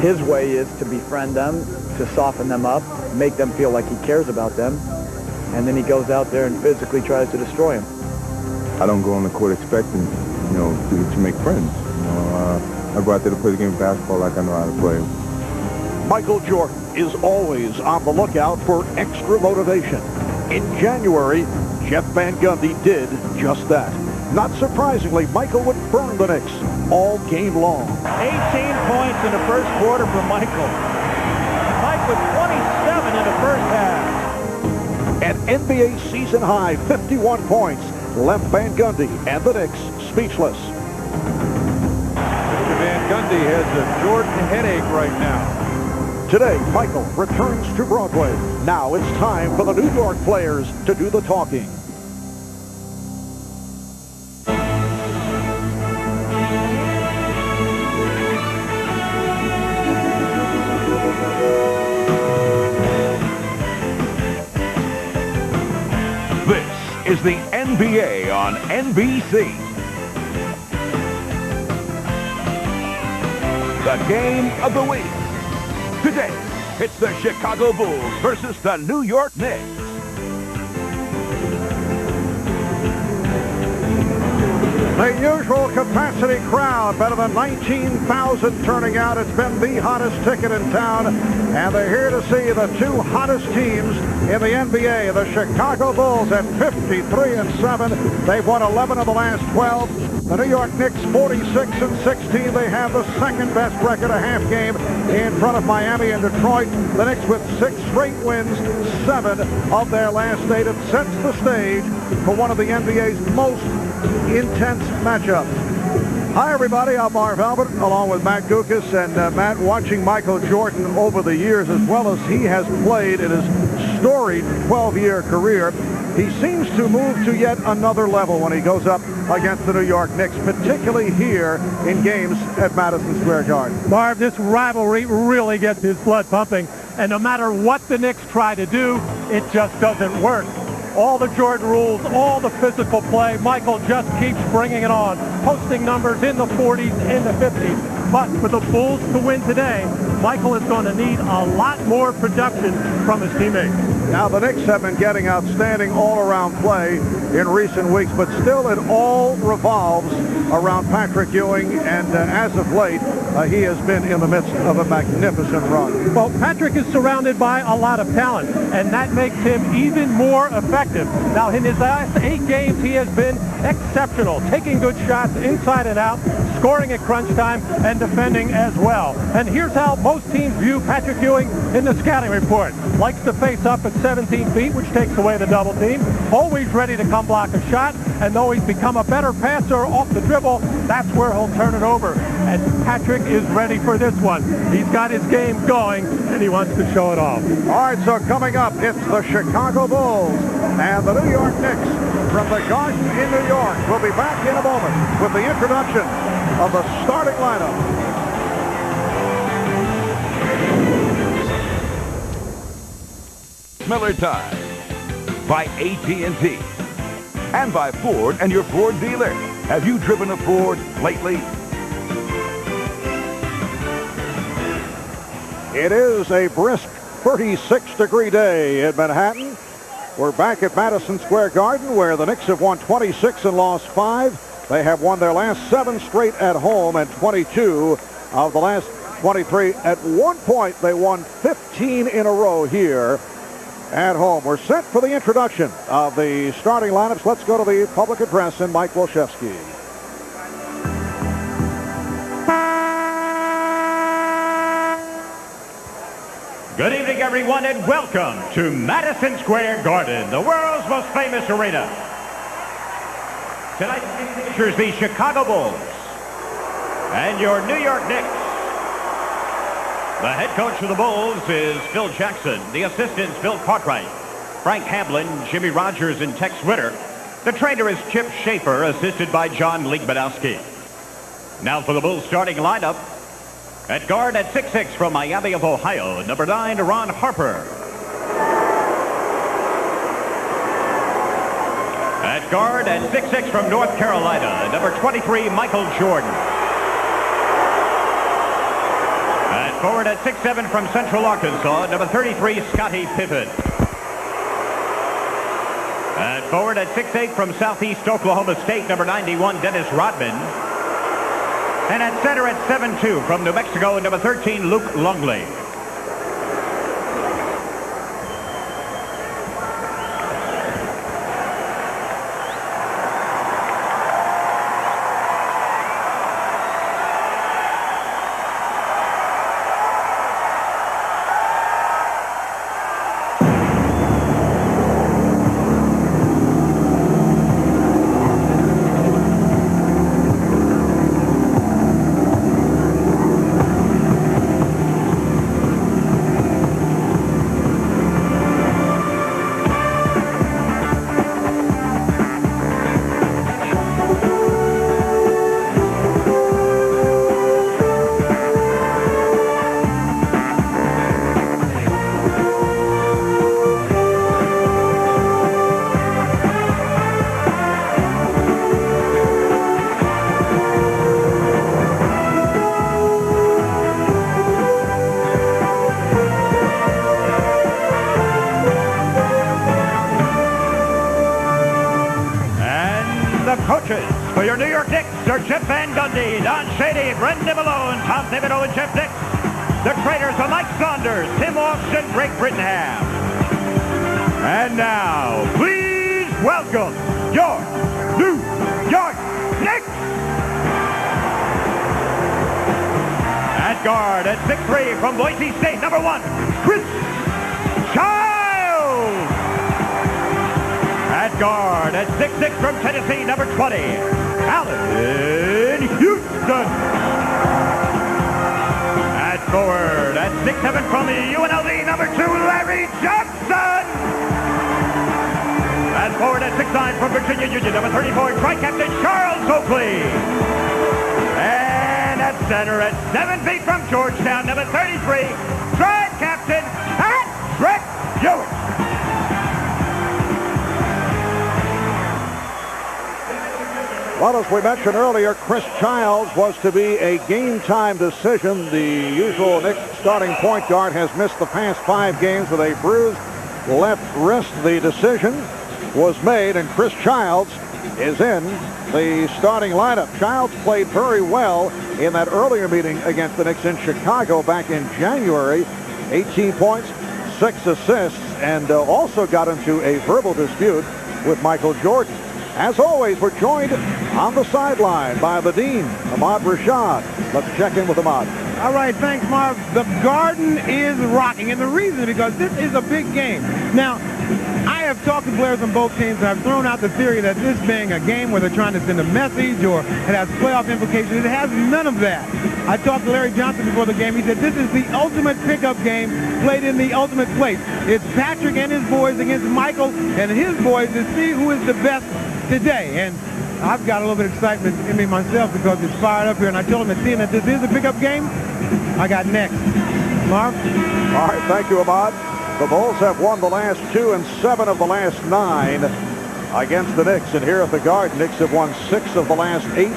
His way is to befriend them, to soften them up, make them feel like he cares about them, and then he goes out there and physically tries to destroy them. I don't go on the court expecting, to make friends. I go out there to play the game of basketball like I know how to play. Michael Jordan is always on the lookout for extra motivation. In January, Jeff Van Gundy did just that. Not surprisingly, Michael would burn the Knicks all game long. 18 points in the first quarter for Michael. Mike with 27 in the first half. An NBA season high 51 points left Van Gundy and the Knicks speechless. Mr. Van Gundy has a Jordan headache right now. Today, Michael returns to Broadway. Now it's time for the New York players to do the talking. This is the NBA on NBC. The game of the week. Today, it's the Chicago Bulls versus the New York Knicks. The usual capacity crowd, better than 19,000 turning out. It's been the hottest ticket in town, and they're here to see the two hottest teams in the NBA. The Chicago Bulls at 53-7. They've won 11 of the last 12. The New York Knicks 46-16. They have the second best record, a half game in front of Miami and Detroit. The Knicks with 6 straight wins, 7 of their last 8. It sets the stage for one of the NBA's most intense matchups. Hi everybody, I'm Marv Albert along with Matt Gukas, and Matt, watching Michael Jordan over the years as well as he has played in his storied 12-year career, he seems to move to yet another level when he goes up against the New York Knicks, particularly here in games at Madison Square Garden. Marv, this rivalry really gets his blood pumping, and no matter what the Knicks try to do, it just doesn't work. All the Jordan rules, all the physical play, Michael just keeps bringing it on, posting numbers in the 40s, in the 50s. But for the Bulls to win today, Michael is going to need a lot more production from his teammates. Now, the Knicks have been getting outstanding all-around play in recent weeks, but still it all revolves around Patrick Ewing, and as of late, he has been in the midst of a magnificent run. Well, Patrick is surrounded by a lot of talent, and that makes him even more effective. Now, in his last 8 games, he has been exceptional, taking good shots inside and out, scoring at crunch time, and defending as well. And here's how most teams view Patrick Ewing in the scouting report. Likes to face up at 17 feet, which takes away the double team. Always ready to come block a shot, and though he's become a better passer off the dribble, that's where he'll turn it over. And Patrick is ready for this one. He's got his game going, and he wants to show it off. All right, so coming up, it's the Chicago Bulls and the New York Knicks from the Garden in New York. We'll be back in a moment with the introduction of the starting lineup. Miller Time by AT&T and by Ford and your Ford dealer. Have you driven a Ford lately? It is a brisk 36-degree day in Manhattan. We're back at Madison Square Garden, where the Knicks have won 26 and lost 5. They have won their last 7 straight at home and 22 of the last 23. At one point, they won 15 in a row here at home. We're set for the introduction of the starting lineups. Let's go to the public address and Mike Wolszewski. Good evening, everyone, and welcome to Madison Square Garden, the world's most famous arena. Tonight features the Chicago Bulls and your New York Knicks. The head coach of the Bulls is Phil Jackson. The assistants, Bill Cartwright, Frank Hamlin, Jimmy Rogers, and Tex Ritter. The trainer is Chip Schaefer, assisted by John Ligbadowski. Now for the Bulls starting lineup. At guard at 6'6" from Miami of Ohio, number 9, Ron Harper. At guard at 6'6" from North Carolina, number 23, Michael Jordan. At Forward at 6'7" from Central Arkansas, number 33, Scottie Pippen. At forward at 6'8" from Southeast Oklahoma State, number 91, Dennis Rodman. And at center at 7'2" from New Mexico, number 13, Luke Longley. For your New York Knicks are Jeff Van Gundy, Don Shady, Brendan Malone, Tom Thibodeau, and Jeff Dix. The trainers are Mike Saunders, Tim Walsh, and Greg Brittenham. And now, please welcome your New York Knicks. At guard at 6'3" from Boise State, number 1, Chris Childs. At guard at 6'6" from Tennessee, number 20, Allan Houston. At forward at 6'7" from the UNLV, number 2, Larry Johnson. At forward at 6'9" from Virginia Union, number 34, Tri-Captain Charles Oakley. And at center at 7 feet from Georgetown, number 33, Tri-Captain Patrick Ewing. Well, as we mentioned earlier, Chris Childs was to be a game-time decision. The usual Knicks starting point guard has missed the past 5 games with a bruised left wrist. The decision was made, and Chris Childs is in the starting lineup. Childs played very well in that earlier meeting against the Knicks in Chicago back in January. 18 points, 6 assists, and also got into a verbal dispute with Michael Jordan. As always, we're joined on the sideline by the Dean, Ahmad Rashad. Let's check in with Ahmad. All right, thanks, Marv. The Garden is rocking, and the reason is because this is a big game. Now, I have talked to players on both teams, and I've thrown out the theory that this being a game where they're trying to send a message or it has playoff implications. It has none of that. I talked to Larry Johnson before the game. He said this is the ultimate pickup game played in the ultimate place. It's Patrick and his boys against Michael and his boys to see who is the best today. And I've got a little bit of excitement in me myself because it's fired up here. And I told him that seeing that this is a pickup game, I got next. Marv? All right, thank you, Ahmad. The Bulls have won the last 2 and 7 of the last 9 against the Knicks. And here at the Garden, Knicks have won 6 of the last 8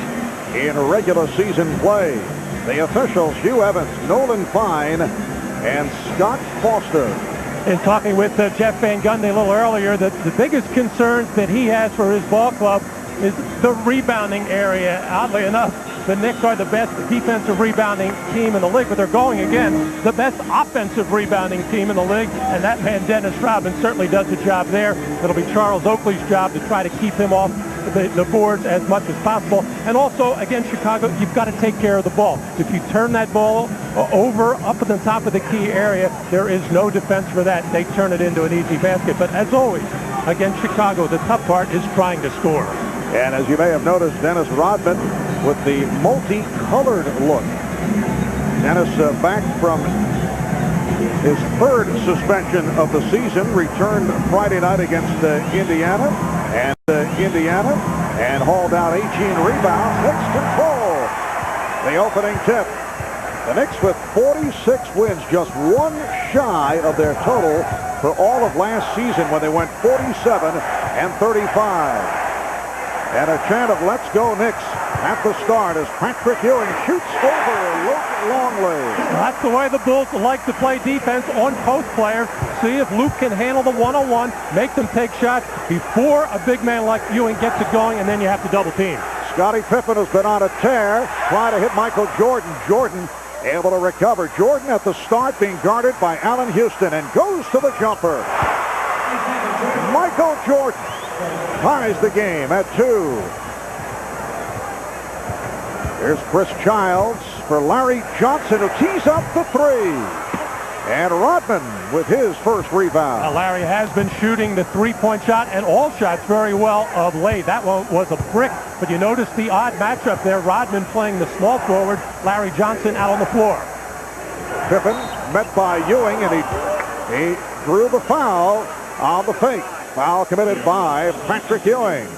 in regular season play. The officials, Hugh Evans, Nolan Fine, and Scott Foster. In talking with Jeff Van Gundy a little earlier, the biggest concerns that he has for his ball club is the rebounding area. Oddly enough, the Knicks are the best defensive rebounding team in the league, but they're going against the best offensive rebounding team in the league, and that man, Dennis Rodman, certainly does the job there. It'll be Charles Oakley's job to try to keep him off the boards as much as possible. And also, against Chicago, you've got to take care of the ball. If you turn that ball over up at the top of the key area, there is no defense for that. They turn it into an easy basket. But as always, against Chicago, the tough part is trying to score. And as you may have noticed, Dennis Rodman with the multicolored look. Dennis back from his 3rd suspension of the season, returned Friday night against Indiana and hauled out 18 rebounds. Knicks control the opening tip. The Knicks with 46 wins, just 1 shy of their total for all of last season when they went 47 and 35. And a chant of "Let's go Knicks" at the start as Patrick Ewing shoots over Luke Longley. That's the way the Bulls like to play defense on post players. See if Luke can handle the one-on-one, make them take shots before a big man like Ewing gets it going, and then you have to double team. Scottie Pippen has been on a tear, trying to hit Michael Jordan. Jordan able to recover. Jordan at the start being guarded by Allan Houston and goes to the jumper. Michael Jordan ties the game at 2. Here's Chris Childs for Larry Johnson, who tees up the 3. And Rodman with his first rebound. Now, Larry has been shooting the three-point shot and all shots very well of late. That one was a brick, but you notice the odd matchup there. Rodman playing the small forward, Larry Johnson out on the floor. Pippen met by Ewing, and he drew the foul on the fake. Foul committed by Patrick Ewing.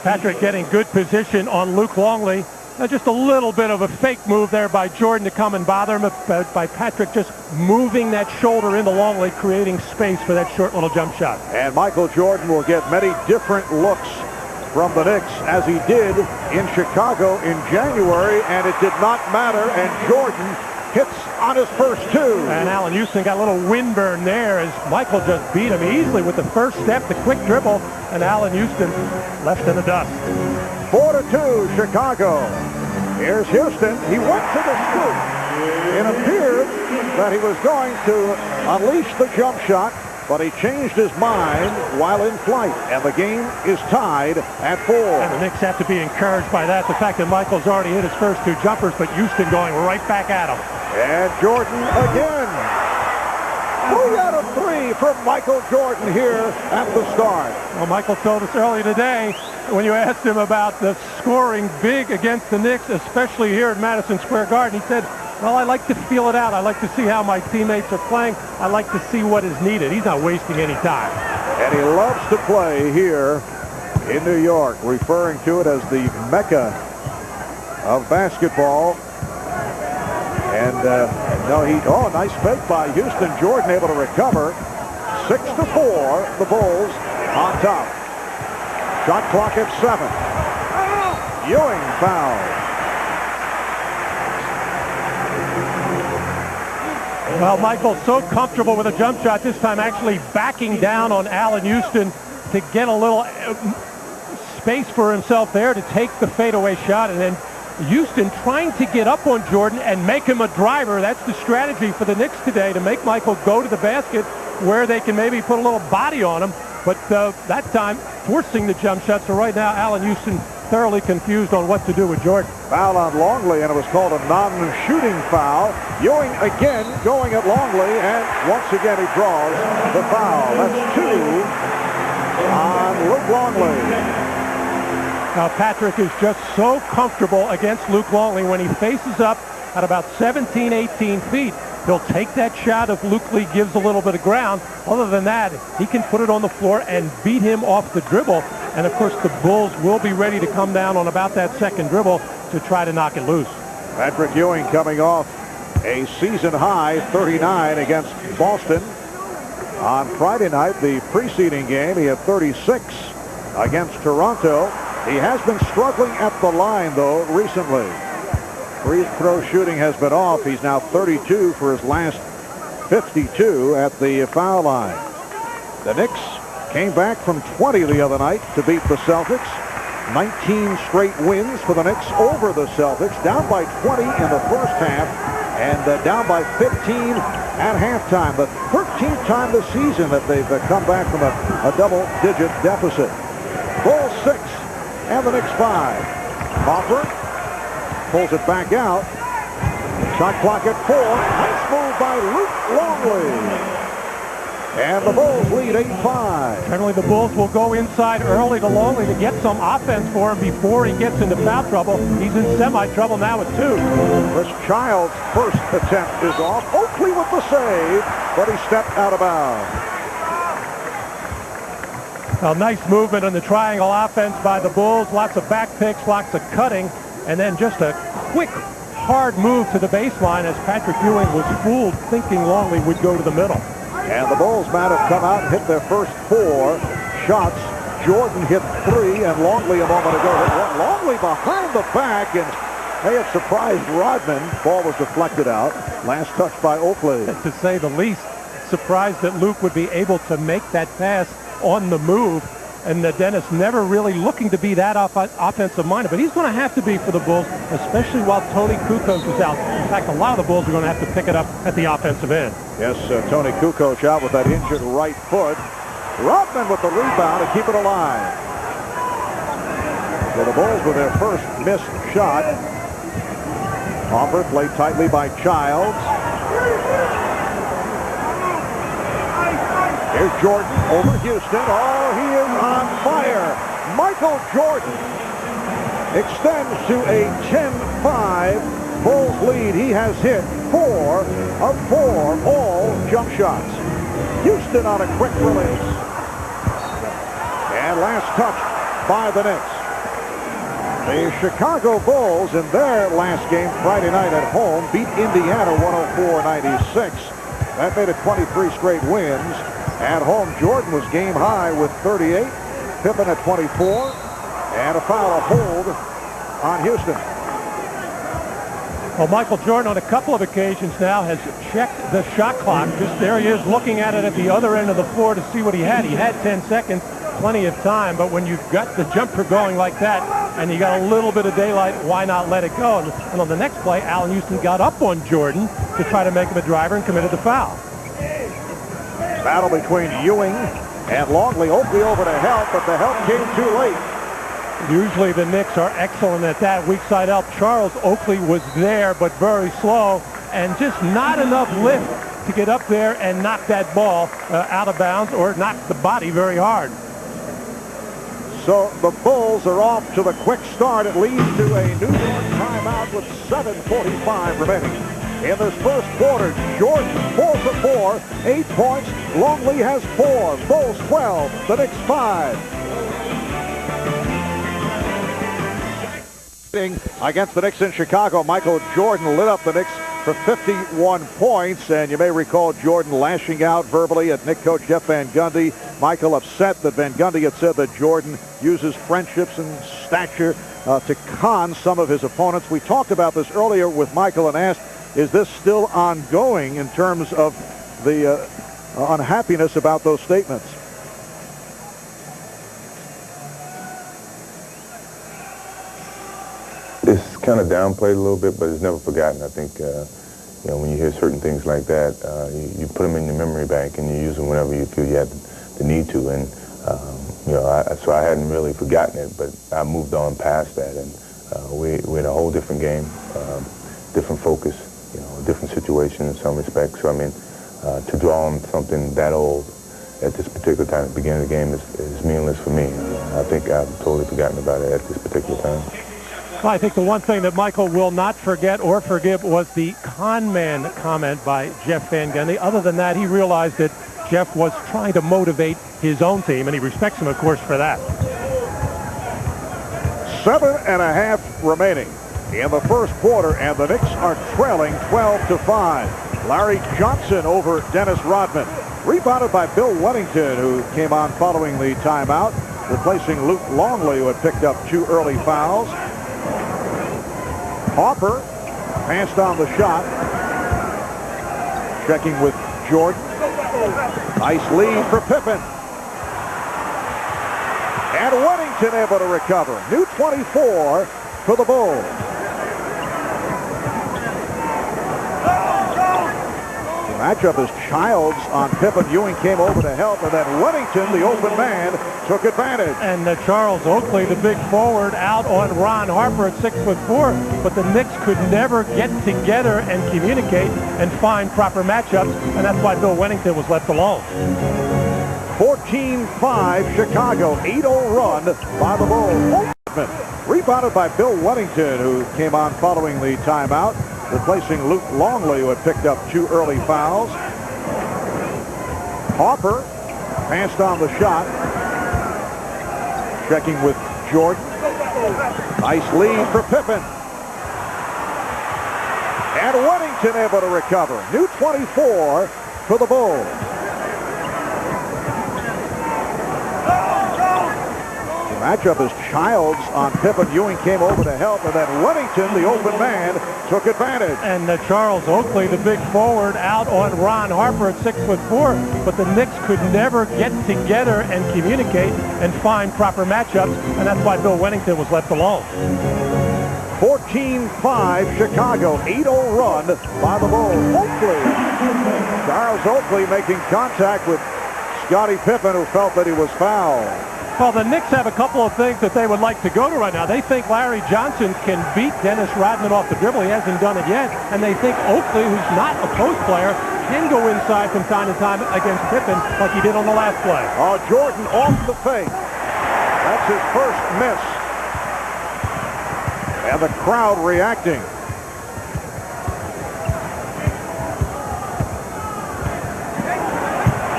Patrick getting good position on Luke Longley. Just a little bit of a fake move there by Jordan to come and bother him, by Patrick just moving that shoulder into Longley, creating space for that short little jump shot. And Michael Jordan will get many different looks from the Knicks, as he did in Chicago in January, and it did not matter, and Jordan hits on his first 2. And Allan Houston got a little windburn there as Michael just beat him easily with the first step, the quick dribble, and Allan Houston left in the dust. 4-2 Chicago. Here's Houston. He went to the scoop. It appeared that he was going to unleash the jump shot, but he changed his mind while in flight, and the game is tied at 4. And the Knicks have to be encouraged by that. The fact that Michael's already hit his first 2 jumpers, but Houston going right back at him. And Jordan again. 3 out of 3 from Michael Jordan here at the start. Well, Michael told us earlier today, when you asked him about the scoring big against the Knicks, especially here at Madison Square Garden, he said, well, I like to feel it out. I like to see how my teammates are playing. I like to see what is needed. He's not wasting any time. And he loves to play here in New York, referring to it as the Mecca of basketball. And nice fake by Houston. Jordan able to recover. 6-4, the Bulls on top. Shot clock at 7. Ewing fouled. Well, Michael's so comfortable with a jump shot this time, actually backing down on Allan Houston to get a little space for himself there to take the fadeaway shot, and then Houston trying to get up on Jordan and make him a driver. That's the strategy for the Knicks today, to make Michael go to the basket where they can maybe put a little body on him, but that time forcing the jump shot. So right now, Allan Houston thoroughly confused on what to do with Jordan. Foul on Longley, and it was called a non-shooting foul. Ewing again going at Longley, and once again he draws the foul. That's 2 on Luke Longley. Now Patrick is just so comfortable against Luke Longley when he faces up at about 17, 18 feet. He'll take that shot if Luke Lee gives a little bit of ground. Other than that, he can put it on the floor and beat him off the dribble. And of course, the Bulls will be ready to come down on about that second dribble to try to knock it loose. Patrick Ewing coming off a season-high 39 against Boston. On Friday night, the preceding game, he had 36 against Toronto. He has been struggling at the line, though, recently. Free throw shooting has been off. He's now 32 for his last 52 at the foul line. The Knicks came back from 20 the other night to beat the Celtics. 19 straight wins for the Knicks over the Celtics. Down by 20 in the first half and down by 15 at halftime. The 13th time this season that they've come back from a double-digit deficit. Bulls 6 and the Knicks 5. Crawford pulls it back out. Shot clock at 4. Nice move by Luke Longley. And the Bulls lead 8-5. Generally, the Bulls will go inside early to Longley to get some offense for him before he gets into foul trouble. He's in semi-trouble now with 2. Chris Childs' first attempt is off. Oakley with the save, but he stepped out of bounds. A nice movement in the triangle offense by the Bulls. Lots of back picks, lots of cutting, and then just a quick, hard move to the baseline as Patrick Ewing was fooled thinking Longley would go to the middle. And the Bulls might have come out and hit their first 4 shots. Jordan hit 3, and Longley a moment ago hit 1. Longley behind the back, and may have surprised Rodman. Ball was deflected out. Last touch by Oakley. To say the least, surprised that Luke would be able to make that pass on the move. And Dennis never really looking to be that offensive minded, but he's going to have to be for the Bulls, especially while Tony Kukoc is out. In fact, a lot of the Bulls are going to have to pick it up at the offensive end. Yes, Tony Kukoc out with that injured right foot. Rodman with the rebound to keep it alive. So the Bulls with their first missed shot. Hopper played tightly by Childs. Here's Jordan over Houston. Oh, he is on fire. Michael Jordan extends to a 10-5 Bulls lead. He has hit 4 of 4 all jump shots. Houston on a quick release. And last touch by the Knicks. The Chicago Bulls in their last game Friday night at home beat Indiana 104-96. That made it 23 straight wins. At home, Jordan was game high with 38. Pippen at 24. And a foul, a hold on Houston. Well, Michael Jordan on a couple of occasions now has checked the shot clock. Just there he is looking at it at the other end of the floor to see what he had. He had 10 seconds, plenty of time. But when you've got the jumper going like that and you got a little bit of daylight, why not let it go? And on the next play, Allan Houston got up on Jordan to try to make him a driver and committed the foul. Battle between Ewing and Longley. Oakley over to help, but the help came too late. Usually the Knicks are excellent at that. Weak side help. Charles Oakley was there, but very slow, and just not enough lift to get up there and knock that ball out of bounds or knock the body very hard. So the Bulls are off to the quick start. It leads to a New York timeout with 7:45 remaining. In this first quarter, Jordan 4 for 4, 8 points. Longley has 4. Bulls 12, the Knicks 5. Against the Knicks in Chicago, Michael Jordan lit up the Knicks for 51 points. And you may recall Jordan lashing out verbally at Knicks coach Jeff Van Gundy. Michael upset that Van Gundy had said that Jordan uses friendships and stature to con some of his opponents. We talked about this earlier with Michael and asked, is this still ongoing in terms of the unhappiness about those statements? It's kind of downplayed a little bit, but it's never forgotten. I think, when you hear certain things like that, you put them in your memory bank and you use them whenever you feel you have the need to. And, so I hadn't really forgotten it, but I moved on past that. And we're in a whole different game, different focus, different situation in some respects. So, I mean, to draw on something that old at this particular time at the beginning of the game is meaningless for me. I think I've totally forgotten about it at this particular time. Well, I think the one thing that Michael will not forget or forgive was the con man comment by Jeff Van Gundy. Other than that, he realized that Jeff was trying to motivate his own team, and he respects him, of course, for that. 7.5 remaining in the first quarter, and the Knicks are trailing 12-5. Larry Johnson over Dennis Rodman. Rebounded by Bill Wellington, who came on following the timeout, replacing Luke Longley, who had picked up 2 early fouls. Hopper passed on the shot. Checking with Jordan. Nice lead for Pippen. And Wellington able to recover. New 24 for the Bulls. The matchup is Childs on Pippen. Ewing came over to help, and then Wellington, the open man, took advantage. And Charles Oakley, the big forward, out on Ron Harper at 6'4", but the Knicks could never get together and communicate and find proper matchups, and that's why Bill Wellington was left alone. 14-5 Chicago, 8-0 run by the Bulls. Rebounded by Bill Wellington, who came on following the timeout, replacing Luke Longley, who had picked up 2 early fouls. Hopper passed on the shot. Checking with Jordan. Nice lead for Pippen. And Wellington able to recover. New 24 for the Bulls. Matchup is Childs on Pippen. Ewing came over to help, and then Wennington, the open man, took advantage. And Charles Oakley, the big forward, out on Ron Harper at 6'4", but the Knicks could never get together and communicate and find proper matchups, and that's why Bill Wennington was left alone. 14-5 Chicago, 8-0 run by the Bulls. Oakley, Charles Oakley making contact with Scottie Pippen, who felt that he was fouled. Well, the Knicks have a couple of things that they would like to go to right now. They think Larry Johnson can beat Dennis Rodman off the dribble. He hasn't done it yet. And they think Oakley, who's not a post player, can go inside from time to time against Pippen like he did on the last play. Oh, Jordan off the fake. That's his first miss. And the crowd reacting.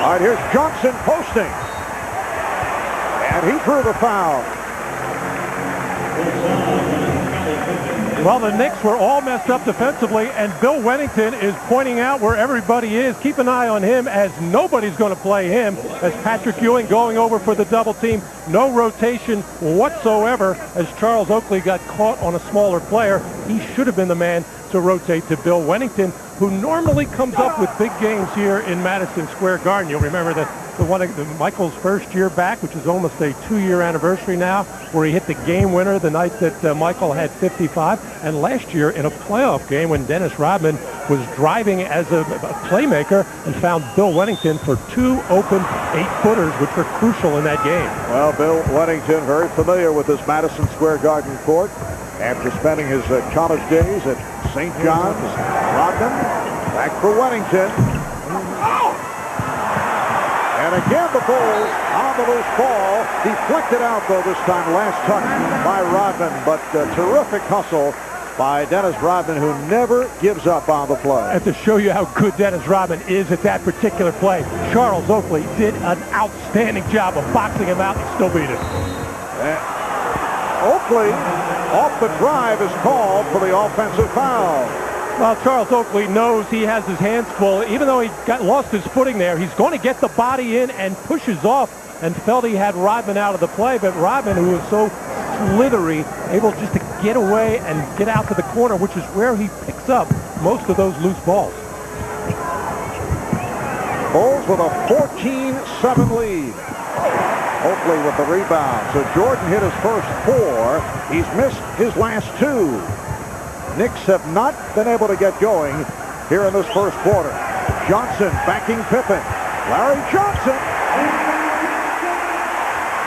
All right, here's Johnson posting. And he drew the foul. Well, the Knicks were all messed up defensively, and Bill Wennington is pointing out where everybody is. Keep an eye on him, as nobody's going to play him, as Patrick Ewing going over for the double team. No rotation whatsoever, as Charles Oakley got caught on a smaller player. He should have been the man to rotate to Bill Wennington, who normally comes up with big games here in Madison Square Garden. You'll remember that Michael's first year back, which is almost a 2-year anniversary now, where he hit the game winner the night that Michael had 55. And last year in a playoff game when Dennis Rodman was driving as a playmaker and found Bill Wennington for 2 open 8-footers, which were crucial in that game. Well, Bill Wennington, very familiar with this Madison Square Garden court after spending his college days at St. John's. Rodman back for Wennington. And again, the Bulls on the loose ball. Deflected out, though, this time. Last touch by Rodman. But terrific hustle by Dennis Rodman, who never gives up on the play. And to show you how good Dennis Rodman is at that particular play, Charles Oakley did an outstanding job of boxing him out and still beat him. Oakley, off the drive, is called for the offensive foul. Well, Charles Oakley knows he has his hands full. Even though he lost his footing there, he's going to get the body in and pushes off, and felt he had Rodman out of the play. But Rodman, who is so slithery, able just to get away and get out to the corner, which is where he picks up most of those loose balls. Bulls with a 14-7 lead. Oakley with the rebound. So Jordan hit his first 4. He's missed his last 2. Knicks have not been able to get going here in this first quarter. Johnson backing Pippen. Larry Johnson.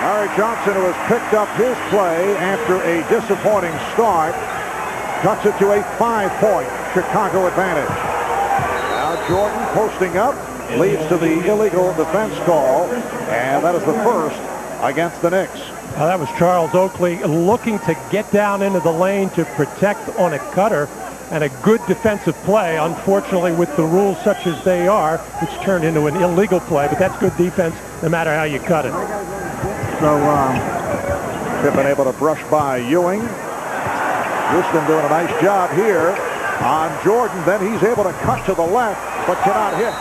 Larry Johnson, who has picked up his play after a disappointing start, cuts it to a 5-point Chicago advantage. Now Jordan posting up, leads to the illegal defense call, and that is the first against the Knicks. That was Charles Oakley looking to get down into the lane to protect on a cutter, and a good defensive play. Unfortunately, with the rules such as they are, it's turned into an illegal play, but that's good defense no matter how you cut it. So Pippen able to brush by Ewing. Houston doing a nice job here on Jordan. Then he's able to cut to the left, but cannot hit.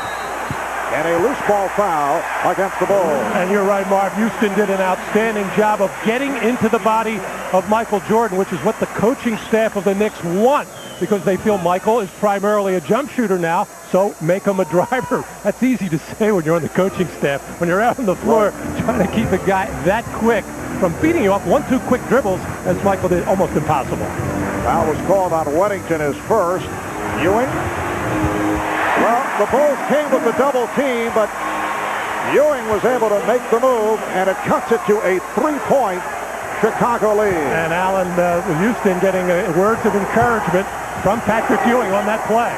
And a loose ball foul against the Bulls. And you're right, Marv. Houston did an outstanding job of getting into the body of Michael Jordan, which is what the coaching staff of the Knicks want, because they feel Michael is primarily a jump shooter now, so make him a driver. That's easy to say when you're on the coaching staff. When you're out on the floor trying to keep a guy that quick from beating you up 1-2 quick dribbles, as Michael did, almost impossible. Foul was called on Wennington as first. Ewing. Well, the Bulls came with the double team, but Ewing was able to make the move, and it cuts it to a 3-point Chicago lead. And Allan Houston getting words of encouragement from Patrick Ewing on that play.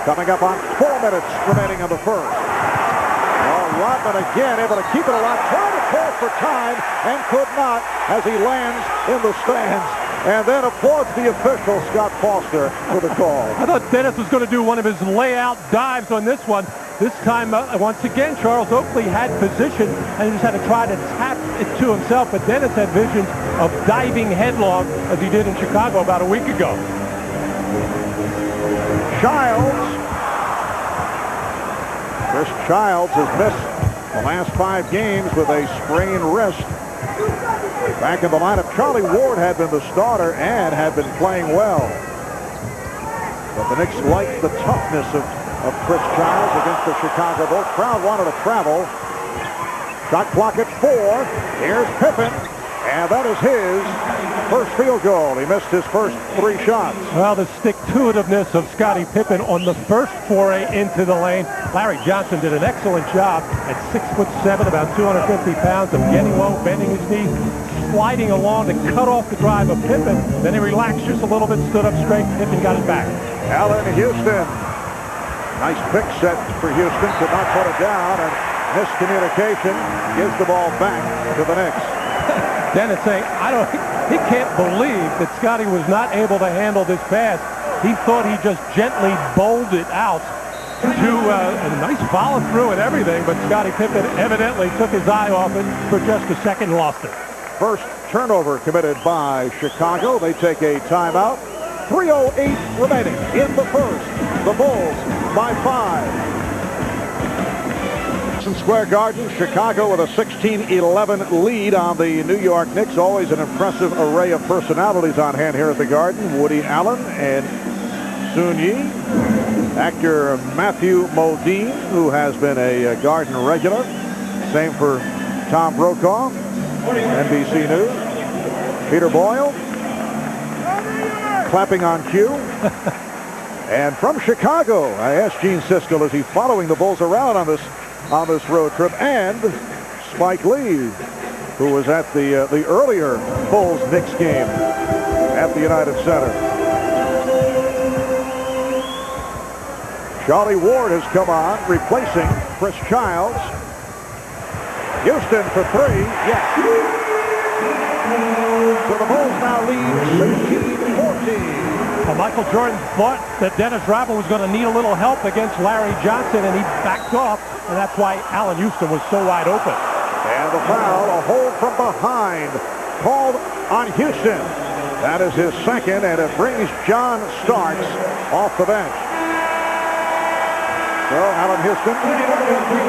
Coming up on 4 minutes remaining in the first. Well, Rodman again able to keep it alive, trying to call for time, and could not as he lands in the stands. And then applauds the official, Scott Foster, for the call. I thought Dennis was going to do one of his layout dives on this one. This time, once again, Charles Oakley had position and he just had to try to tap it to himself. But Dennis had visions of diving headlong as he did in Chicago about a week ago. Chris Childs has missed the last 5 games with a sprained wrist. Back in the lineup, Charlie Ward had been the starter and had been playing well. But the Knicks liked the toughness of Chris Childs against the Chicago Bulls. Crowd wanted to travel. Shot clock at 4. Here's Pippen, and that is his first field goal. He missed his first 3 shots. Well, the stick-to-itiveness of Scottie Pippen on the first foray into the lane. Larry Johnson did an excellent job at 6'7", about 250 pounds, of getting low, bending his knees, sliding along to cut off the drive of Pippen. Then he relaxed just a little bit, stood up straight. Pippen got it back. Allan Houston. Nice pick set for Houston. Could not put it down, and miscommunication gives the ball back to the Knicks. Dennis saying, he can't believe that Scottie was not able to handle this pass. He thought he just gently bowled it out to a nice follow through and everything, but Scottie Pippen evidently took his eye off it for just a second and lost it. First turnover committed by Chicago. They take a timeout. 3:08 remaining in the first. The Bulls by 5. Madison Square Garden, Chicago with a 16-11 lead on the New York Knicks. Always an impressive array of personalities on hand here at the Garden. Woody Allen and Sun Yi. Actor Matthew Modine, who has been a Garden regular. Same for Tom Brokaw, NBC News. Peter Boyle, clapping on cue. And from Chicago, I asked Gene Siskel, is he following the Bulls around on this road trip? And Spike Lee, who was at the earlier Bulls-Knicks game at the United Center. Charlie Ward has come on, replacing Chris Childs. Houston for 3, yes. So the Bulls now lead 16-14. Well, Michael Jordan thought that Dennis Rodman was going to need a little help against Larry Johnson, and he backed off, and that's why Allan Houston was so wide open. And the foul, a hold from behind, called on Houston. That is his second, and it brings John Starks off the bench. So Allan Houston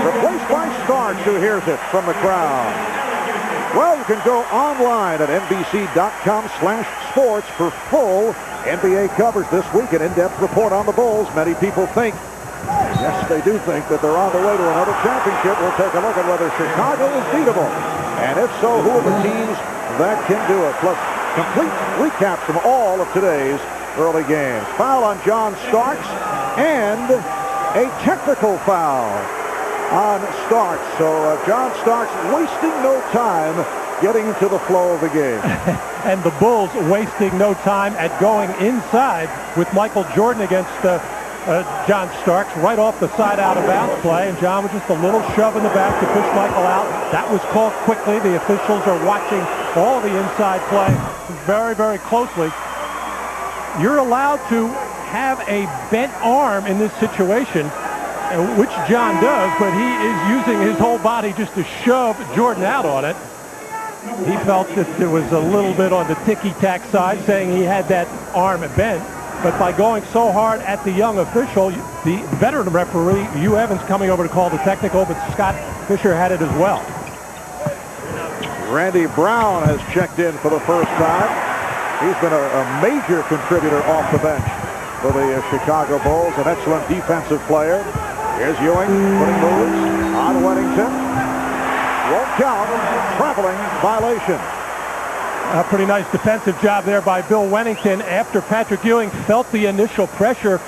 replaced by Starks, who hears it from the crowd. Well, you can go online at NBC.com/sports for full NBA coverage this week. An in-depth report on the Bulls. Many people think, yes, they do think that they're on the way to another championship. We'll take a look at whether Chicago is beatable. And if so, who are the teams that can do it? Plus, complete recaps from all of today's early games. Foul on John Starks and a technical foul on Starks. So John Starks wasting no time getting into the flow of the game. And the Bulls wasting no time at going inside with Michael Jordan against John Starks right off the side out of bounds play. And John was just a little shove in the back to push Michael out. That was called quickly. The officials are watching all the inside play very, very closely. You're allowed to have a bent arm in this situation, which John does, but he is using his whole body just to shove Jordan out on it. He felt that there was a little bit on the ticky-tack side, saying he had that arm bent. But by going so hard at the young official, the veteran referee, Hugh Evans, coming over to call the technical, but Scott Fisher had it as well. Randy Brown has checked in for the first time. He's been a major contributor off the bench for the Chicago Bulls, an excellent defensive player. Here's Ewing putting moves on Wennington. Won't count. Traveling violation. A pretty nice defensive job there by Bill Wennington after Patrick Ewing felt the initial pressure.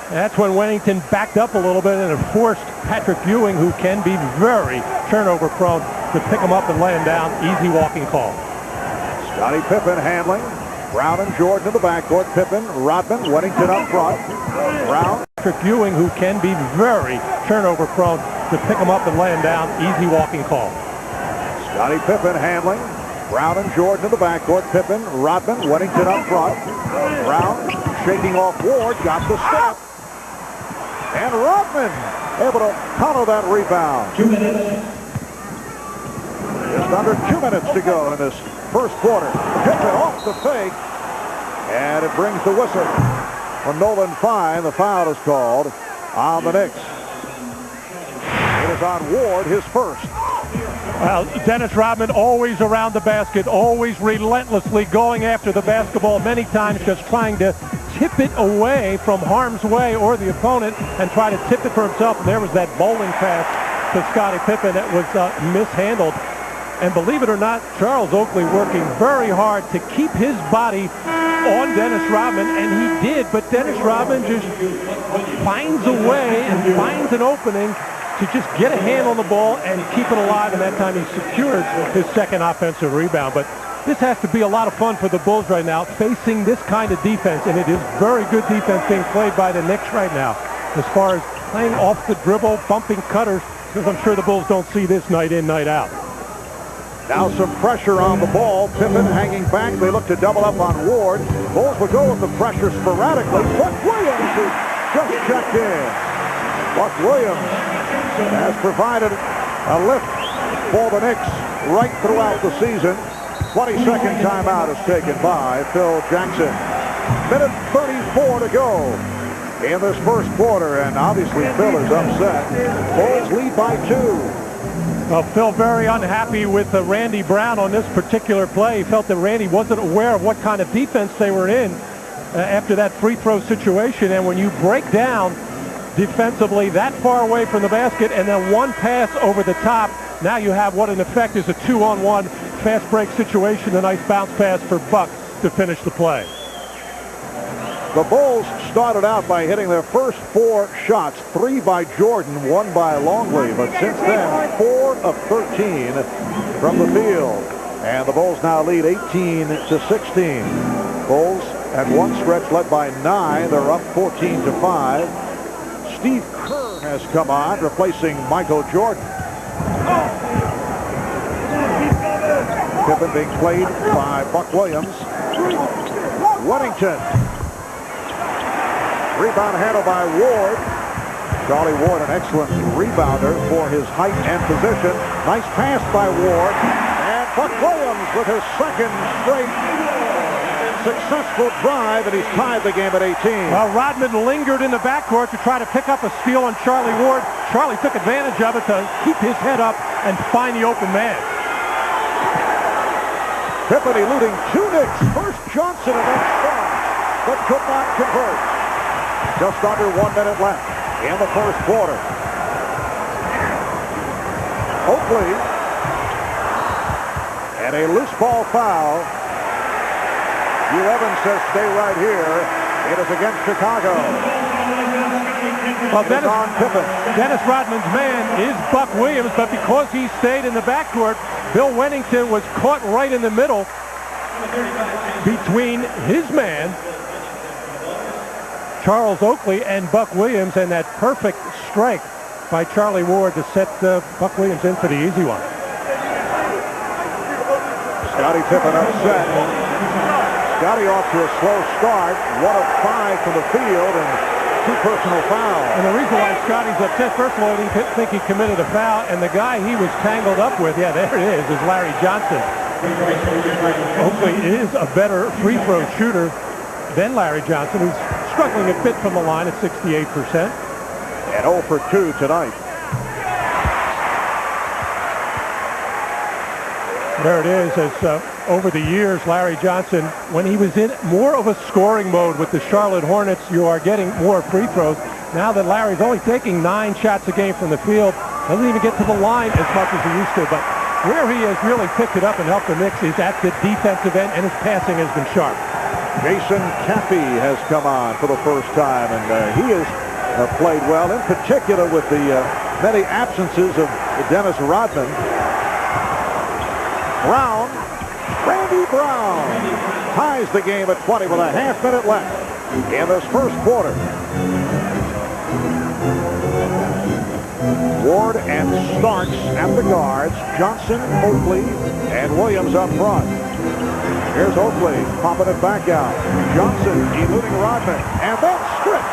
That's when Wennington backed up a little bit and it forced Patrick Ewing, who can be very turnover prone, to pick him up and lay him down. Easy walking call. Scottie Pippen handling. Brown and Jordan in the backcourt. Pippen, Rodman, Wennington up front. Brown. Patrick Ewing, who can be very turnover prone, to pick him up and lay him down. Easy walking call. Scottie Pippen handling. Brown and Jordan in the backcourt. Pippen, Rodman, Wennington up front. Brown shaking off Ward, got the step. And Rodman able to counter that rebound. 2 minutes. Just under 2 minutes to go in this first quarter. Pippen off the fake. And it brings the whistle. For Nolan Fine, the foul is called on the Knicks. It is on Ward, his first. Well, Dennis Rodman always around the basket, always relentlessly going after the basketball, many times just trying to tip it away from harm's way or the opponent and try to tip it for himself. And there was that bowling pass to Scottie Pippen that was mishandled. And believe it or not, Charles Oakley working very hard to keep his body on Dennis Rodman, and he did, but Dennis Rodman just finds a way and finds an opening to just get a hand on the ball and keep it alive, and that time he secured his second offensive rebound. But this has to be a lot of fun for the Bulls right now, facing this kind of defense, and it is very good defense being played by the Knicks right now, as far as playing off the dribble, bumping cutters, because I'm sure the Bulls don't see this night in, night out. Now some pressure on the ball. Pippen hanging back. They look to double up on Ward. Bulls will go with the pressure sporadically. Buck Williams is just checked in. Buck Williams has provided a lift for the Knicks right throughout the season. 22nd timeout is taken by Phil Jackson. Minute 34 to go in this first quarter, and obviously Phil is upset. Bulls lead by 2. Well, Phil very unhappy with Randy Brown on this particular play. He felt that Randy wasn't aware of what kind of defense they were in after that free throw situation. And when you break down defensively that far away from the basket and then one pass over the top, now you have what in effect is a 2-on-1 fast break situation. A nice bounce pass for Buck to finish the play. The Bulls started out by hitting their first 4 shots, 3 by Jordan, 1 by Longley, but since then 4 of 13 from the field, and the Bulls now lead 18-16. Bulls at one stretch led by 9. They're up 14-5. Steve Kerr has come on, replacing Michael Jordan. Pippen being played by Buck Williams. Weddington. Rebound handled by Ward. Charlie Ward, an excellent rebounder for his height and position. Nice pass by Ward. And Buck Williams with his second straight successful drive, and he's tied the game at 18. Well, Rodman lingered in the backcourt to try to pick up a steal on Charlie Ward. Charlie took advantage of it to keep his head up and find the open man. Pippen eluding 2 Knicks. First Johnson and then Starks, but could not convert. Just under 1 minute left in the first quarter. Oakley and a loose ball foul. Hugh Evans says stay right here. It is against Chicago. Well, Dennis Rodman's man is Buck Williams, but because he stayed in the backcourt, Bill Wennington was caught right in the middle between his man, Charles Oakley, and Buck Williams, and that perfect strike by Charlie Ward to set Buck Williams in for the easy one. Scottie Pippen upset. Scottie off to a slow start. 1 of 5 from the field and 2 personal fouls. And the reason why Scottie's upset, first of all, he didn't think he committed a foul, and the guy he was tangled up with, yeah, there it is Larry Johnson. Oakley is a better free throw shooter than Larry Johnson, who's struggling a bit from the line at 68%. And 0 for 2 tonight. There it is. As over the years, Larry Johnson, when he was in more of a scoring mode with the Charlotte Hornets, you are getting more free throws. Now that Larry's only taking 9 shots a game from the field, doesn't even get to the line as much as he used to. But where he has really picked it up and helped the Knicks is at the defensive end, and his passing has been sharp. Jason Caffey has come on for the first time, and he has played well, in particular with the many absences of Dennis Rodman. Randy Brown ties the game at 20 with a half minute left in this first quarter. Ward and Starks at the guards. Johnson, Oakley, and Williams up front. Here's Oakley popping it back out. Johnson eluding Rodman, and then stripped.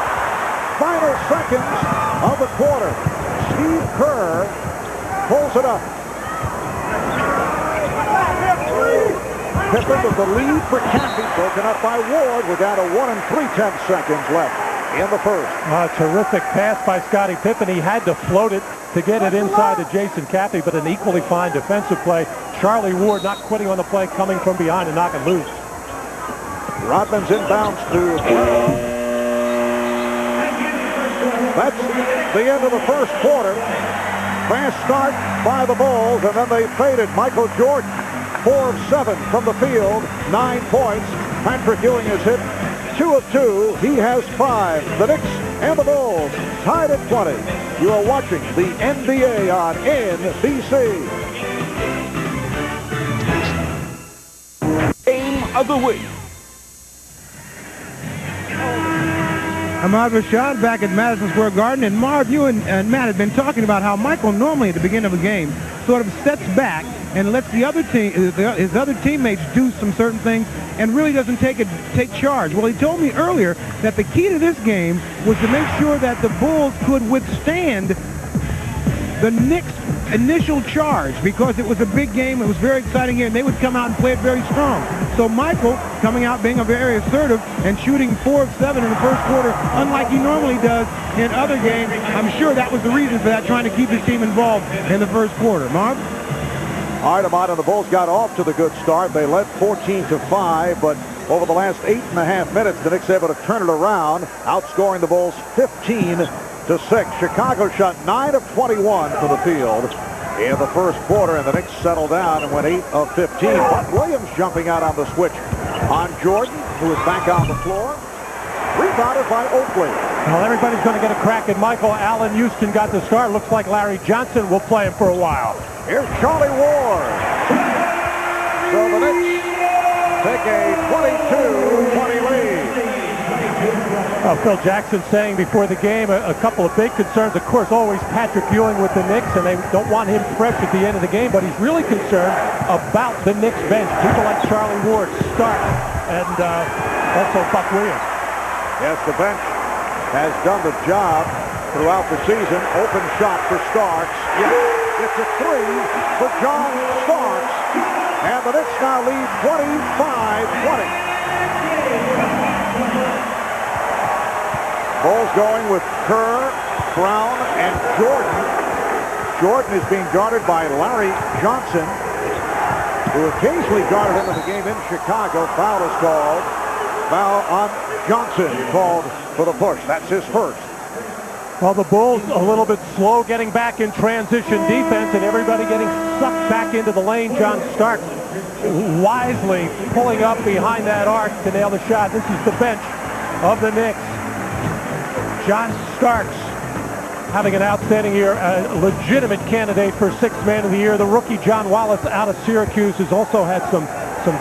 Final seconds of the quarter. Steve Kerr pulls it up. Pippen with the lead for Caffey, broken up by Ward. We're down to 1 3/10 seconds left in the first. Terrific pass by Scottie Pippen. He had to float it to get it inside to Jason Caffey, but an equally fine defensive play. Charlie Ward not quitting on the play, coming from behind and knocking loose. Rodman's inbounds to throw. That's the end of the first quarter. Fast start by the Bulls, and then they faded. Michael Jordan, 4 of 7 from the field, 9 points. Patrick Ewing has hit 2 of 2. He has 5. The Knicks and the Bulls tied at 20. You are watching the NBA on NBC. Game of the week. Ahmad Rashad back at Madison Square Garden, and Marv, you and Matt have been talking about how Michael normally at the beginning of a game sort of steps back and lets the other team, his other teammates do some certain things and really doesn't take charge. Well, he told me earlier that the key to this game was to make sure that the Bulls could withstand the Knicks' initial charge, because it was a big game, it was a very exciting game, and they would come out and play it very strong. So Michael coming out being a very assertive and shooting 4 of 7 in the first quarter, unlike he normally does in other games. I'm sure that was the reason for that, trying to keep his team involved in the first quarter. Marv? All right, Ahmad, and the Bulls got off to the good start. They led 14-5, but over the last 8.5 minutes, the Knicks able to turn it around, outscoring the Bulls 15-6. Chicago shot 9 of 21 from the field in the first quarter, and the Knicks settled down and went 8 of 15. Buck Williams jumping out on the switch on Jordan, who is back on the floor. Rebounded by Oakley. Well, everybody's going to get a crack at Michael. Allan Houston got the start. Looks like Larry Johnson will play him for a while. Here's Charlie Ward. So the Knicks take a 22-20 lead. Phil Jackson saying before the game a couple of big concerns. Of course, always Patrick Ewing with the Knicks, and they don't want him fresh at the end of the game, but he's really concerned about the Knicks bench. People like Charlie Ward, Stark, and also Buck Williams. Yes, the bench has done the job throughout the season. Open shot for Starks. Yes, it's a 3 for John Starks. And the Knicks now lead 25-20. Bulls going with Kerr, Brown, and Jordan. Jordan is being guarded by Larry Johnson, who occasionally guarded him in the game in Chicago. Foul is called. Foul on Johnson called for the push. That's his first. Well, the Bulls a little bit slow getting back in transition defense, and everybody getting sucked back into the lane. John Starks wisely pulling up behind that arc to nail the shot. This is the bench of the Knicks. John Starks having an outstanding year, a legitimate candidate for 6th Man of the Year. The rookie John Wallace out of Syracuse has also had some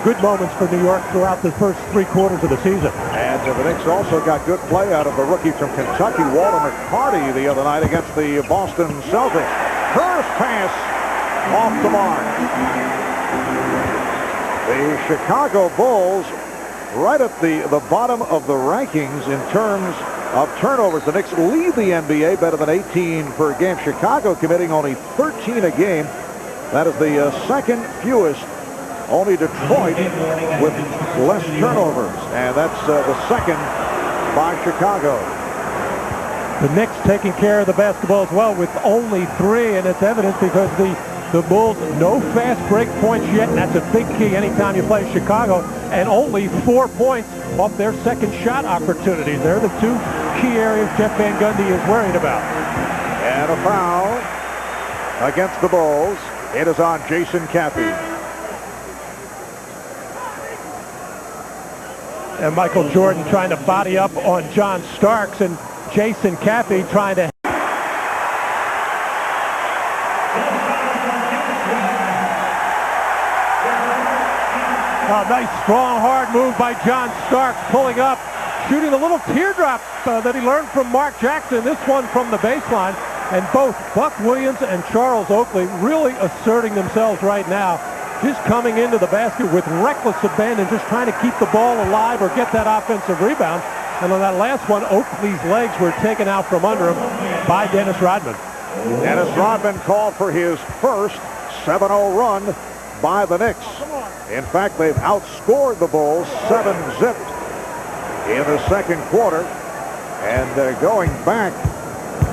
good moments for New York throughout the first 3 quarters of the season. And the Knicks also got good play out of the rookie from Kentucky, Walter McCarty, the other night against the Boston Celtics. First pass off the mark. The Chicago Bulls right at the bottom of the rankings in terms of turnovers. The Knicks lead the NBA, better than 18 per game. Chicago committing only 13 a game. That is the second fewest. Only Detroit with less turnovers, and that's the second by Chicago. The Knicks taking care of the basketball as well with only 3, and it's evident because the Bulls, no fast break points yet, and that's a big key anytime you play Chicago, and only 4 points off their second shot opportunities. They're the 2 key areas Jeff Van Gundy is worried about. And a foul against the Bulls. It is on Jason Caffey. And Michael Jordan trying to body up on John Starks, and Jason Caffey trying to... A nice, strong, hard move by John Starks, pulling up, shooting a little teardrop that he learned from Mark Jackson, this one from the baseline. And both Buck Williams and Charles Oakley really asserting themselves right now, just coming into the basket with reckless abandon, just trying to keep the ball alive or get that offensive rebound. And on that last one, Oakley's legs were taken out from under him by Dennis Rodman. Dennis Rodman called for his first 7-0 run by the Knicks. In fact, they've outscored the Bulls 7-0 in the second quarter. And going back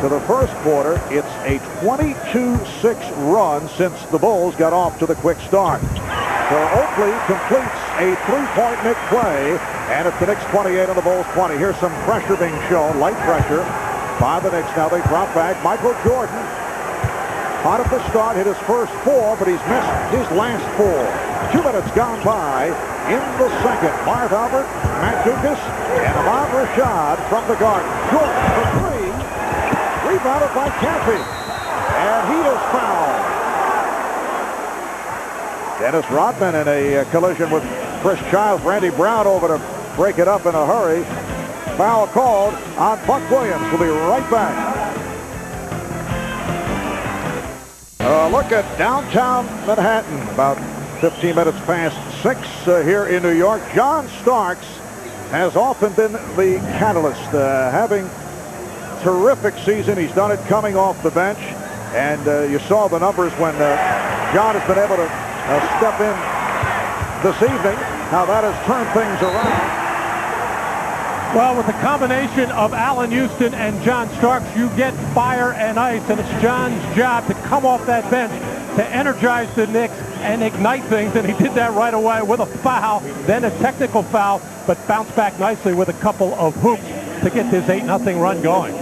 to the first quarter. It's a 22-6 run since the Bulls got off to the quick start. So Oakley completes a three-point Knick play, and it's the Knicks 28 and the Bulls 20. Here's some pressure being shown, light pressure by the Knicks. Now they drop back. Michael Jordan, hot at the start, hit his first four, but he's missed his last four. 2 minutes gone by in the second. Marv Albert, Matt Dukas, and Ahmad Rashad from the Garden. Jordan for three, rebounded by Caffey, and he is fouled. Dennis Rodman in a collision with Chris Childs. Randy Brown over to break it up in a hurry. Foul called on Buck Williams. We'll be right back. Look at downtown Manhattan. About 15 minutes past 6 here in New York. John Starks has often been the catalyst, having terrific season. He's done it coming off the bench, and you saw the numbers when John has been able to step in this evening. How that has turned things around. Well, with the combination of Allan Houston and John Starks, you get fire and ice, and it's John's job to come off that bench to energize the Knicks and ignite things, and he did that right away with a foul, then a technical foul, but bounced back nicely with a couple of hoops to get this 8-0 run going.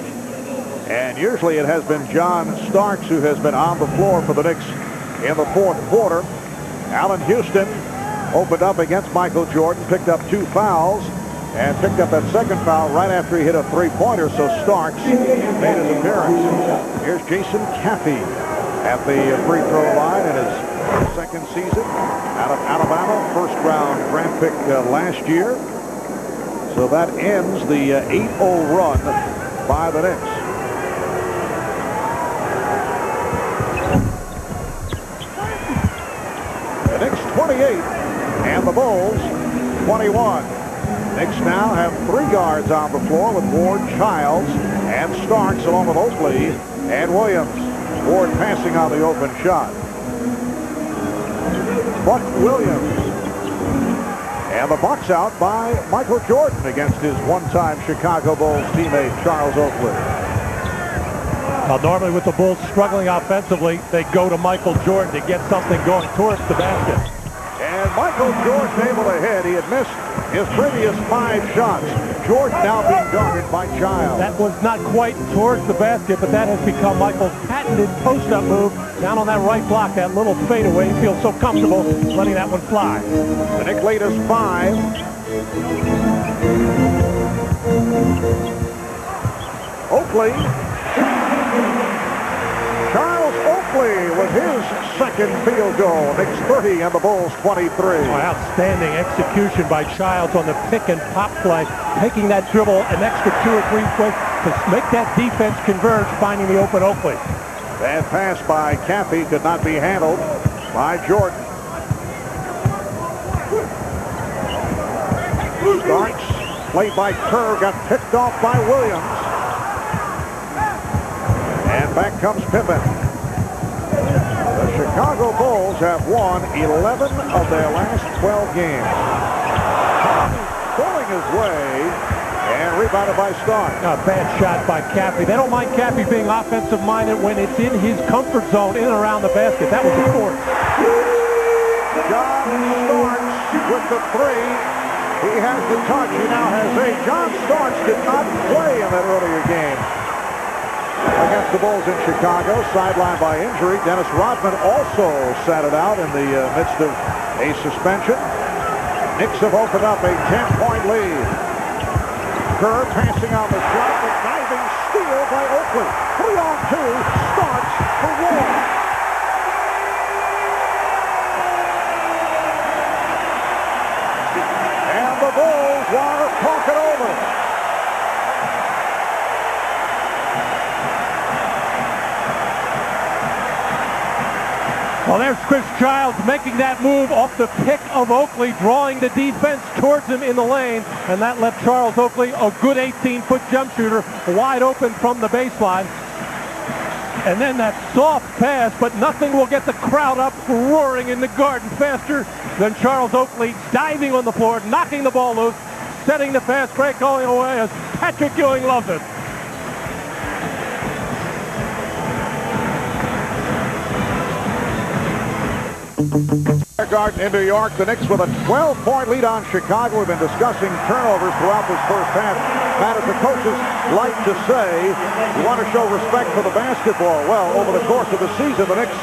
And usually it has been John Starks who has been on the floor for the Knicks in the fourth quarter. Allan Houston opened up against Michael Jordan, picked up 2 fouls, and picked up that second foul right after he hit a three-pointer, so Starks made his appearance. Here's Jason Caffey at the free throw line in his second season out of Alabama, first-round draft pick last year. So that ends the 8-0 run by the Knicks. The Knicks 28 and the Bulls 21. Knicks now have 3 guards on the floor with Ward, Childs, and Starks, along with Oakley and Williams. Ward passing on the open shot. Buck Williams. And the box out by Michael Jordan against his one-time Chicago Bulls teammate Charles Oakley. Now, normally with the Bulls struggling offensively, they go to Michael Jordan to get something going towards the basket. And Michael Jordan able to hit. He had missed his previous 5 shots. Jordan now being guarded by Childs. That was not quite towards the basket, but that has become Michael's patented post-up move. Down on that right block, that little fadeaway. He feels so comfortable letting that one fly. The Knicks lead is 5. Oakley. Charles Oakley with his second field goal. Knicks 30 and the Bulls 23. Outstanding execution by Childs on the pick and pop play, taking that dribble an extra 2 or 3 foot to make that defense converge, finding the open Oakley. Bad pass by Caffey could not be handled by Jordan. Starks, played by Kerr, got picked off by Williams. And back comes Pippen. The Chicago Bulls have won 11 of their last 12 games. Pulling his way and rebounded by Stark. A bad shot by Caffey. They don't mind Caffey being offensive-minded when it's in his comfort zone in and around the basket. That was a force. John Starks with the 3. He has the touch. He now has 8. John Starks did not play in that earlier game against the Bulls in Chicago, sidelined by injury. Dennis Rodman also sat it out in the midst of a suspension. Knicks have opened up a 10-point lead. Kerr passing on the shot, but diving steal by Oakley. 3-on-2, Starks for Ward. And the Bulls want to talk it over. Well, there's Chris Childs making that move off the pick of Oakley, drawing the defense towards him in the lane, and that left Charles Oakley, a good 18-foot jump shooter, wide open from the baseline. And then that soft pass, but nothing will get the crowd up roaring in the Garden faster than Charles Oakley diving on the floor, knocking the ball loose, setting the fast break going away as Patrick Ewing loves it. Garden in New York, the Knicks with a 12-point lead on Chicago. We've been discussing turnovers throughout this first half. Matt, as the coaches like to say, you want to show respect for the basketball. Well, over the course of the season, the Knicks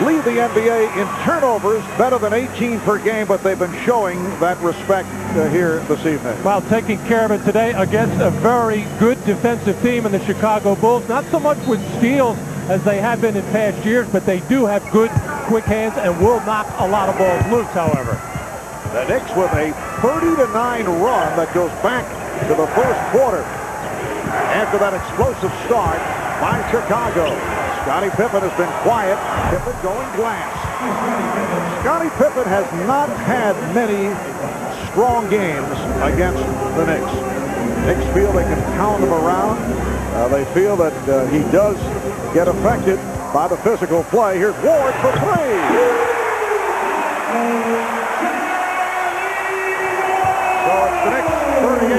lead the NBA in turnovers, better than 18 per game, but they've been showing that respect here this evening. Well, taking care of it today against a very good defensive team in the Chicago Bulls. Not so much with steals as they have been in past years, but they do have good, quick hands and will knock a lot of balls loose, however. The Knicks with a 30-9 run that goes back to the first quarter after that explosive start by Chicago. Scottie Pippen has been quiet. Pippen going glass. Scottie Pippen has not had many strong games against the Knicks. Knicks feel they can pound him around. They feel that he does get affected by the physical play. Here's Ward for three. So it's the Knicks 38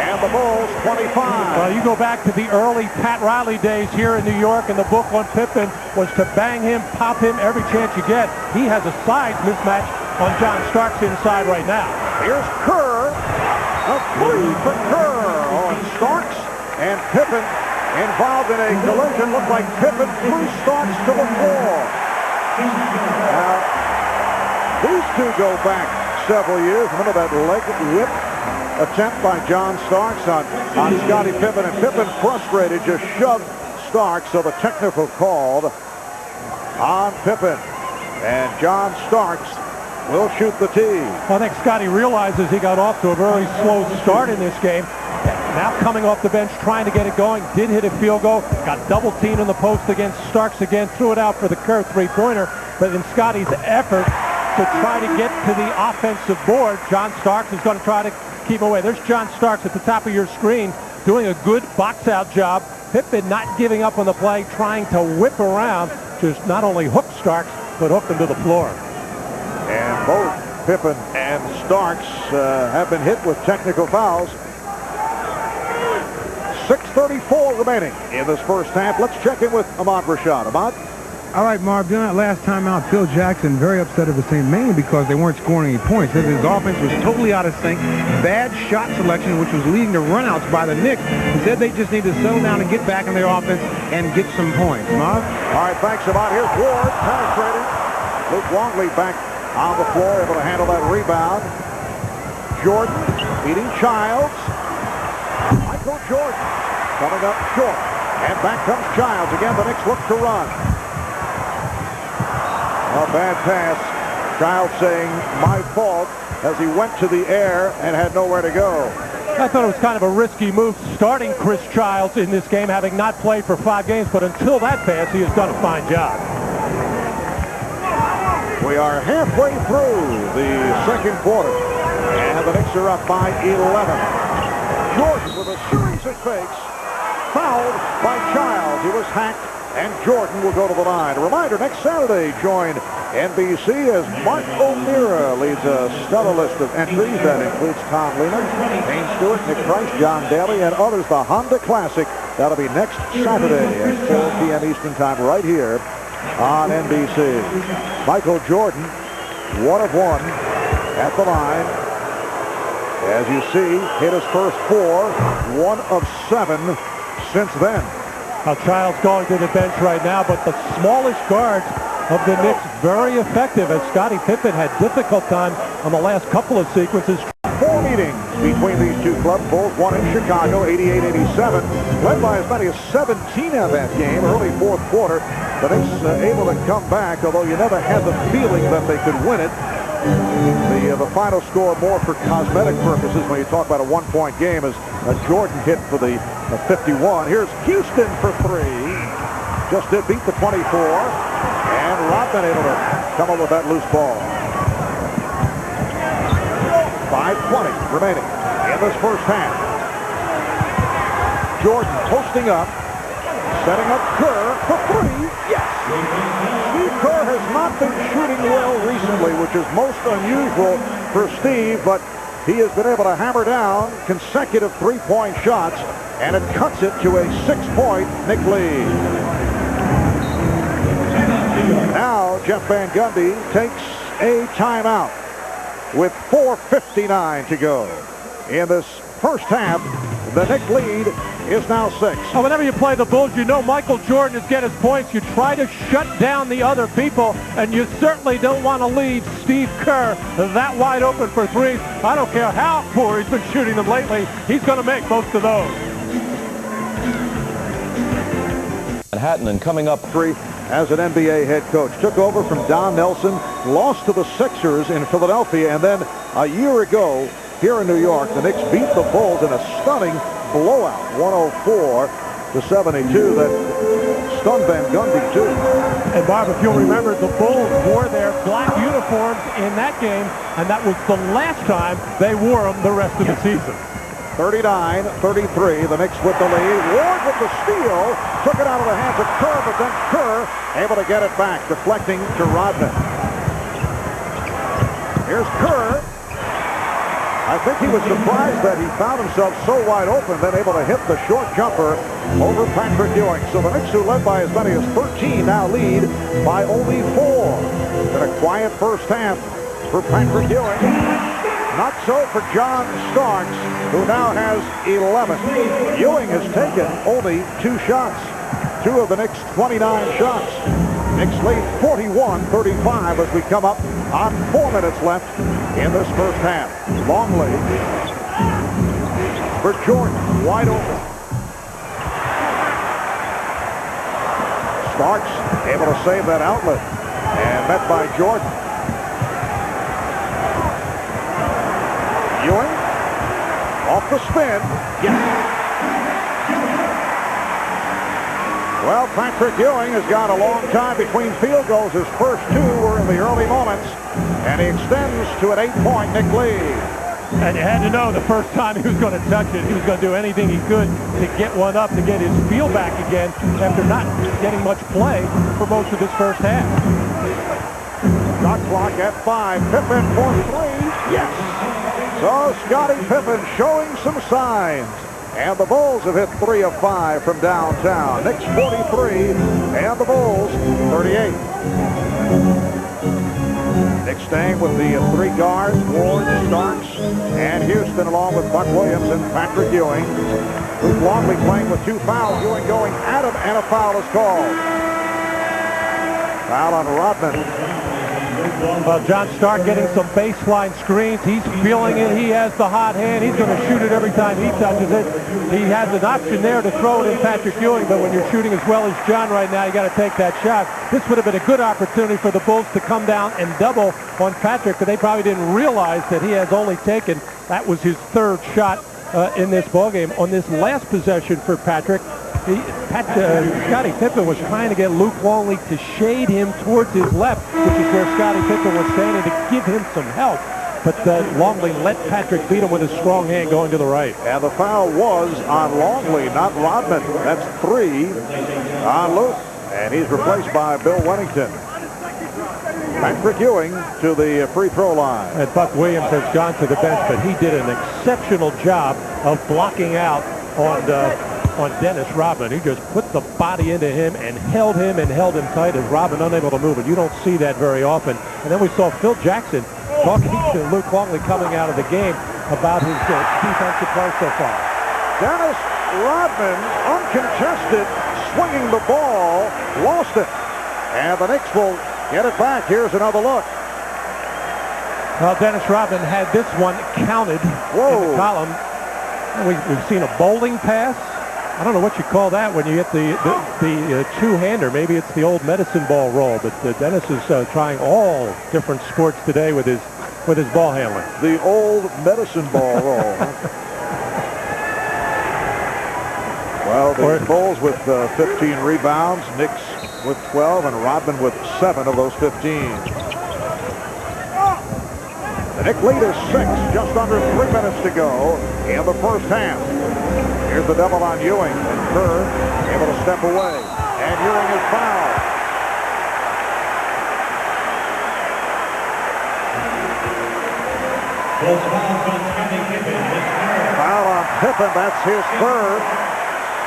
and the Bulls 25. Well, you go back to the early Pat Riley days here in New York, and the book on Pippen was to bang him, pop him every chance you get. He has a size mismatch on John Starks inside right now. Here's Kerr. A three for Kerr. Oh, and Starks and Pippen involved in a collision. Looked like Pippen threw Starks to the floor. Now, these two go back several years. Remember that leg whip attempt by John Starks on Scottie Pippen, and Pippen, frustrated, just shoved Starks, so the technical called on Pippen. And John Starks will shoot the tee. I think Scottie realizes he got off to a very slow start in this game. Now coming off the bench, trying to get it going, did hit a field goal, got double teamed in the post against Starks again, threw it out for the Kerr three-pointer, but in Scottie's effort to try to get to the offensive board, John Starks is going to try to keep away. There's John Starks at the top of your screen doing a good box-out job. Pippen not giving up on the play, trying to whip around, just not only hook Starks, but hook him to the floor. And both Pippen and Starks have been hit with technical fouls. 6:34 remaining in this first half. Let's check in with Ahmad Rashad. Ahmad? All right, Marv, during that last timeout, Phil Jackson very upset at the team, mainly because they weren't scoring any points. His offense was totally out of sync. Bad shot selection, which was leading to runouts by the Knicks. He said they just need to settle down and get back in their offense and get some points. Marv? All right, thanks, Ahmad. Here's Ward penetrating. Luke Longley back on the floor, able to handle that rebound. Jordan beating Childs. Michael Jordan coming up short. And back comes Childs. Again, the Knicks look to run. A bad pass. Childs saying, my fault, as he went to the air and had nowhere to go. I thought it was kind of a risky move starting Chris Childs in this game, having not played for 5 games, but until that pass, he has done a fine job. We are halfway through the second quarter, and the Knicks are up by 11. Jordan with a series of fakes, fouled by Childs. He was hacked, and Jordan will go to the line. A reminder, next Saturday, join NBC as Mark O'Meara leads a stellar list of entries that includes Tom Lehman, Dane Stewart, Nick Price, John Daly, and others. The Honda Classic, that'll be next Saturday at 4 p.m. Eastern Time right here on NBC. Michael Jordan, 1 of 1 at the line. As you see, hit his first 4, 1 of 7 since then. Now Childs going to the bench right now, but the smallest guards of the Knicks very effective, as Scottie Pippen had difficult time on the last couple of sequences. 4 meetings between these two clubs. Bulls won in Chicago, 88-87, led by as many as 17 of that game, early fourth quarter. The Knicks able to come back, although you never had the feeling that they could win it. The final score more for cosmetic purposes when you talk about a 1-point game as Jordan hit for the 51. Here's Houston for 3. Just did beat the 24. And Rodman able to come up with that loose ball. 5:20 remaining in this first half. Jordan posting up, setting up Kerr for 3. Yes! Steve Kerr has not been shooting well recently, which is most unusual for Steve, but he has been able to hammer down consecutive 3-point shots, and it cuts it to a 6-point Knick lead. Now Jeff Van Gundy takes a timeout with 4:59 to go. In this first half, the Knicks lead is now 6. Oh, whenever you play the Bulls, you know Michael Jordan is getting his points. You try to shut down the other people, and you certainly don't want to leave Steve Kerr that wide open for threes. I don't care how poor he's been shooting them lately. He's going to make most of those. Manhattan and coming up 3 as an NBA head coach. Took over from Don Nelson, lost to the Sixers in Philadelphia, and then a year ago here in New York, the Knicks beat the Bulls in a stunning blowout, 104-72. That stunned Van Gundy, too. And, Bob, if you'll remember, the Bulls wore their black uniforms in that game, and that was the last time they wore them the rest of the season. 39-33, the Knicks with the lead. Ward with the steal, took it out of the hands of Kerr, but then Kerr able to get it back, deflecting to Rodman. Here's Kerr. I think he was surprised that he found himself so wide open, then able to hit the short jumper over Patrick Ewing. So the Knicks, who led by as many as 13, now lead by only 4. In a quiet first half for Patrick Ewing. Not so for John Starks, who now has 11. Ewing has taken only 2 shots. 2 of the Knicks' 29 shots. Knicks lead 41-35 as we come up on 4 minutes left in this first half. Longley for Jordan, wide open. Starks able to save that outlet and met by Jordan. Ewing off the spin. Yes. Well, Patrick Ewing has got a long time between field goals. His first 2 were in the early moments, and he extends to an 8-point Knick lead. And you had to know the first time he was going to touch it, he was going to do anything he could to get one up, to get his feel back again after not getting much play for most of this first half. Shot clock at 5. Pippen for 3. Yes. So Scottie Pippen showing some signs. And the Bulls have hit 3 of 5 from downtown. Knicks 43 and the Bulls 38. Knicks staying with the 3 guards, Ward, Starks, and Houston, along with Buck Williams and Patrick Ewing. Luke Longley playing with 2 fouls. Ewing going at him, and a foul is called. Foul on Rodman. John Stark getting some baseline screens. He's feeling it. He has the hot hand. He's going to shoot it every time he touches it. He has an option there to throw it in Patrick Ewing, but when you're shooting as well as John right now, you got to take that shot. This would have been a good opportunity for the Bulls to come down and double on Patrick, but they probably didn't realize that he has only taken, that was his 3rd shot in this ballgame. On this last possession for Patrick, Scottie Pippen was trying to get Luke Longley to shade him towards his left, which is where Scottie Pippen was standing to give him some help. But Longley let Patrick beat him with his strong hand going to the right. And the foul was on Longley, not Rodman. That's 3 on Luke. And he's replaced by Bill Wennington. Patrick Ewing to the free throw line. And Buck Williams has gone to the bench, but he did an exceptional job of blocking out on Dennis Rodman. He just put the body into him and held him tight as Rodman unable to move it. You don't see that very often. And then we saw Phil Jackson talking to Luke Longley coming out of the game about his defensive play so far. Dennis Rodman, uncontested, swinging the ball, lost it. And the Knicks will get it back. Here's another look. Well, Dennis Rodman had this one counted in the column. We've seen a bowling pass. I don't know what you call that when you get the two-hander. Maybe it's the old medicine ball roll, but Dennis is trying all different sports today with his ball handling. The old medicine ball roll. Well, the Bulls with 15 rebounds, Knicks with 12, and Rodman with 7 of those 15. The Knicks lead is 6, just under 3 minutes to go in the first half. Here's the double on Ewing, and Kerr able to step away, and Ewing is fouled. Foul on Pippen, that's his 3rd.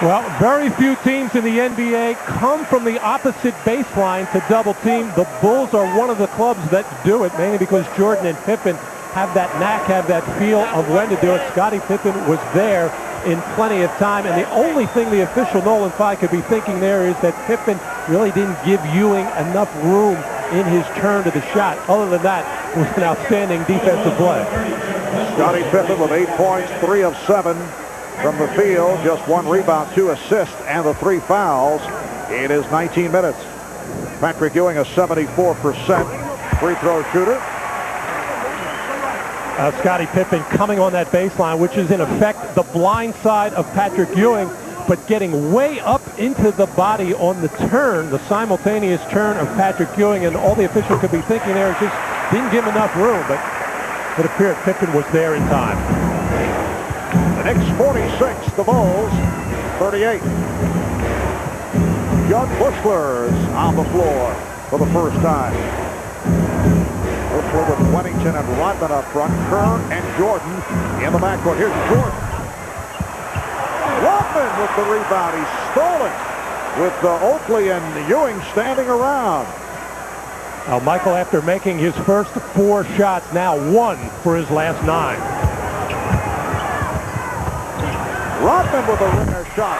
Well, very few teams in the NBA come from the opposite baseline to double team. The Bulls are one of the clubs that do it, mainly because Jordan and Pippen have that knack, have that feel of when to do it. Scottie Pippen was there in plenty of time, and the only thing the official Nolan Fye could be thinking there is that Pippen really didn't give Ewing enough room in his turn to the shot. Other than that, it was an outstanding defensive play. Scottie Pippen with 8 points, 3 of 7 from the field, just 1 rebound, 2 assists, and the 3 fouls. It is 19 minutes. Patrick Ewing, a 74% free throw shooter. Scottie Pippen coming on that baseline, which is in effect the blind side of Patrick Ewing, but getting way up into the body on the turn, the simultaneous turn of Patrick Ewing, and all the official could be thinking there is just didn't give him enough room, but it appeared Pippen was there in time. The Knicks 46, the Bulls 38. Judd Bushler's on the floor for the first time. Bushler with Wennington and Rodman up front. Kerr and Jordan in the backcourt. Here's Jordan. Rodman with the rebound. He stole it with Oakley and Ewing standing around. Now Michael, after making his first 4 shots, now 1 for his last 9. Rodman with a ringer shot.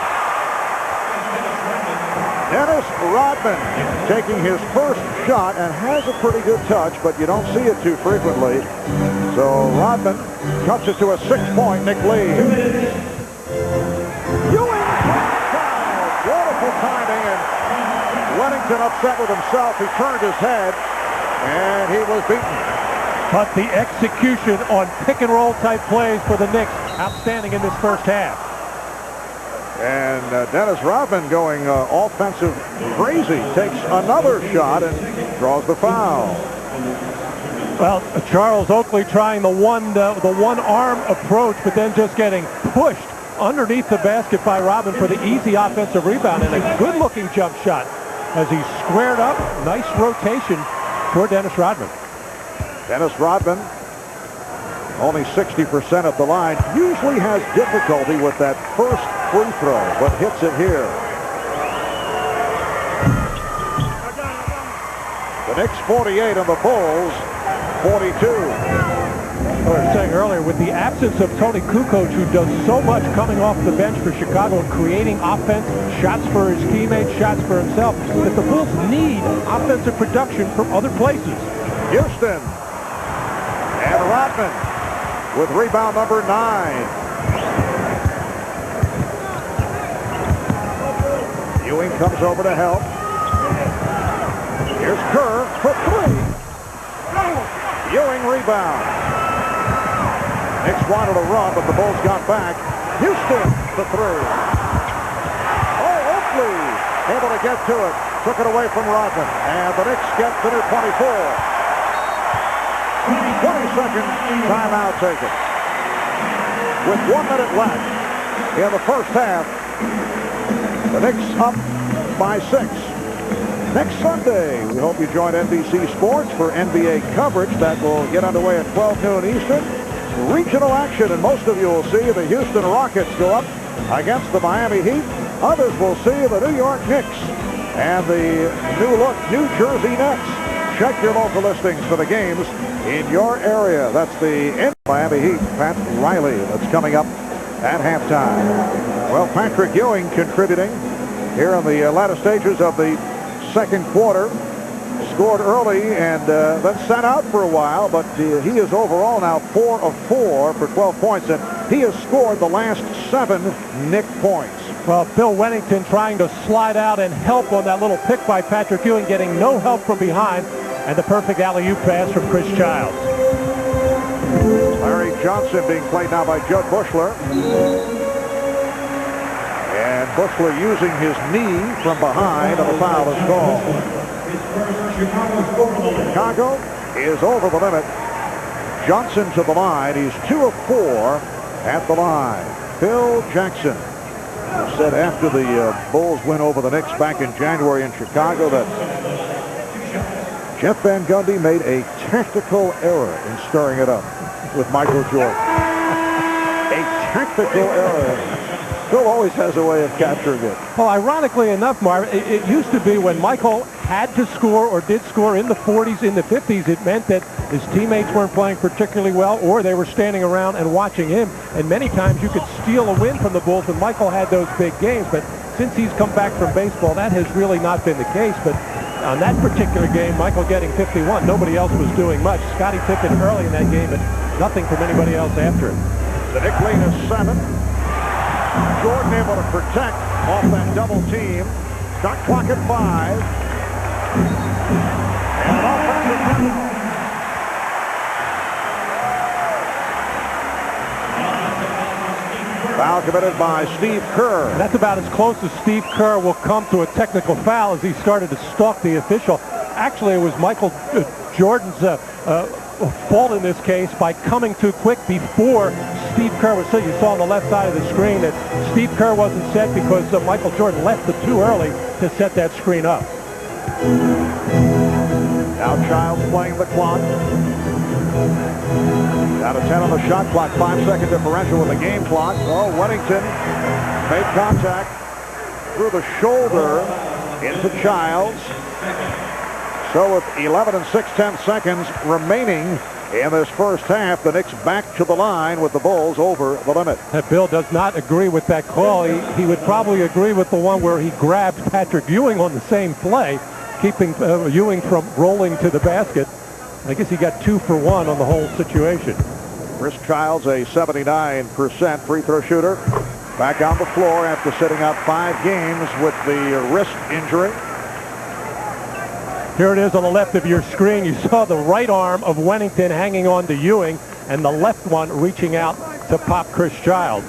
Dennis Rodman taking his first shot and has a pretty good touch, but you don't see it too frequently. So Rodman cuts it to a 6-point Knick lead. Ewing, beautiful timing, and Wennington upset with himself. He turned his head, and he was beaten. But the execution on pick-and-roll type plays for the Knicks, outstanding in this first half. And Dennis Rodman going offensive crazy, takes another shot and draws the foul. Well, Charles Oakley trying the one-arm approach, but then just getting pushed underneath the basket by Rodman for the easy offensive rebound, and a good-looking jump shot as he squared up. Nice rotation for Dennis Rodman. Dennis Rodman, only 60% at the line, usually has difficulty with that first free throw, but hits it here. The Knicks 48 and the Bulls 42. I was saying earlier, with the absence of Tony Kukoc, who does so much coming off the bench for Chicago and creating offense, shots for his teammates, shots for himself, that the Bulls need offensive production from other places. Houston and Rodman with rebound number 9. Ewing comes over to help. Here's Kerr for 3. Ewing rebound. Knicks wanted a run, but the Bulls got back. Houston the 3. Oh, Oakley able to get to it. Took it away from Rodman. And the Knicks get to their 24. 20-second timeout taken. With 1 minute left in the first half, the Knicks up by 6. Next Sunday, we hope you join NBC Sports for NBA coverage that will get underway at 12 noon Eastern. Regional action, and most of you will see the Houston Rockets go up against the Miami Heat. Others will see the New York Knicks and the new-look New Jersey Nets. Check your local listings for the games in your area. That's the end of Miami Heat. Pat Riley, that's coming up at halftime. Well, Patrick Ewing contributing here in the latter stages of the second quarter. Scored early and then sat out for a while, but he is overall now 4 of 4 for 12 points, and he has scored the last 7 Knick points. Well, Bill Wennington trying to slide out and help on that little pick by Patrick Ewing, getting no help from behind, and the perfect alley-oop pass from Chris Childs. Larry Johnson being played now by Judd Bushler. And Bushler using his knee from behind, and the foul is called. Chicago is over the limit. Johnson to the line. He's 2 of 4 at the line. Phil Jackson said after the Bulls win over the Knicks back in January in Chicago that Jeff Van Gundy made a tactical error in stirring it up with Michael Jordan. A tactical error. Phil always has a way of capturing it. Well, ironically enough, Marv, it used to be when Michael had to score or did score in the 40s, in the 50s, it meant that his teammates weren't playing particularly well or they were standing around and watching him. And many times you could steal a win from the Bulls when Michael had those big games. But since he's come back from baseball, that has really not been the case. But on that particular game, Michael getting 51, nobody else was doing much. Scottie Pippen early in that game, but nothing from anybody else after it. The Knicks lead is 7. Jordan able to protect off that double team. Shot clock at 5. And an offensive foul committed by Steve Kerr. And that's about as close as Steve Kerr will come to a technical foul as he started to stalk the official. Actually, it was Michael Jordan's fault in this case by coming too quick before Steve Kerr was set. You saw on the left side of the screen that Steve Kerr wasn't set because Michael Jordan left it too early to set that screen up. Now Childs playing the clock. Down to 10 on the shot clock. 5-second differential with the game clock. Oh, Weddington made contact through the shoulder into Childs. So with 11 and 6/10 seconds remaining in this first half, the Knicks back to the line with the Bulls over the limit. Bill does not agree with that call. He would probably agree with the one where he grabbed Patrick Ewing on the same play, keeping Ewing from rolling to the basket. I guess he got 2 for 1 on the whole situation. Chris Childs, a 79% free throw shooter, back on the floor after sitting out 5 games with the wrist injury. Here it is on the left of your screen. You saw the right arm of Weddington hanging on to Ewing and the left one reaching out to pop Chris Childs.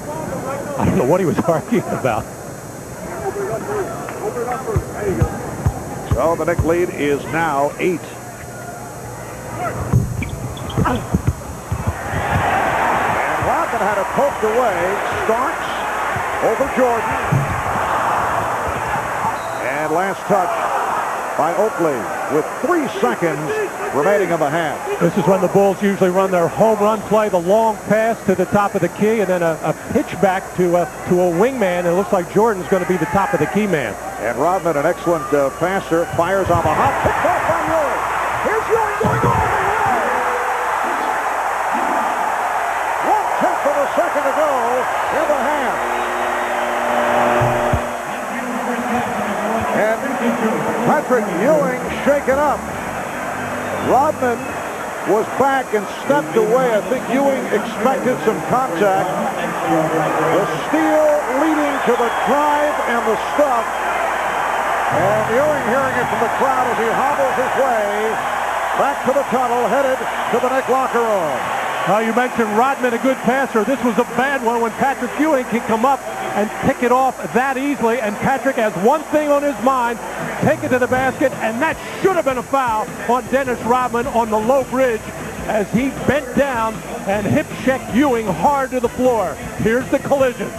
I don't know what he was arguing about. So the Knicks lead is now 8. And Rodman had it poked away. Starks over Jordan. And last touch by Oakley with 3 seconds remaining in the half. This is when the Bulls usually run their home run play, the long pass to the top of the key, and then a pitch back to a wingman. And it looks like Jordan's going to be the top of the key man. And Rodman, an excellent passer, fires on the hop. Picked off by Ewing. Here's Ewing going all the way. 1/10 of a second to go in the half. And Patrick Ewing shaken up. Rodman was back and stepped away. I think Ewing expected some contact. The steal leading to the drive and the stuff. And Ewing hearing it from the crowd as he hobbles his way back to the tunnel, headed to the Knicks locker room. You mentioned Rodman, a good passer. This was a bad one when Patrick Ewing can come up and pick it off that easily. And Patrick has one thing on his mind, take it to the basket, and that should have been a foul on Dennis Rodman on the low bridge as he bent down and hip-checked Ewing hard to the floor. Here's the collision.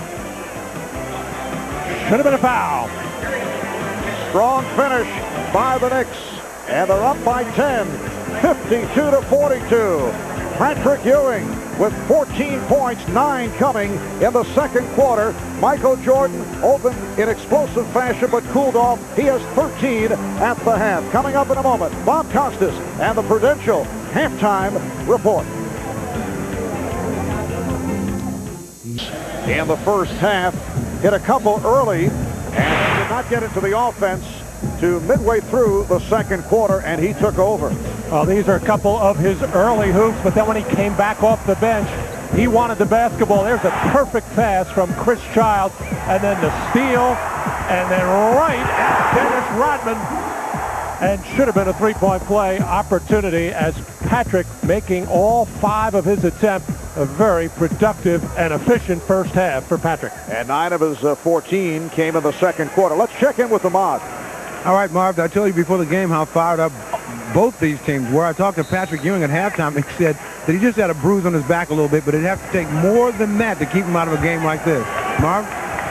Should have been a foul. Strong finish by the Knicks, and they're up by 10, 52-42. Patrick Ewing with 14 points, 9 coming in the second quarter. Michael Jordan opened in explosive fashion but cooled off. He has 13 at the half. Coming up in a moment, Bob Costas and the Prudential halftime report. In the first half, hit a couple early and did not get into the offense to midway through the second quarter, and he took over. Well, these are a couple of his early hoops, but then when he came back off the bench, he wanted the basketball. There's a perfect pass from Chris Childs, and then the steal, and then right at Dennis Rodman, and should have been a three-point play opportunity as Patrick making all 5 of his attempts. A very productive and efficient first half for Patrick. And 9 of his 14 came in the second quarter. Let's check in with the mod. All right, Marv, I told you before the game how fired up both these teams were. I talked to Patrick Ewing at halftime. He said that he just had a bruise on his back a little bit, but it'd have to take more than that to keep him out of a game like this. Marv?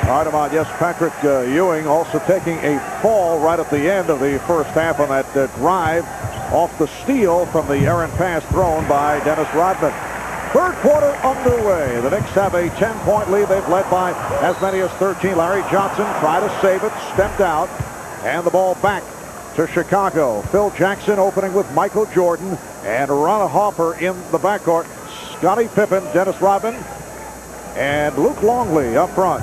All right, Ahmad, yes, Patrick Ewing also taking a fall right at the end of the first half on that drive off the steal from the errant pass thrown by Dennis Rodman. Third quarter underway. The Knicks have a 10-point lead. They've led by as many as 13. Larry Johnson tried to save it, stepped out, and the ball back to Chicago. Phil Jackson opening with Michael Jordan and Ron Harper in the backcourt. Scottie Pippen, Dennis Rodman, and Luke Longley up front.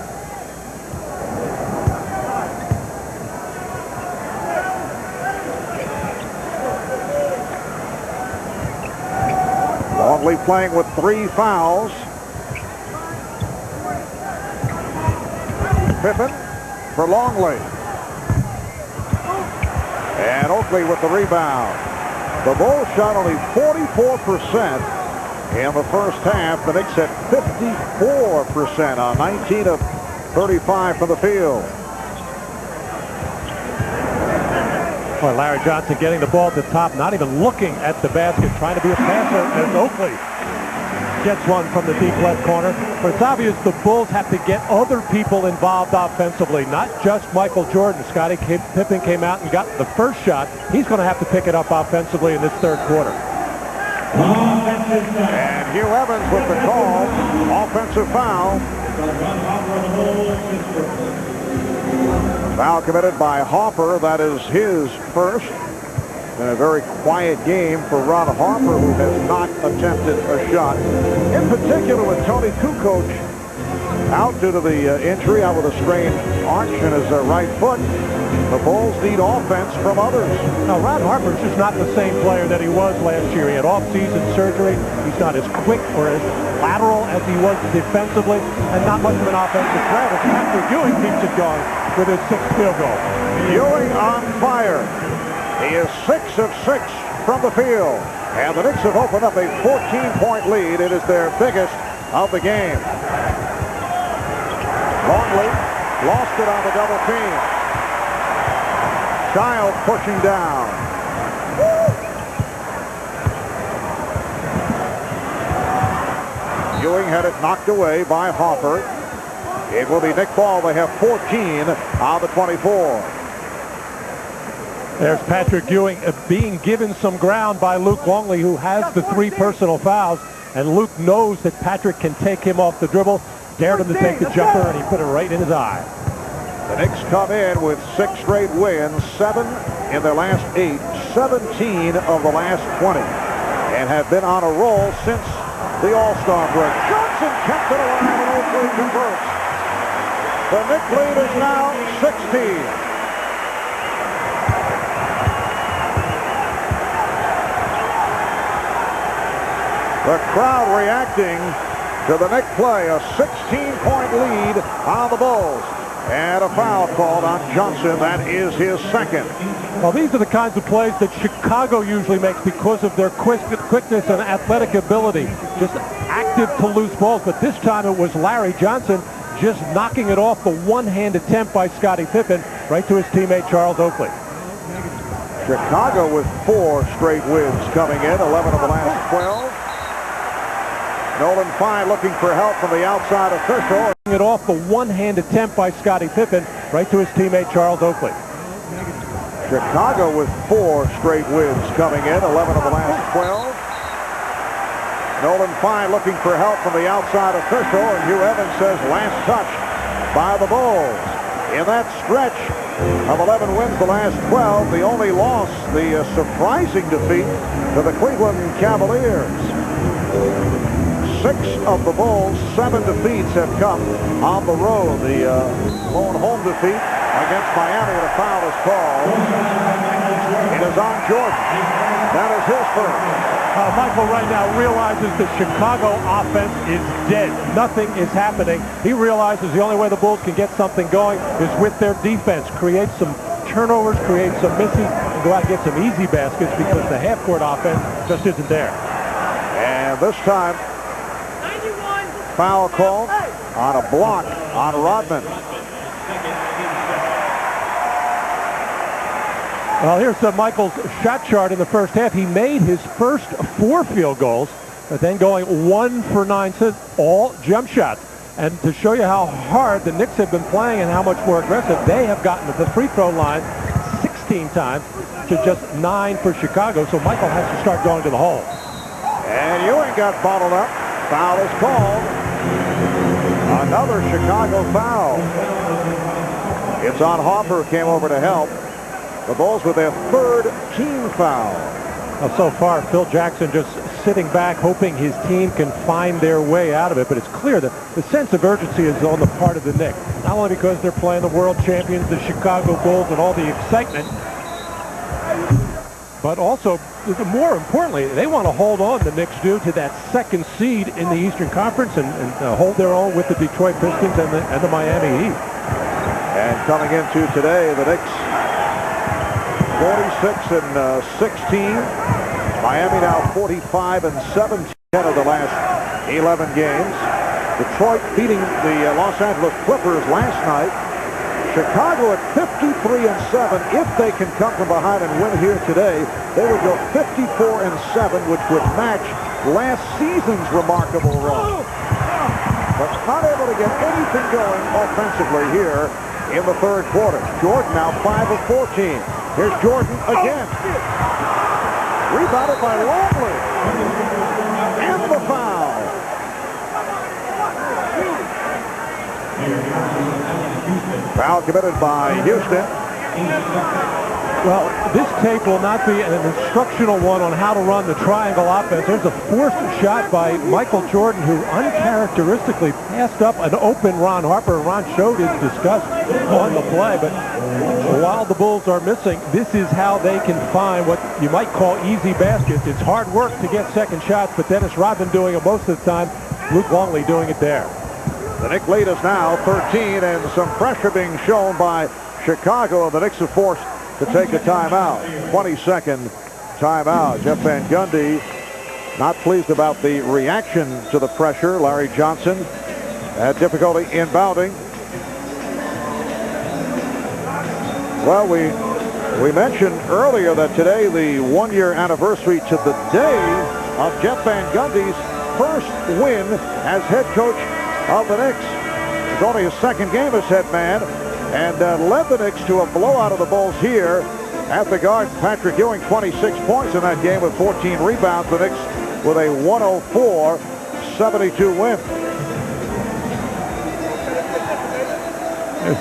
Longley playing with 3 fouls. Pippen for Longley. And Oakley with the rebound. The Bulls shot only 44% in the first half. The Knicks at 54% on 19 of 35 from the field. Well, Larry Johnson getting the ball at the top, not even looking at the basket, trying to be a passer as Oakley gets one from the deep left corner. But it's obvious the Bulls have to get other people involved offensively, not just Michael Jordan. Scottie Pippen came out and got the first shot. He's going to have to pick it up offensively in this third quarter. And Hugh Evans with the call. Offensive foul. Foul committed by Harper. That is his first. In a very quiet game for Ron Harper, who has not attempted a shot. In particular with Tony Kukoc out due to the injury, out with a sprained arch in his right foot. The Bulls need offense from others. Now, Ron Harper's just not the same player that he was last year. He had off-season surgery. He's not as quick or as lateral as he was defensively, and not much of an offensive threat. As Patrick Ewing keeps it going with his 6th field goal. Ewing on fire. He is 6 of 6 from the field. And the Knicks have opened up a 14-point lead. It is their biggest of the game. Longley lost it on the double team. Child pushing down. Ewing had it knocked away by Harper. It will be Knick ball. They have 14 on the 24. There's Patrick Ewing being given some ground by Luke Longley, who has the 3 personal fouls. And Luke knows that Patrick can take him off the dribble. Dared him to take the jumper, and he put it right in his eye. The Knicks come in with 6 straight wins, 7 in their last 8, 17 of the last 20, and have been on a roll since the All-Star break. Johnson kept it alive and Oakley converts. The Knicks lead is now 16. The crowd reacting to the Knicks play. A 16-point lead on the Bulls. And a foul called on Johnson. That is his second. Well, these are the kinds of plays that Chicago usually makes because of their quickness and athletic ability. Just active to loose balls. But this time it was Larry Johnson just knocking it off the one-hand attempt by Scottie Pippen right to his teammate Charles Oakley. Chicago with 4 straight wins coming in, 11 of the last 12. Nolan Fine looking for help from the outside official. It off the one-hand attempt by Scottie Pippen right to his teammate Charles Oakley. Chicago with 4 straight wins coming in, 11 of the last 12. Nolan Fine looking for help from the outside official, and Hugh Evans says last touch by the Bulls. In that stretch of 11 wins, the last 12, the only loss, the surprising defeat to the Cleveland Cavaliers. 6 of the Bulls' 7 defeats have come on the road. The lone home defeat against Miami, and a foul is called. It is on Jordan. That is his first. Michael right now realizes the Chicago offense is dead. Nothing is happening. He realizes the only way the Bulls can get something going is with their defense. Create some turnovers, create some misses, and go out and get some easy baskets because the half-court offense just isn't there. And this time, foul call on a block on Rodman. Well, here's Michael's shot chart in the first half. He made his first 4 field goals, but then going 1 for 9, all jump shots. And to show you how hard the Knicks have been playing and how much more aggressive, they have gotten to the free throw line 16 times to just 9 for Chicago. So Michael has to start going to the hole. And Ewing got bottled up. Foul is called. Another Chicago foul. It's on Harper, came over to help. The Bulls with their third team foul. Well, so far, Phil Jackson just sitting back, hoping his team can find their way out of it. But it's clear that the sense of urgency is on the part of the Knicks. Not only because they're playing the world champions, the Chicago Bulls, and all the excitement, but also, more importantly, they want to hold on, the Knicks do, to that second seed in the Eastern Conference and hold their own with the Detroit Pistons and the Miami Heat. And coming into today, the Knicks 46 and 16. Miami now 45 and 17 of the last 11 games. Detroit beating the Los Angeles Clippers last night. Chicago at 53 and 7. If they can come from behind and win here today, they would go 54 and 7, which would match last season's remarkable run. But not able to get anything going offensively here in the third quarter. Jordan now 5 of 14. Here's Jordan again. Rebounded by Longley. And the foul. Foul committed by Houston. Well, this tape will not be an instructional one on how to run the triangle offense. There's a forced shot by Michael Jordan, who uncharacteristically passed up an open Ron Harper. Ron showed his disgust on the play, but while the Bulls are missing, this is how they can find what you might call easy baskets. It's hard work to get second shots, but Dennis Rodman doing it most of the time. Luke Longley doing it there. The Knicks lead is now 13, and some pressure being shown by Chicago. The Knicks are forced to take a timeout. 22nd timeout. Jeff Van Gundy not pleased about the reaction to the pressure. Larry Johnson had difficulty inbounding. Well, we mentioned earlier that today the one-year anniversary to the day of Jeff Van Gundy's first win as head coach of the Knicks. It's only his second game as head man, and led the Knicks to a blowout of the Bulls here at the Garden. Patrick Ewing 26 points in that game with 14 rebounds. The Knicks with a 104-72 win.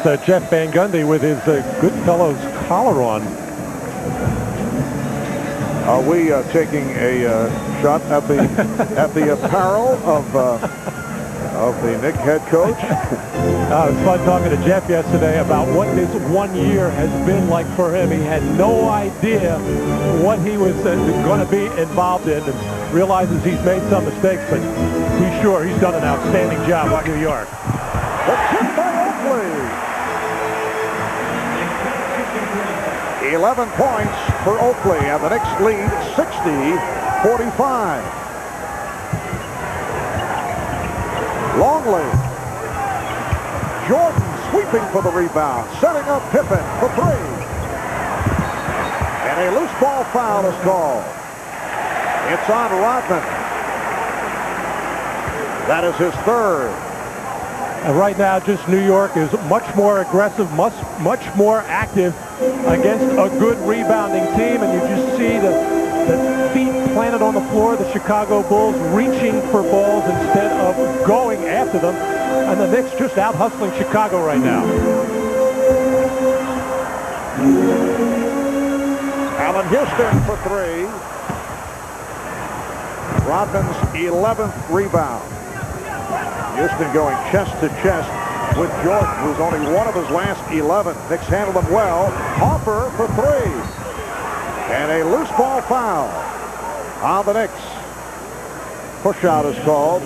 There's Jeff Van Gundy with his Goodfellows collar on. Are we taking a shot at the apparel of the Knicks head coach? It was fun talking to Jeff yesterday about what this 1 year has been like for him. He had no idea what he was going to be involved in, and realizes he's made some mistakes, but he's sure he's done an outstanding job with New York. The tip by Oakley. 11 points for Oakley, and the Knicks lead 60-45. Longley. Jordan sweeping for the rebound, setting up Pippen for three. And a loose ball foul is called. It's on Rodman. That is his third. And right now, just New York is much more aggressive, much more active against a good rebounding team, and you just see the feet planted on the floor, the Chicago Bulls reaching for balls instead of going after them, and the Knicks just out hustling Chicago right now. Allan Houston for three. Rodman's 11th rebound. Houston going chest to chest with Jordan, who's only one of his last 11. Knicks handled him well. Harper for three. And a loose ball foul on the Knicks. Push out is called.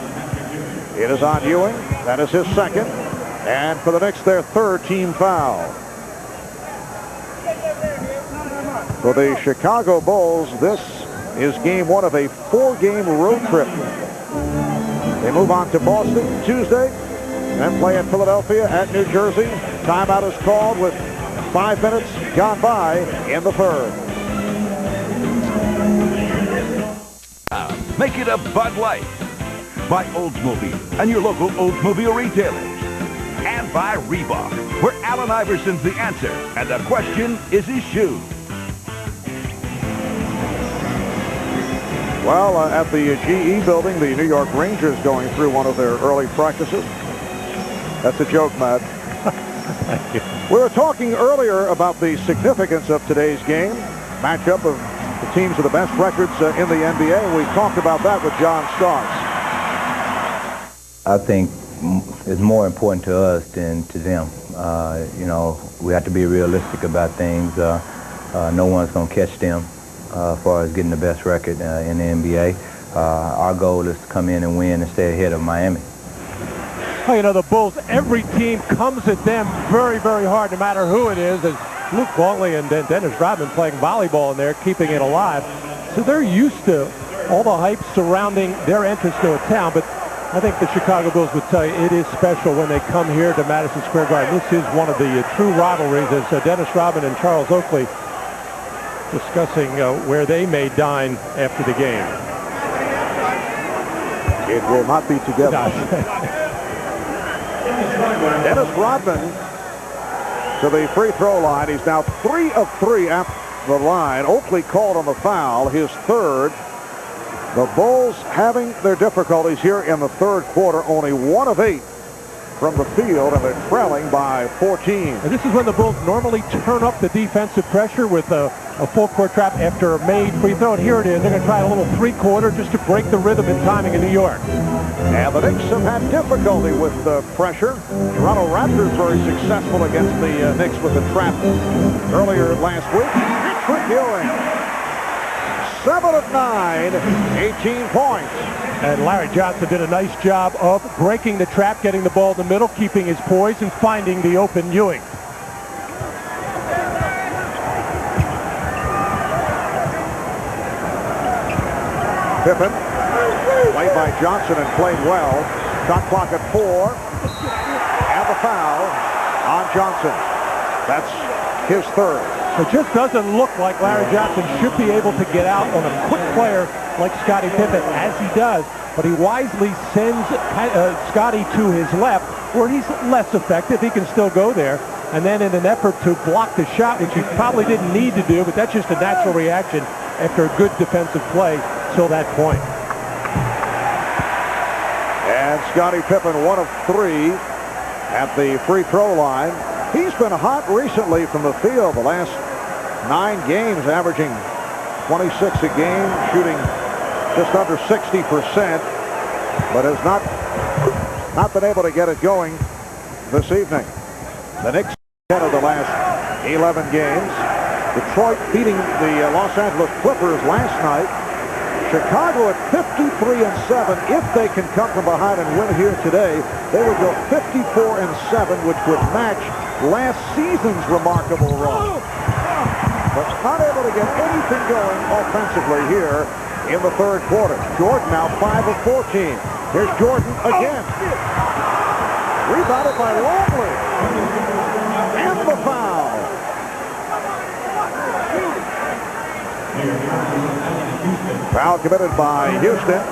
It is on Ewing. That is his second. And for the Knicks, their third team foul. For the Chicago Bulls, this is game one of a 4-game road trip. They move on to Boston Tuesday, then play at Philadelphia, at New Jersey. Timeout is called with 5 minutes gone by in the third. Make it a Bud Light. By Oldsmobile and your local Oldsmobile retailers. And by Reebok, where Allen Iverson's the answer, and the question is his shoe. Well, at the GE building, the New York Rangers going through one of their early practices. That's a joke, Matt. Thank you. We were talking earlier about the significance of today's game, matchup of the teams with the best records in the NBA, and we talked about that with John Starks. I think it's more important to us than to them. You know, we have to be realistic about things. No one's going to catch them as far as getting the best record in the NBA. Our goal is to come in and win and stay ahead of Miami. Well, you know, the Bulls, every team comes at them very, very hard, no matter who it is. As Luke Longley and Dennis Rodman playing volleyball in there, keeping it alive. So they're used to all the hype surrounding their entrance to a town. But I think the Chicago Bulls would tell you it is special when they come here to Madison Square Garden. This is one of the true rivalries, as Dennis Rodman and Charles Oakley discussing where they may dine after the game. It will not be together. Dennis Rodman to the free throw line. He's now 3 of 3 at the line. Oakley called on the foul, his third. The Bulls having their difficulties here in the third quarter, only 1 of 8 from the field, and they're trailing by 14. And this is when the Bulls normally turn up the defensive pressure with a full court trap after a made free throw. And here it is. They're going to try a little three-quarter just to break the rhythm and timing in New York. And the Knicks have had difficulty with the pressure. Toronto Raptors very successful against the Knicks with the trap earlier last week. Patrick Ewing, 7 of 9, 18 points. And Larry Johnson did a nice job of breaking the trap, getting the ball in the middle, keeping his poise, and finding the open Ewing. Pippen, played by Johnson and played well. Shot clock at 4. And the foul on Johnson. That's his third. It just doesn't look like Larry Johnson should be able to get out on a quick player like Scottie Pippen, as he does. But he wisely sends Scottie to his left, where he's less effective. He can still go there. And then in an effort to block the shot, which he probably didn't need to do, but that's just a natural reaction after a good defensive play till that point. And Scottie Pippen, 1 of 3 at the free throw line. He's been hot recently from the field. The last 9 games, averaging 26 a game, shooting just under 60%, but has not been able to get it going this evening. The Knicks 10 of the last 11 games. Detroit beating the Los Angeles Clippers last night. Chicago at 53-7. If they can come from behind and win here today, they would go 54-7, which would match last season's remarkable run. But not able to get anything going offensively here in the third quarter. Jordan now 5 of 14. Here's Jordan again. Rebounded by Longley. And the foul. Foul committed by Houston.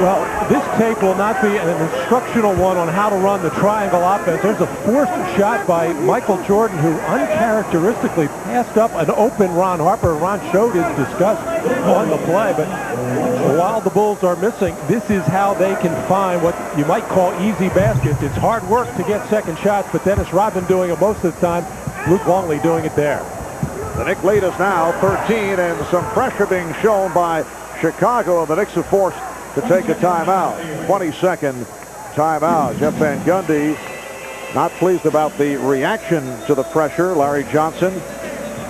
Well, this tape will not be an instructional one on how to run the triangle offense. There's a forced shot by Michael Jordan, who uncharacteristically passed up an open Ron Harper. Ron showed his disgust on the play, but while the Bulls are missing, this is how they can find what you might call easy baskets. It's hard work to get second shots, but Dennis Rodman doing it most of the time. Luke Longley doing it there. The Knicks lead is now 13, and some pressure being shown by Chicago. The Knicks are forced to take a timeout. 22nd timeout. Jeff Van Gundy not pleased about the reaction to the pressure. Larry Johnson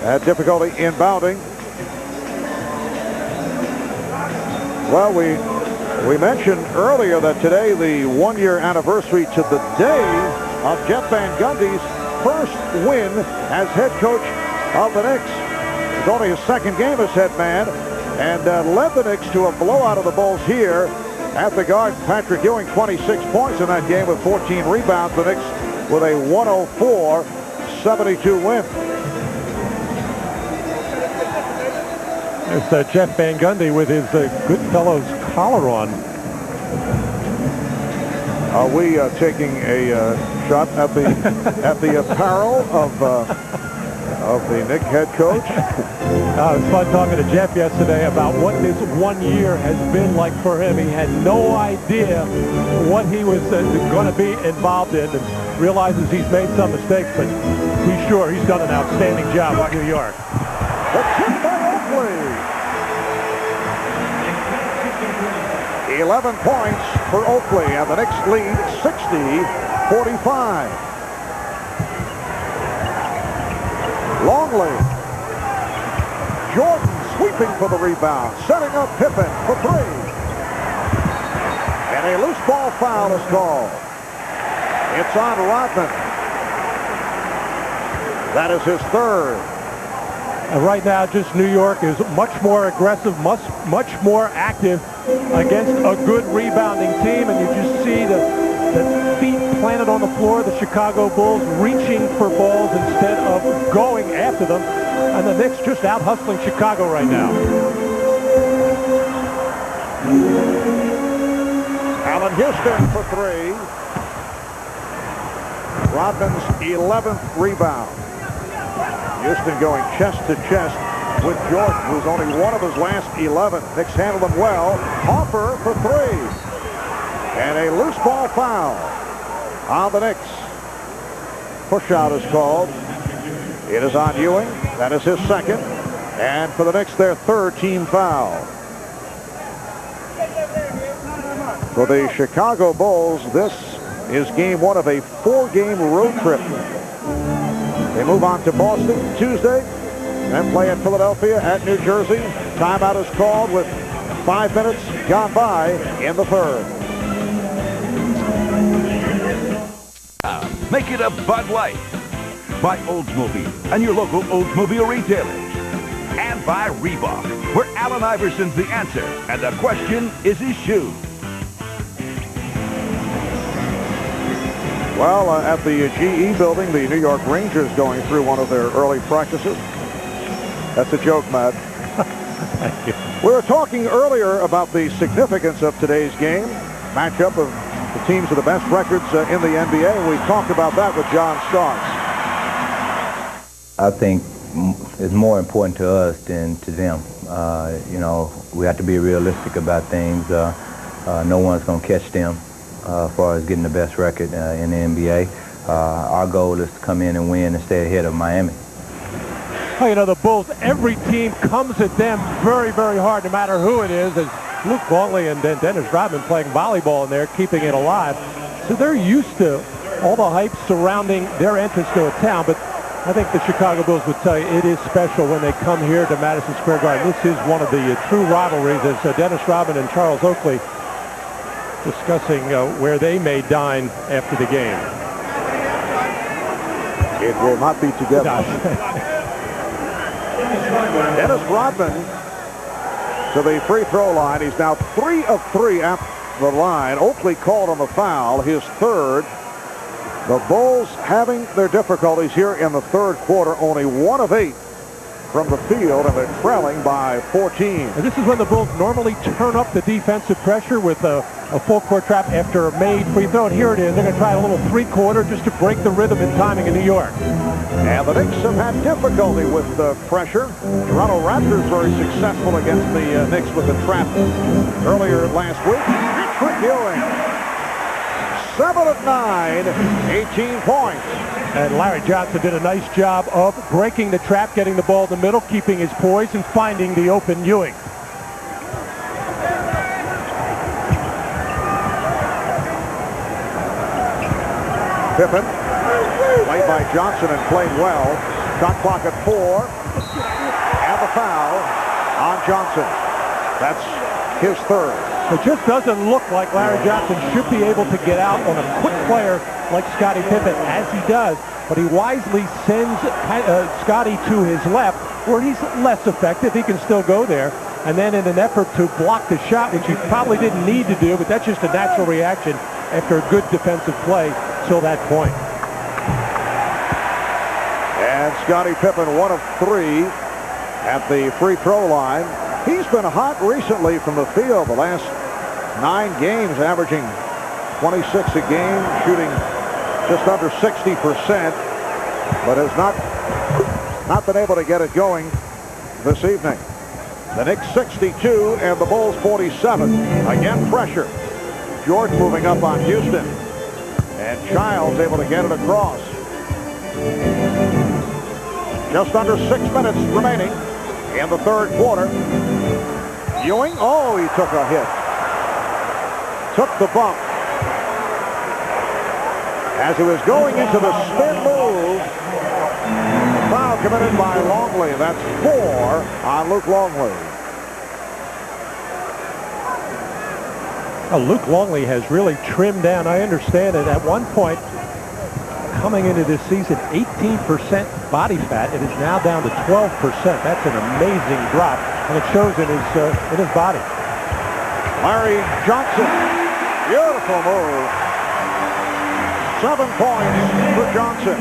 had difficulty inbounding. Well, we mentioned earlier that today the one-year anniversary to the day of Jeff Van Gundy's first win as head coach of the Knicks. It's only his second game as head man, and led the Knicks to a blowout of the Bulls here at the Garden. Patrick Ewing, 26 points in that game with 14 rebounds. The Knicks with a 104-72 win. There's Jeff Van Gundy with his Goodfellows collar on. Are we taking a shot at the at the apparel of of the Knicks head coach. It was fun talking to Jeff yesterday about what this 1 year has been like for him. He had no idea what he was going to be involved in, and realizes he's made some mistakes, but he's sure he's done an outstanding job with New York. The kick by Oakley. 11 points for Oakley, and the Knicks lead 60-45. Longley. Jordan sweeping for the rebound, setting up Pippen for three. And a loose ball foul is called. It's on Rodman. That is his third. And right now, just New York is much more aggressive, much more active against a good rebounding team. And you just see the feet planted on the floor, the Chicago Bulls reaching for balls instead of going after them. And the Knicks just out hustling Chicago right now. Allan Houston for three. Rodman's 11th rebound. Houston going chest to chest with Jordan, who's only one of his last 11. Knicks handle him well. Hopper for three. And a loose ball foul on the Knicks. Push out is called. It is on Ewing. That is his second. And for the Knicks, their third team foul. For the Chicago Bulls, this is game one of a 4-game road trip. They move on to Boston Tuesday and play at Philadelphia at New Jersey. Timeout is called with 5 minutes gone by in the third. Make it a Bud Light. By Oldsmobile and your local Oldsmobile retailers. And by Reebok, where Allan Iverson's the answer and the question is his shoe. Well, at the GE building, the New York Rangers going through one of their early practices. That's a joke, Matt. Thank you. We were talking earlier about the significance of today's game, matchup of the teams with the best records in the NBA, and we talked about that with John Starks. I think it's more important to us than to them. You know, we have to be realistic about things. No one's going to catch them as far as getting the best record in the NBA. Our goal is to come in and win and stay ahead of Miami. Well, you know, the Bulls, every team comes at them very, very hard, no matter who it is. As Luke Longley and Dennis Rodman playing volleyball in there, keeping it alive. So they're used to all the hype surrounding their entrance to a town, but I think the Chicago Bulls would tell you it is special when they come here to Madison Square Garden. This is one of the true rivalries, as Dennis Rodman and Charles Oakley discussing where they may dine after the game. It will not be together. Dennis Rodman to the free throw line. He's now 3 of 3 at the line. Oakley called on the foul, his third. The Bulls having their difficulties here in the third quarter, only 1 of 8 from the field, and they're trailing by 14. And this is when the Bulls normally turn up the defensive pressure with a full court trap after a made free throw. And here it is. They're going to try a little three-quarter just to break the rhythm and timing in New York. And the Knicks have had difficulty with the pressure. Toronto Raptors very successful against the Knicks with the trap earlier last week. Patrick Ewing, 7 of 9, 18 points. And Larry Johnson did a nice job of breaking the trap, getting the ball in the middle, keeping his poise, and finding the open Ewing. Pippen, played by Johnson and played well. Shot clock at 4. And the foul on Johnson. That's his third. It just doesn't look like Larry Johnson should be able to get out on a quick player like Scottie Pippen, as he does. But he wisely sends Scottie to his left, where he's less effective. He can still go there. And then in an effort to block the shot, which he probably didn't need to do, but that's just a natural reaction after a good defensive play till that point. And Scottie Pippen, 1 of 3 at the free throw line. He's been hot recently from the field. The last 9 games, averaging 26 a game, shooting just under 60%, but has not not been able to get it going this evening. The Knicks 62 and the Bulls 47. Again, pressure. Jordan moving up on Houston. And Childs able to get it across. Just under 6 minutes remaining in the third quarter. Ewing, oh, he took a hit. Took the bump. As he was going into the spin move, foul committed by Longley. That's 4 on Luke Longley. Luke Longley has really trimmed down. I understand it. At one point, coming into this season, 18% body fat. It is now down to 12%. That's an amazing drop, and it shows in his body. Larry Johnson, beautiful move. 7 points for Johnson.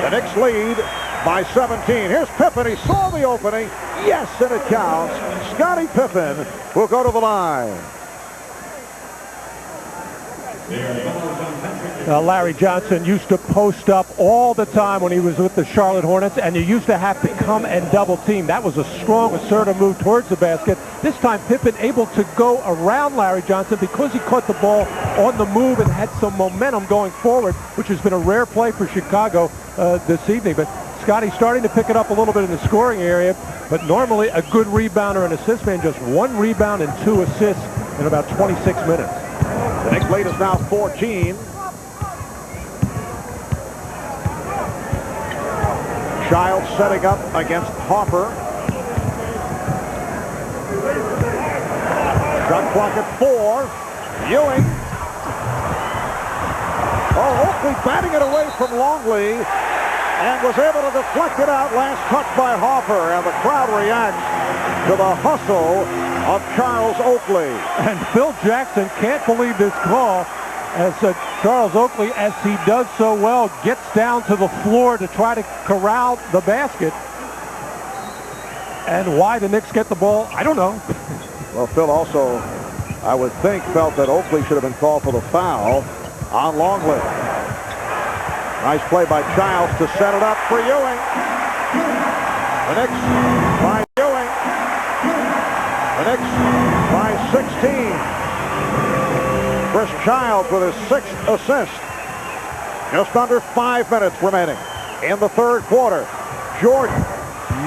The Knicks lead by 17. Here's Pippen. He saw the opening. Yes, and it counts. Scottie Pippen will go to the line. Larry Johnson used to post up all the time when he was with the Charlotte Hornets, and you used to have to come and double team. That was a strong, assertive move towards the basket. This time, Pippen able to go around Larry Johnson because he caught the ball on the move and had some momentum going forward, which has been a rare play for Chicago this evening. But Scotty starting to pick it up a little bit in the scoring area, but normally a good rebounder and assist man. Just 1 rebound and 2 assists in about 26 minutes. The Knicks lead is now 14. Childs setting up against Hopper. Shot clock at 4. Ewing. Oh, Oakley batting it away from Longley and was able to deflect it out. Last touch by Hopper, and the crowd reacts to the hustle of Charles Oakley. And Phil Jackson can't believe this call, as Charles Oakley, as he does so well, gets down to the floor to try to corral the basket. And why the Knicks get the ball, I don't know. Well, Phil also, I would think, felt that Oakley should have been called for the foul on Longley. Nice play by Childs to set it up for Ewing. The Knicks by Ewing. The Knicks by 16. Chris Childs with his 6th assist. Just under 5 minutes remaining in the third quarter. Jordan,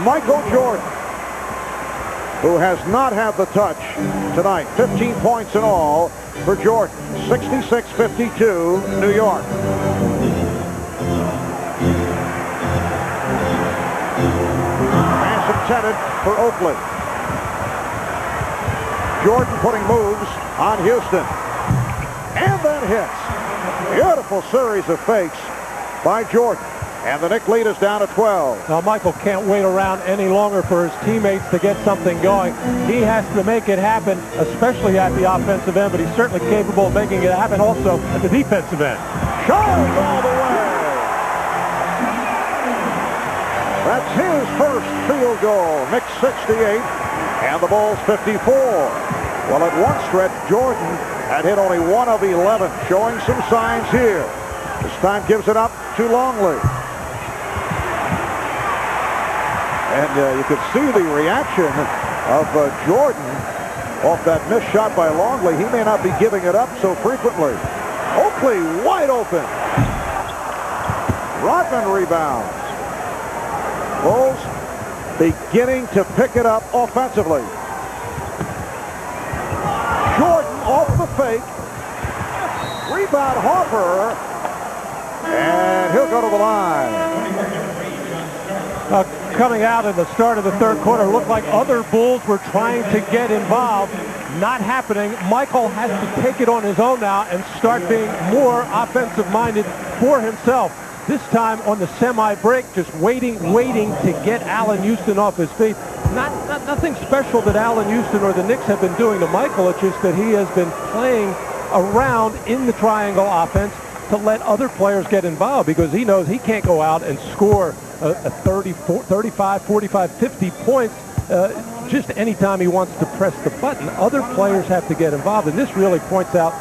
Michael Jordan, who has not had the touch tonight. 15 points in all for Jordan. 66-52, New York. Pass intended for Oakley. Jordan putting moves on Houston. And then hits. Beautiful series of fakes by Jordan. And the Knicks lead is down to 12. Now, Michael can't wait around any longer for his teammates to get something going. He has to make it happen, especially at the offensive end, but he's certainly capable of making it happen also at the defensive end. Charles all the way. That's his first field goal. Knicks 68 and the Bulls 54. Well, at one stretch, Jordan had hit only 1 of 11, showing some signs here. This time gives it up to Longley. And you could see the reaction of Jordan off that missed shot by Longley. He may not be giving it up so frequently. Oakley wide open. Rodman rebounds. Bulls beginning to pick it up offensively. Jordan off the fake. Rebound Harper. And he'll go to the line. Coming out in the start of the third quarter, it looked like other Bulls were trying to get involved. Not happening. Michael has to take it on his own now and start being more offensive-minded for himself. This time on the semi-break, just waiting to get Allan Houston off his feet. Nothing special that Allan Houston or the Knicks have been doing to Michael. It's just that he has been playing around in the triangle offense to let other players get involved, because he knows he can't go out and score 35, 45, 50 points just anytime he wants to press the button. Other players have to get involved, and this really points out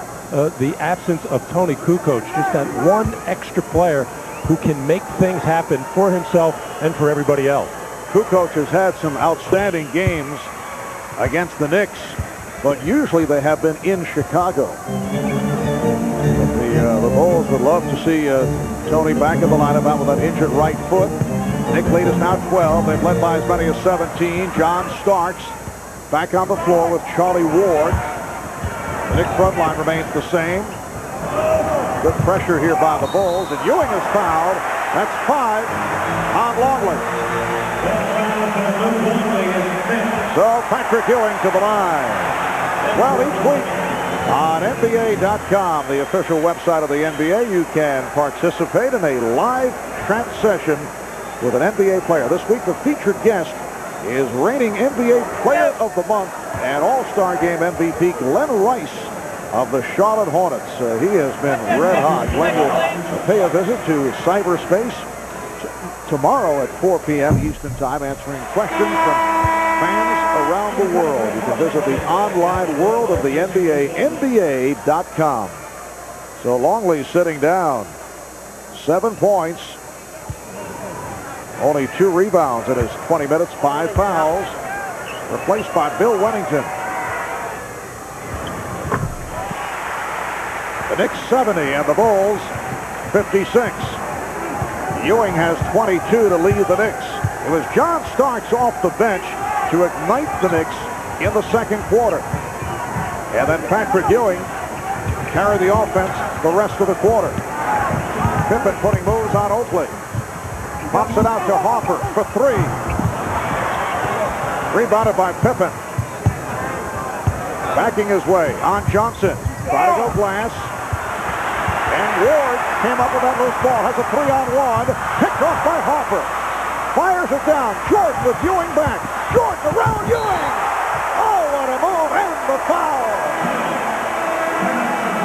the absence of Tony Kukoc, just that one extra player who can make things happen for himself and for everybody else. Kukoc has had some outstanding games against the Knicks, but usually they have been in Chicago. The Bulls would love to see Tony back in the lineup out with that injured right foot. Knicks lead is now 12. They've led by as many as 17. John Starks back on the floor with Charlie Ward. The Knicks front line remains the same. Good pressure here by the Bulls, and Ewing is fouled. That's 5 on Longley. So Patrick Ewing to the line. Well, each week on NBA.com, the official website of the NBA, you can participate in a live chat session with an NBA player. This week, the featured guest is reigning NBA Player of the Month and All-Star Game MVP Glenn Rice of the Charlotte Hornets. He has been red hot. Glenn will pay a visit to cyberspace tomorrow at 4 p.m. Eastern Time, answering questions from fans around the world. You can visit the online world of the NBA, NBA.com. So Longley sitting down. 7 points. Only 2 rebounds in his 20 minutes, 5 fouls. Replaced by Bill Wennington. The Knicks 70 and the Bulls 56. Ewing has 22 to lead the Knicks. It was John Starks off the bench to ignite the Knicks in the second quarter. And then Patrick Ewing carried the offense the rest of the quarter. Pippen putting moves on Oakley. Pops it out to Hoffer for 3. Rebounded by Pippen. Backing his way on Johnson. Try to go glass. And Ward came up with that loose ball. Has a 3-on-1. Picked off by Hoffer. Fires it down. Jordan with Ewing back. Jordan around Ewing. Oh, what a move. And the foul.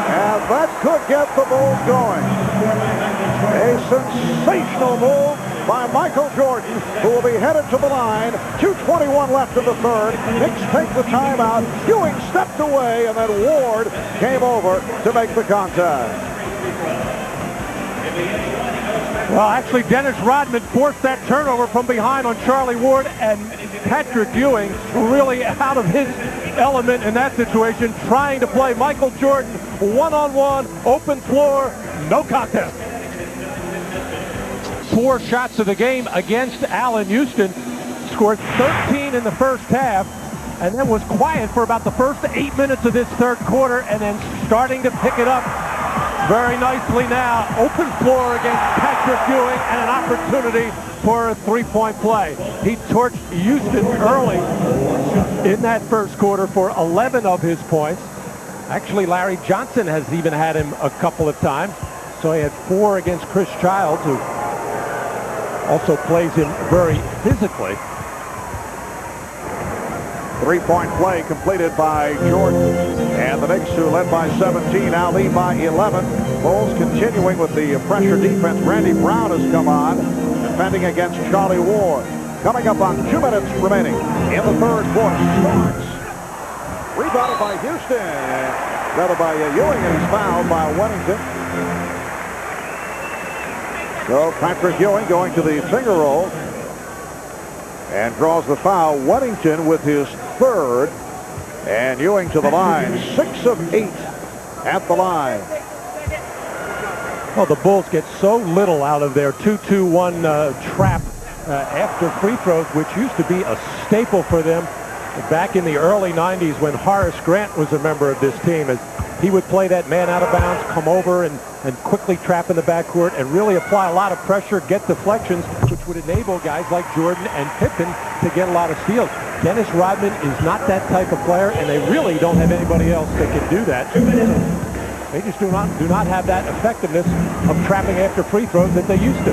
And that could get the Bulls going. A sensational move by Michael Jordan, who will be headed to the line. 2:21 left in the third. Knicks take the timeout. Ewing stepped away, and then Ward came over to make the contact. Well, actually, Dennis Rodman forced that turnover from behind on Charlie Ward, and Patrick Ewing really out of his element in that situation, trying to play Michael Jordan one-on-one, open floor, no contest. 4 shots of the game against Allan Houston. Scored 13 in the first half, and then was quiet for about the first 8 minutes of this third quarter, and then starting to pick it up very nicely now. Open floor against Patrick Ewing, and an opportunity for a 3-point play. He torched Houston early in that first quarter for 11 of his points. Actually, Larry Johnson has even had him a couple of times. So he had 4 against Chris Childs, who also plays him very physically. 3-point play completed by Jordan. And the Knicks, who led by 17, now lead by 11. Bulls continuing with the pressure defense. Randy Brown has come on, defending against Charlie Ward. Coming up on 2 minutes remaining in the third quarter. Starks. Rebounded by Houston. Rather by Ewing, and he's fouled by Wennington. So Patrick Ewing going to the finger roll and draws the foul. Wennington with his 3rd, and Ewing to the line. 6 of 8 at the line. Well, the Bulls get so little out of their 2-2-1 trap after free throws, which used to be a staple for them back in the early 90s when Horace Grant was a member of this team. As he would play that man out of bounds, come over and quickly trap in the backcourt and really apply a lot of pressure, get deflections, which would enable guys like Jordan and Pippen to get a lot of steals. Dennis Rodman is not that type of player, and they really don't have anybody else that can do that. They just do not have that effectiveness of trapping after free throws that they used to.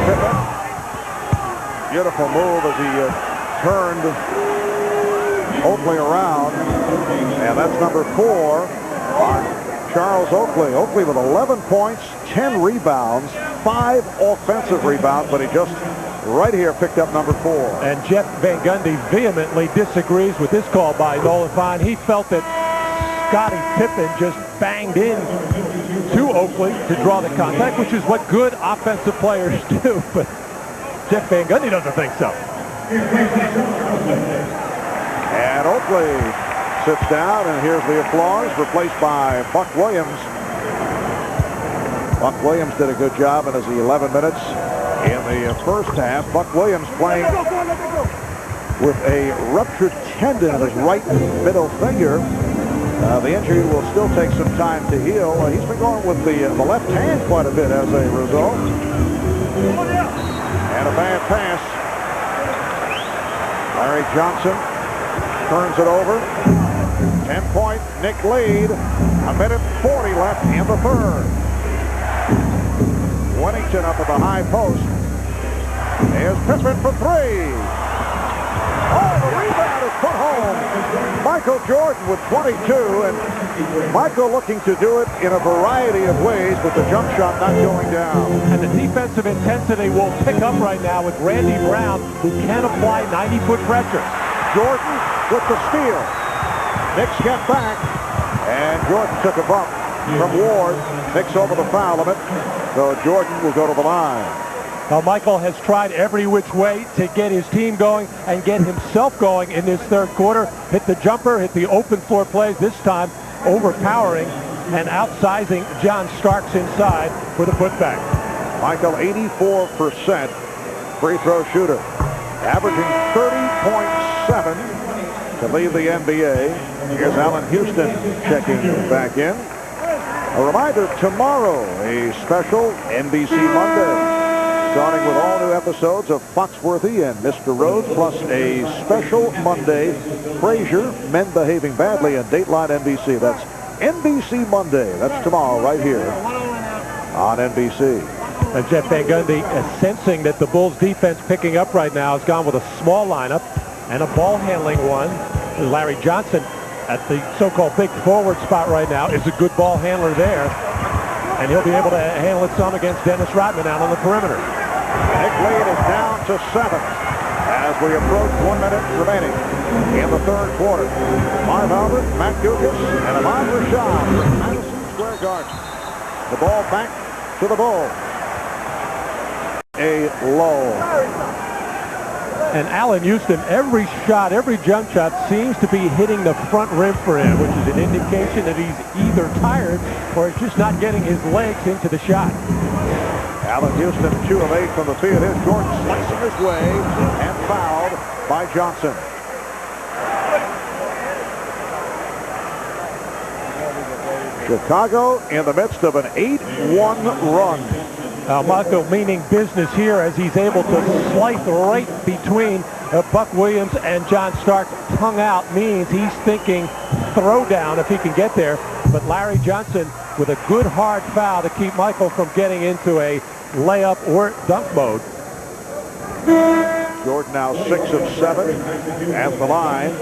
Pippen. Beautiful move as he turned Oakley around, and that's number 4 on Charles Oakley. Oakley with 11 points, 10 rebounds, 5 offensive rebounds, but he just right here picked up number 4. And Jeff Van Gundy vehemently disagrees with this call by Nolan Fine. He felt that Scottie Pippen just banged in to Oakley to draw the contact, which is what good offensive players do, but Jeff Van Gundy doesn't think so. And Oakley sits down, and here's the applause, replaced by Buck Williams. Buck Williams did a good job in his 11 minutes in the first half. Buck Williams playing with a ruptured tendon in his right middle finger. The injury will still take some time to heal. He's been going with the left hand quite a bit as a result. And a bad pass. Larry Johnson turns it over. 10-point Knick lead. 1:40 left in the third. Wennington up at the high post. Here's Pippen for three. Oh, the rebound is put home. Michael Jordan with 22, and Michael looking to do it in a variety of ways, but the jump shot not going down. And the defensive intensity will pick up right now with Randy Brown, who can apply 90-foot pressure. Jordan with the steal. Knicks get back, and Jordan took a bump from Ward. Knicks over the foul limit, so Jordan will go to the line. Now, Michael has tried every which way to get his team going and get himself going in this third quarter. Hit the jumper, hit the open floor plays, this time overpowering and outsizing John Starks inside for the putback. Michael, 84% free throw shooter, averaging 30.7 to lead the NBA. Here's Allan Houston checking back in. A reminder, tomorrow, a special NBC Monday, starting with all new episodes of Foxworthy and Mr. Rhodes, plus a special Monday, Frasier, Men Behaving Badly, and Dateline NBC. That's NBC Monday. That's tomorrow right here on NBC. And Jeff Van Gundy, sensing that the Bulls defense picking up right now, has gone with a small lineup and a ball handling one. Larry Johnson at the so-called big forward spot right now is a good ball handler there. And he'll be able to handle it some against Dennis Rodman out on the perimeter. Knick lead is down to 7 as we approach 1 minute remaining in the third quarter. Marv Albert, Matt Dugas, and Ahmad Rashad from Madison Square Garden. The ball back to the Bulls. A low. And Allan Houston, every shot, every jump shot seems to be hitting the front rim for him, which is an indication that he's either tired or he's just not getting his legs into the shot. Allan Houston, 2 of 8 from the field. Here's Jordan slicing his way and fouled by Johnson. Chicago in the midst of an 8-1 run. Marco meaning business here as he's able to slice right between Buck Williams and John Stark. Tongue out means he's thinking throwdown if he can get there. But Larry Johnson with a good hard foul to keep Michael from getting into a layup or dunk mode. Jordan now 6 of 7 at the line.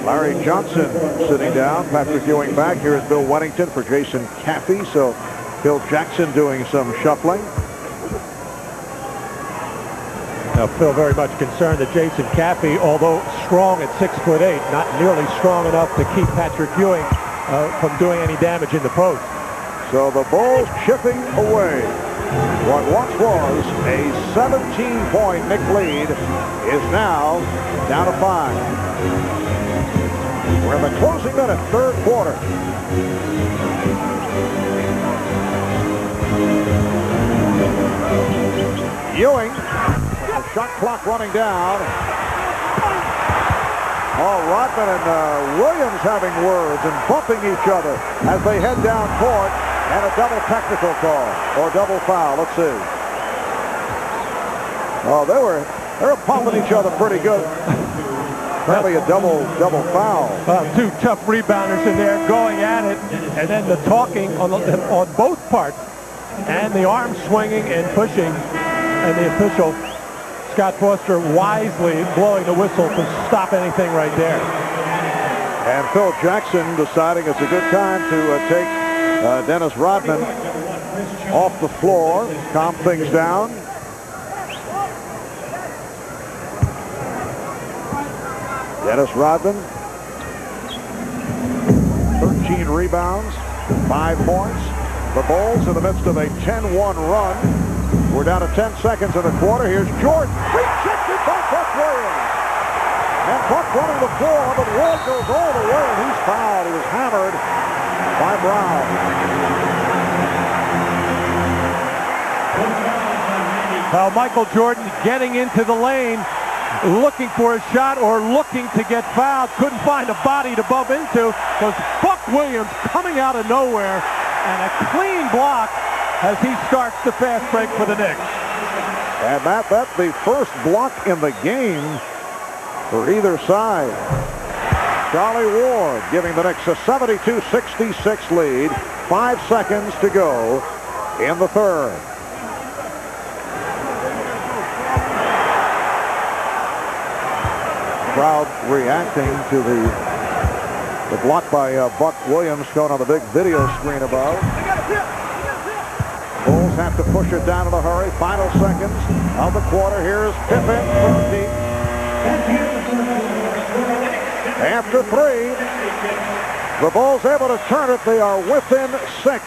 Larry Johnson sitting down. Patrick Ewing back. Here is Bill Wennington for Jason Caffey. So Phil Jackson doing some shuffling. Now Phil very much concerned that Jason Caffey, although strong at 6'8", not nearly strong enough to keep Patrick Ewing from doing any damage in the post. So the Bulls chipping away. What once was a 17-point Knick lead is now down to 5. We're in the closing minute, third quarter. Ewing, the shot clock running down. Oh, Rodman and Williams having words and bumping each other as they head down court, and a double technical call or double foul. Let's see. Oh, they were pumping each other pretty good. Probably a double foul. Two tough rebounders in there going at it, and then the talking on both parts, and the arm swinging and pushing, and the official Scott Foster wisely blowing the whistle to stop anything right there. And Phil Jackson deciding it's a good time to take Dennis Rodman off the floor, calm things down. Dennis Rodman, 13 rebounds, 5 points. The Bulls in the midst of a 10-1 run. We're down to 10 seconds in the quarter. Here's Jordan. Rejected by Buck Williams. And Buck running the floor, but Ward goes all the way, and he's fouled. He was hammered by Brown. Now Michael Jordan getting into the lane, looking for a shot or looking to get fouled. Couldn't find a body to bump into because Buck Williams coming out of nowhere, and a clean block as he starts the fast break for the Knicks. And Matt, that's the first block in the game for either side. Charlie Ward giving the Knicks a 72-66 lead. 5 seconds to go in the third. Crowd reacting to the block by Buck Williams shown on the big video screen above. Bulls have to push it down in a hurry. Final seconds of the quarter. Here's Pippen from deep. After 3, the Bulls able to turn it. They are within 6.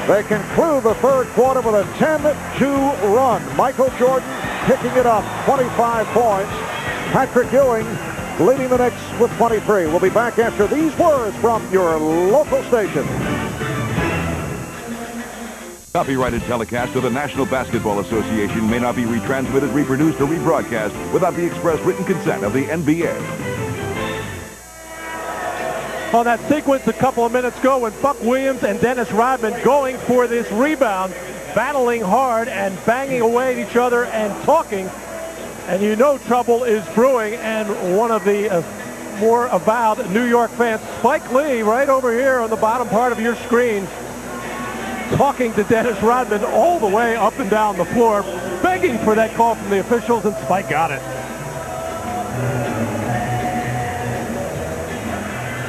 They conclude the third quarter with a 10-2 run. Michael Jordan picking it up, 25 points. Patrick Ewing leading the Knicks with 23. We'll be back after these words from your local station. Copyrighted telecast of the National Basketball Association may not be retransmitted, reproduced, or rebroadcast without the express written consent of the NBA. On that sequence a couple of minutes ago when Buck Williams and Dennis Rodman going for this rebound, battling hard and banging away at each other and talking, and you know trouble is brewing, and one of the more avowed New York fans, Spike Lee, right over here on the bottom part of your screen, talking to Dennis Rodman all the way up and down the floor, begging for that call from the officials, and Spike got it.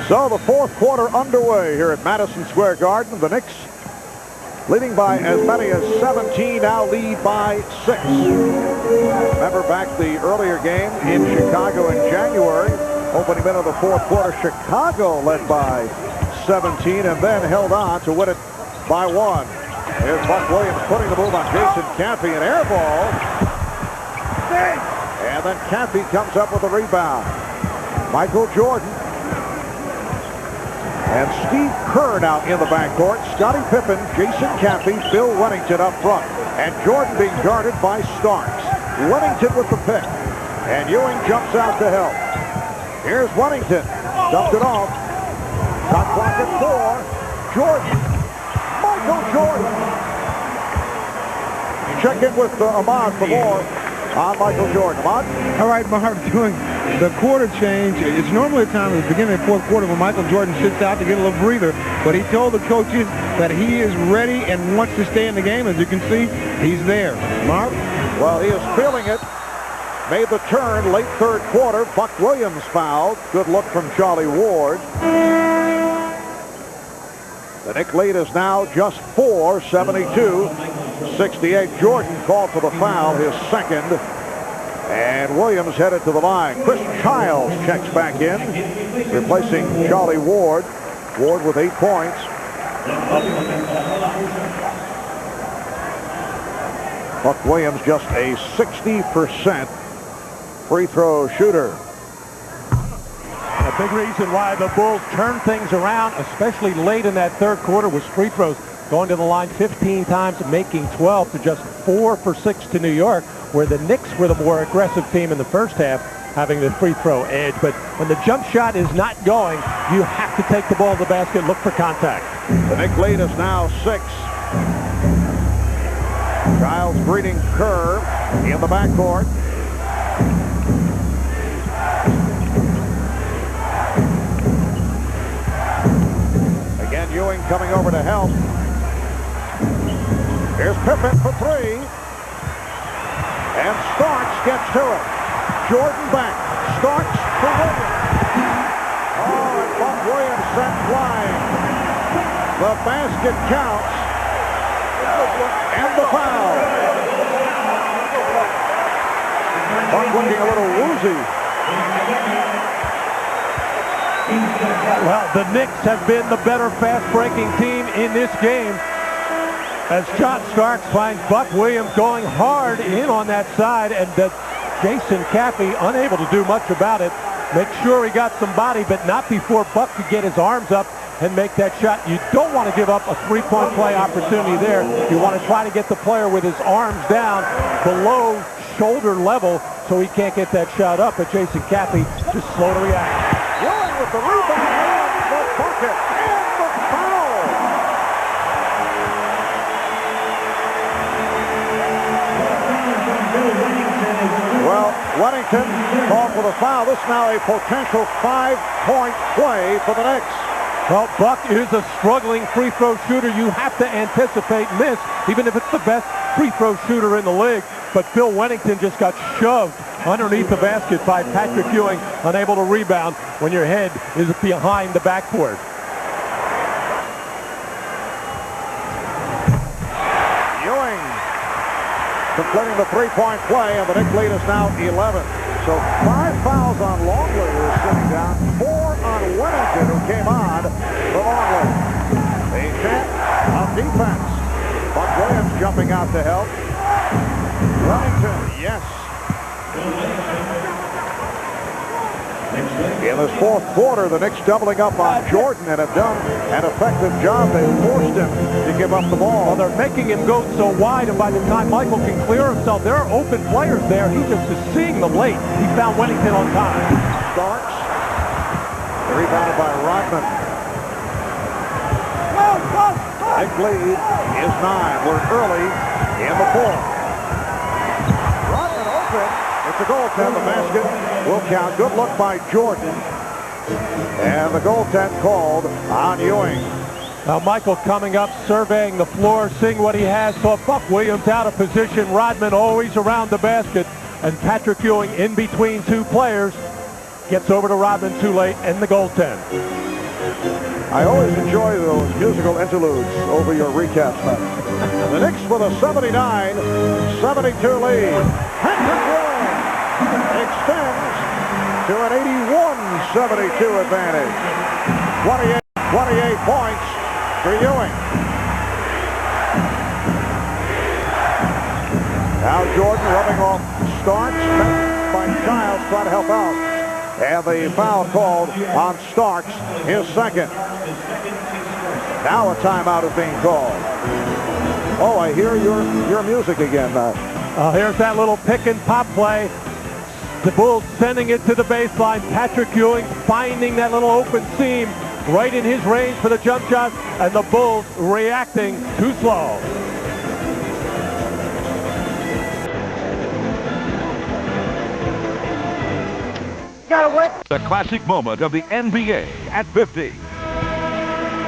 So the fourth quarter underway here at Madison Square Garden. The Knicks leading by as many as 17, now lead by 6. Remember back the earlier game in Chicago in January, opening minute of the fourth quarter, Chicago led by 17 and then held on to win it by 1. Here's Buck Williams putting the move on Jason Caffey, an air ball. And then Caffey comes up with a rebound. Michael Jordan. And Steve Kerr now in the backcourt. Scottie Pippen, Jason Caffey, Bill Wennington up front. And Jordan being guarded by Starks. Wennington with the pick. And Ewing jumps out to help. Here's Wennington. Dumped it off. Shot clock at 4. Jordan. Michael Jordan. Check in with Ahmad for more on Michael Jordan. Ahmad? All right, Marv, doing the quarter change. It's normally a time at the beginning of the fourth quarter when Michael Jordan sits out to get a little breather, but he told the coaches that he is ready and wants to stay in the game. As you can see, he's there. Marv? Well, he is feeling it. Made the turn late third quarter. Buck Williams fouled. Good look from Charlie Ward. The Knick lead is now just 4, 72-68. Jordan called for the foul, his second. And Williams headed to the line. Chris Childs checks back in, replacing Charlie Ward. Ward with 8 points. Buck Williams just a 60% free throw shooter. A big reason why the Bulls turned things around, especially late in that third quarter, was free throws. Going to the line 15 times, making 12 to just 4 for 6 to New York, where the Knicks were the more aggressive team in the first half, having the free throw edge. But when the jump shot is not going, you have to take the ball to the basket, look for contact. The Knick lead is now 6. Childs greeting Kerr in the backcourt. Again, Ewing coming over to help. Here's Pippen for 3. And Starks gets to it. Jordan back. Starks for Williams. Oh, and Buck Williams sent flying. The basket counts. And the foul. Buck looking a little woozy. Well, the Knicks have been the better fast-breaking team in this game, as John Starks finds Buck Williams going hard in on that side, and Jason Caffey unable to do much about it. Make sure he got some body, but not before Buck could get his arms up and make that shot. You don't want to give up a three-point play opportunity there. You want to try to get the player with his arms down below shoulder level so he can't get that shot up, but Jason Caffey just slow to react. Ewing with the rebound and the bucket and the foul. Well, Wennington called for the foul. This now a potential 5-point play for the Knicks. Well, Buck is a struggling free throw shooter. You have to anticipate miss, even if it's the best free throw shooter in the league. But Bill Wennington just got shoved underneath the basket by Patrick Ewing, unable to rebound when your head is behind the backboard. Ewing completing the three-point play, and the Knicks lead is now 11. So 5 fouls on Longley, who is sitting down, 4 on Wennington, who came on for Longley. A chance of defense. Buck Williams jumping out to help. Wennington, yes. In this fourth quarter, the Knicks doubling up on Jordan and have done an effective job. They forced him to give up the ball. Well, they're making him go so wide, and by the time Michael can clear himself, there are open players there. He just is seeing them late. He found Wennington on time. Starks, rebounded by Rodman. Big lead is 9. We're early in the fourth. Rodman open. It's a goaltend. The basket will count. Good look by Jordan. And the goaltend called on Ewing. Now Michael coming up, surveying the floor, seeing what he has. So Buck Williams out of position. Rodman always around the basket. And Patrick Ewing in between two players. Gets over to Rodman too late, and the goaltend. I always enjoy those musical interludes over your recaps, man. The Knicks with a 79-72 lead. Patrick Ewing extends to an 81-72 advantage. 28 points for Ewing. Now Jordan rubbing off Starks, met by Childs trying to help out. And the foul called on Starks, his second. Now a timeout is being called. Oh, I hear your music again, Matt. Here's that little pick and pop play. The Bulls sending it to the baseline. Patrick Ewing finding that little open seam right in his range for the jump shot, and the Bulls reacting too slow. The classic moment of the NBA at 50.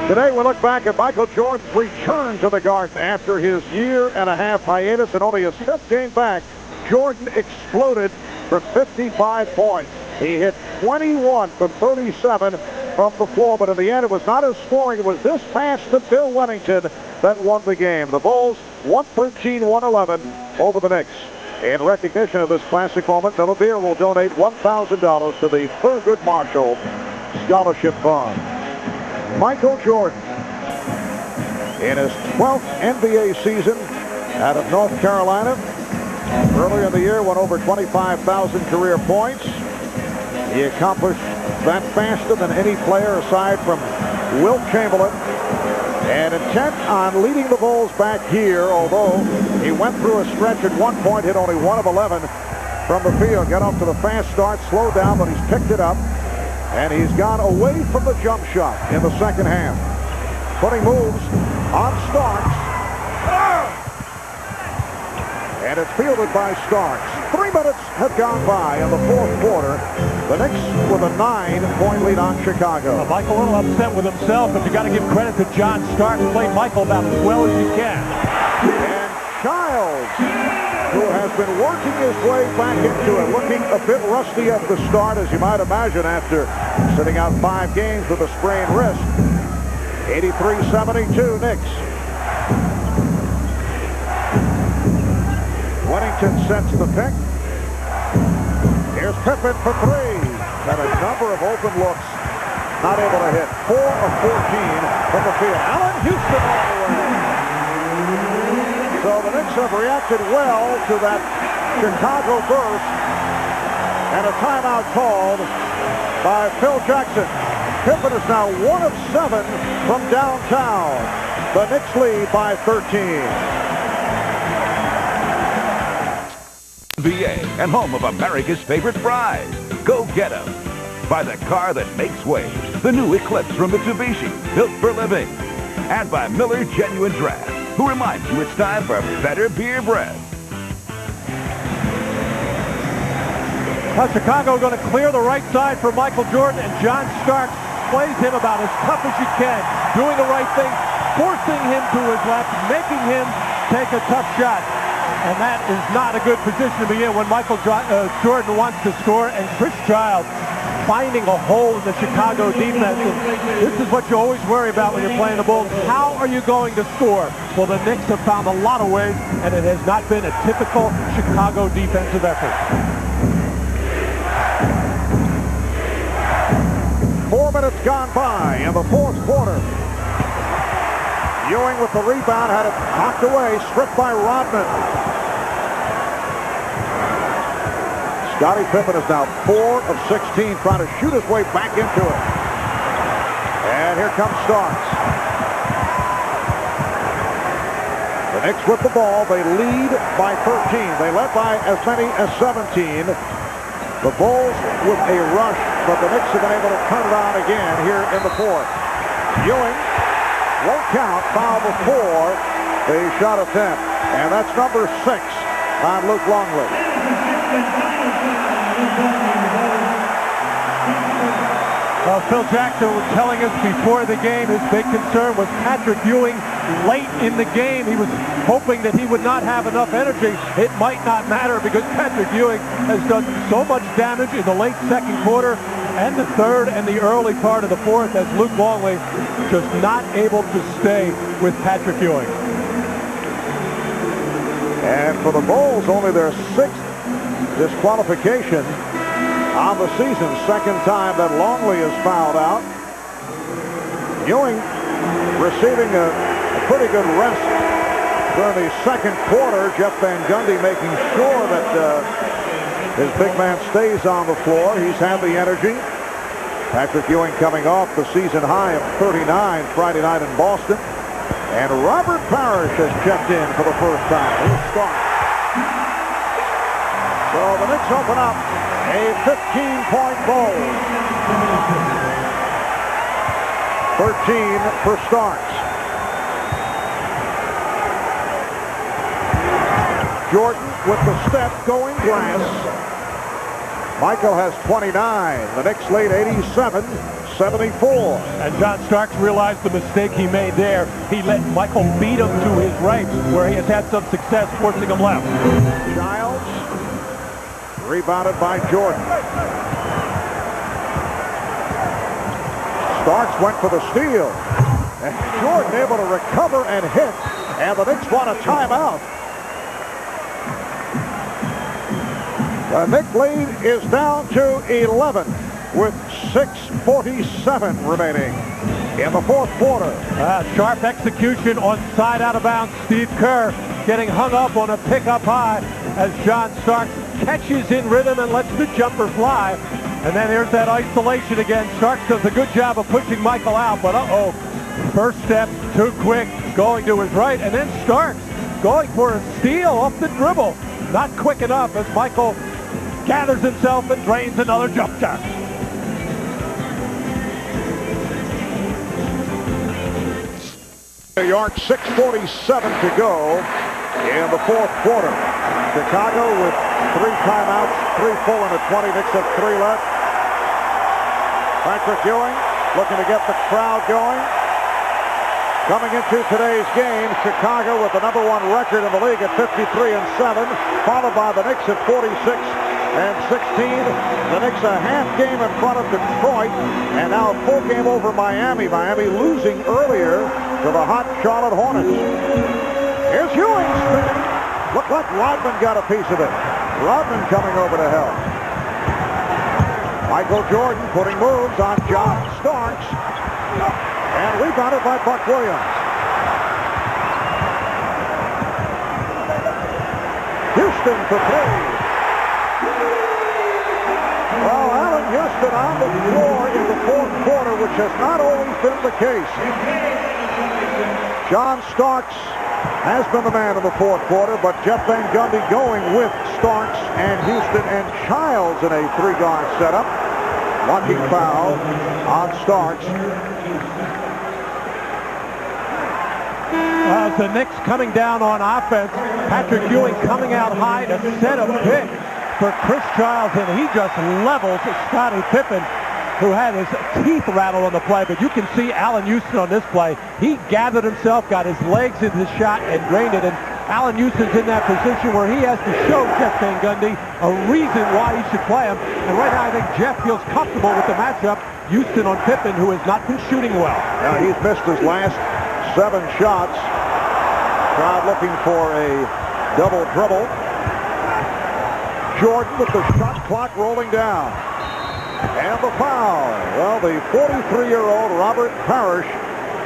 Today we look back at Michael Jordan's return to the Garden after his year-and-a-half hiatus, and only his 5th game back, Jordan exploded for 55 points. He hit 21 from 37 from the floor, but in the end it was not his scoring, it was this pass to Bill Wennington that won the game. The Bulls 113-111 over the Knicks. In recognition of this classic moment, Miller Beer will donate $1,000 to the Thurgood Marshall Scholarship Fund. Michael Jordan, in his 12th NBA season out of North Carolina, earlier in the year won over 25,000 career points. He accomplished that faster than any player aside from Wilt Chamberlain, and intent on leading the Bulls back here, although he went through a stretch at one point, hit only 1 of 11 from the field. Got off to the fast start, slowed down, but he's picked it up, and he's gone away from the jump shot in the second half. Putting moves on Starks. And it's fielded by Starks. 3 minutes have gone by in the fourth quarter. The Knicks with a 9-point lead on Chicago. Well, Michael a little upset with himself, but you got to give credit to John Starks. Played Michael about as well as you can. And Childs, who has been working his way back into it, looking a bit rusty at the start, as you might imagine, after sitting out 5 games with a sprained wrist. 83-72 Knicks. Wennington sets the pick. Here's Pippen for 3. Had a number of open looks not able to hit. 4 of 14 from the field. Allan Houston all the way. So the Knicks have reacted well to that Chicago burst, and a timeout called by Phil Jackson. Pippen is now 1 of 7 from downtown. The Knicks lead by 13. NBA and home of America's favorite fries. Go get 'em. By the car that makes waves, the new Eclipse from Mitsubishi, built for living. And by Miller Genuine Draft, who reminds you it's time for better beer breath. Chicago going to clear the right side for Michael Jordan, and John Starks plays him about as tough as you can, doing the right thing, forcing him to his left, making him take a tough shot. And that is not a good position to be in when Michael Jordan wants to score, and Chris Childs finding a hole in the Chicago defense. And this is what you always worry about when you're playing the Bulls. How are you going to score? Well, the Knicks have found a lot of ways, and it has not been a typical Chicago defensive effort. 4 minutes gone by in the fourth quarter. Ewing with the rebound, had it knocked away, stripped by Rodman. Scottie Pippen is now 4 of 16, trying to shoot his way back into it. And here comes Starks. The Knicks with the ball. They lead by 13. They led by as many as 17. The Bulls with a rush, but the Knicks have been able to turn it on again here in the fourth. Ewing won't count, foul before the shot attempt. And that's number 6 on Luke Longley. Phil Jackson was telling us before the game his big concern was Patrick Ewing late in the game. He was hoping that he would not have enough energy. It might not matter because Patrick Ewing has done so much damage in the late second quarter and the third and the early part of the fourth, as Luke Longley just not able to stay with Patrick Ewing. And for the Bulls, only their 6th disqualification on the season. Second time that Longley is fouled out. Ewing receiving a pretty good rest during the second quarter. Jeff Van Gundy making sure that his big man stays on the floor. He's had the energy. Patrick Ewing coming off the season high of 39 Friday night in Boston. And Robert Parrish has checked in for the first time. He'll start. So the Knicks open up a 15-point goal. 13 for Starks. Jordan with the step going glass. Michael has 29. The Knicks lead 87-74. And John Starks realized the mistake he made there. He let Michael beat him to his right, where he has had some success forcing him left. Childs rebounded by Jordan. Starks went for the steal. And Jordan able to recover and hit. And the Knicks want a timeout. The Knicks lead is down to 11 with 6:47 remaining in the fourth quarter. Sharp execution on side out of bounds. Steve Kerr getting hung up on a pick-up high as John Starks catches in rhythm and lets the jumper fly. And then there's that isolation again. Starks does a good job of pushing Michael out, but first step too quick, going to his right, and then Starks going for a steal off the dribble. Not quick enough as Michael gathers himself and drains another jump shot. New York, 6:47 to go in the fourth quarter. Chicago with 3 timeouts, 3 full and a 20. Knicks have 3 left. Patrick Ewing looking to get the crowd going. Coming into today's game, Chicago with the #1 record in the league at 53-7, followed by the Knicks at 46-16. The Knicks a half game in front of Detroit, and now a full game over Miami. Miami losing earlier to the hot Charlotte Hornets. Here's Ewing spinning. Looked like Rodman got a piece of it. Rodman coming over to help. Michael Jordan putting moves on John Starks. And rebounded by Buck Williams. Houston for three. Well, Allan Houston on the floor in the fourth quarter, which has not always been the case. John Starks has been the man in the fourth quarter, but Jeff Van Gundy going with Starks and Houston and Childs in a three-guard setup. Lucky foul on Starks. As the Knicks coming down on offense, Patrick Ewing coming out high to set a pick for Chris Childs, and he just levels Scottie Pippen, who had his teeth rattled on the play. But you can see Allan Houston on this play. He gathered himself, got his legs into the shot, and drained it. And Allan Houston's in that position where he has to show Jeff Van Gundy a reason why he should play him. And right now I think Jeff feels comfortable with the matchup. Houston on Pippen, who has not been shooting well. Now he's missed his last 7 shots. Crowd looking for a double dribble. Jordan with the shot clock rolling down. And the foul. Well, the 43-year-old Robert Parrish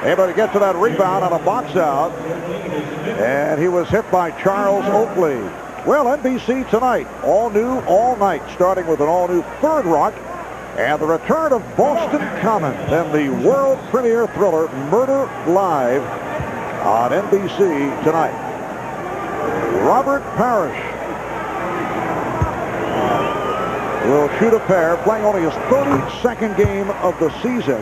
able to get to that rebound on a box out. And he was hit by Charles Oakley. Well, NBC tonight, all new, all night, starting with an all-new Third Rock. And the return of Boston Common, then the world premiere thriller Murder Live on NBC tonight. Robert Parrish will shoot a pair, playing only his 32nd game of the season.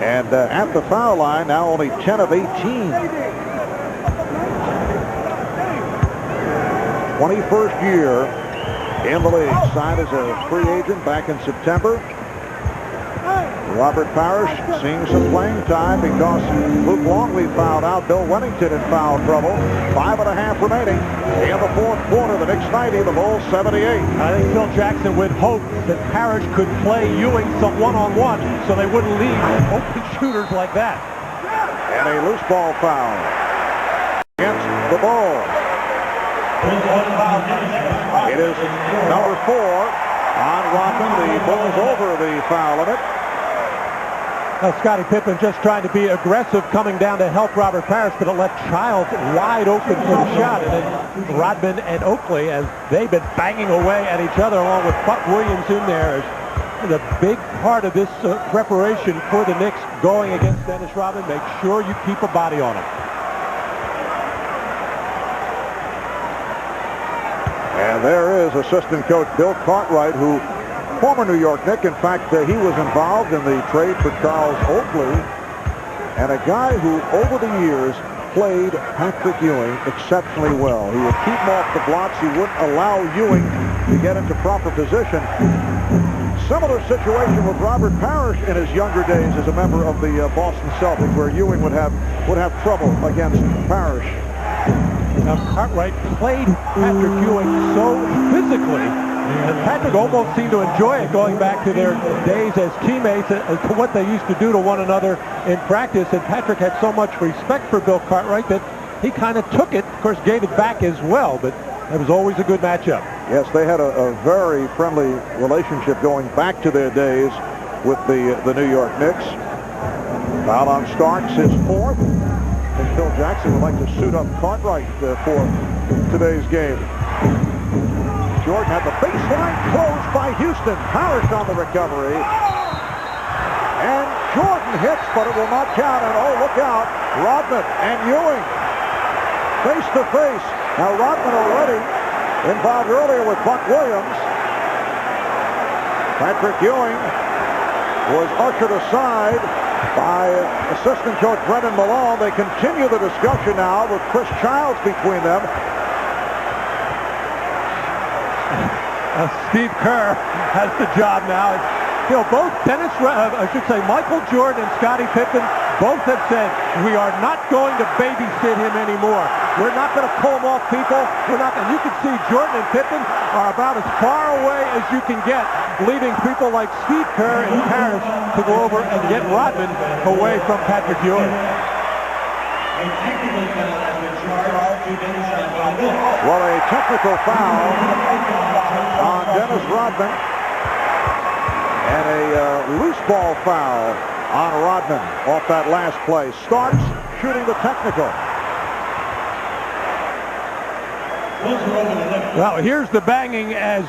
And at the foul line, now only 10 of 18. 21st year in the league. Signed as a free agent back in September. Robert Parrish seeing some playing time because Luke Longley fouled out. Bill Wennington in foul trouble. 5.5 remaining in the fourth quarter. The Knicks 90, the Bulls 78. I think Phil Jackson would hope that Parrish could play Ewing some one-on-one so they wouldn't leave open shooters like that. And a loose ball foul against the Bulls. It is number 4 on Rodman. The Bulls over the foul limit. Scottie Pippen just trying to be aggressive coming down to help Robert Parrish, but it left Childs wide open for the shot. And then Rodman and Oakley, as they've been banging away at each other, along with Buck Williams in there, is a big part of this preparation for the Knicks going against Dennis Rodman. Make sure you keep a body on him. And there is assistant coach Bill Cartwright, who former New York Knick. In fact, he was involved in the trade for Charles Oakley, and a guy who over the years played Patrick Ewing exceptionally well. He would keep him off the blocks. He wouldn't allow Ewing to get into proper position. Similar situation with Robert Parrish in his younger days as a member of the Boston Celtics, where Ewing would have trouble against Parrish. Now, Cartwright played Patrick Ewing so physically, and Patrick almost seemed to enjoy it, going back to their days as teammates, as to what they used to do to one another in practice. And Patrick had so much respect for Bill Cartwright that he kind of took it, of course gave it back as well, but it was always a good matchup. Yes, they had a very friendly relationship going back to their days with the New York Knicks. Foul on Starks, his 4th. And Phil Jackson would like to suit up Cartwright for today's game. Jordan had the baseline closed by Houston. Parrish on the recovery. And Jordan hits, but it will not count. And oh, look out. Rodman and Ewing face to face. Now Rodman already involved earlier with Buck Williams. Patrick Ewing was ushered aside by assistant coach Brendan Malone. They continue the discussion now with Chris Childs between them. Steve Kerr has the job now. You know, both Michael Jordan and Scottie Pippen both have said, we are not going to babysit him anymore. We're not going to pull him off people. And you can see Jordan and Pippen are about as far away as you can get, leaving people like Steve Kerr and Parrish to go over and get Rodman away from Patrick Ewing. Well, a technical foul on Dennis Rodman. And a loose ball foul on Rodman off that last play. Starks shooting the technical. Well, here's the banging as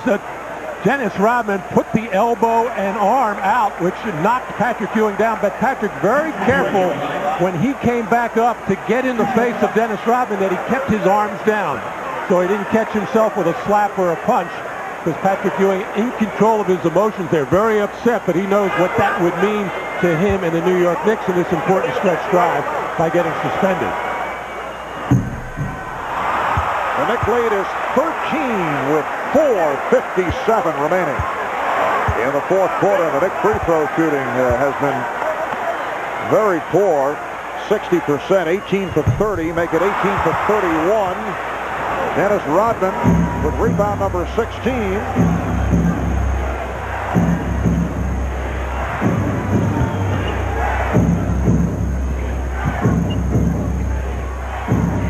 Dennis Rodman put the elbow and arm out, which knocked Patrick Ewing down. But Patrick very careful when he came back up to get in the face of Dennis Rodman that he kept his arms down, so he didn't catch himself with a slap or a punch. Because Patrick Ewing in control of his emotions. They're very upset, but he knows what that would mean to him and the New York Knicks in this important stretch drive by getting suspended. The Knicks lead is 13 with 4:57 remaining. In the fourth quarter, the Knicks free throw shooting has been very poor. 60%, 18 for 30, make it 18 for 31. Dennis Rodman with rebound number 16.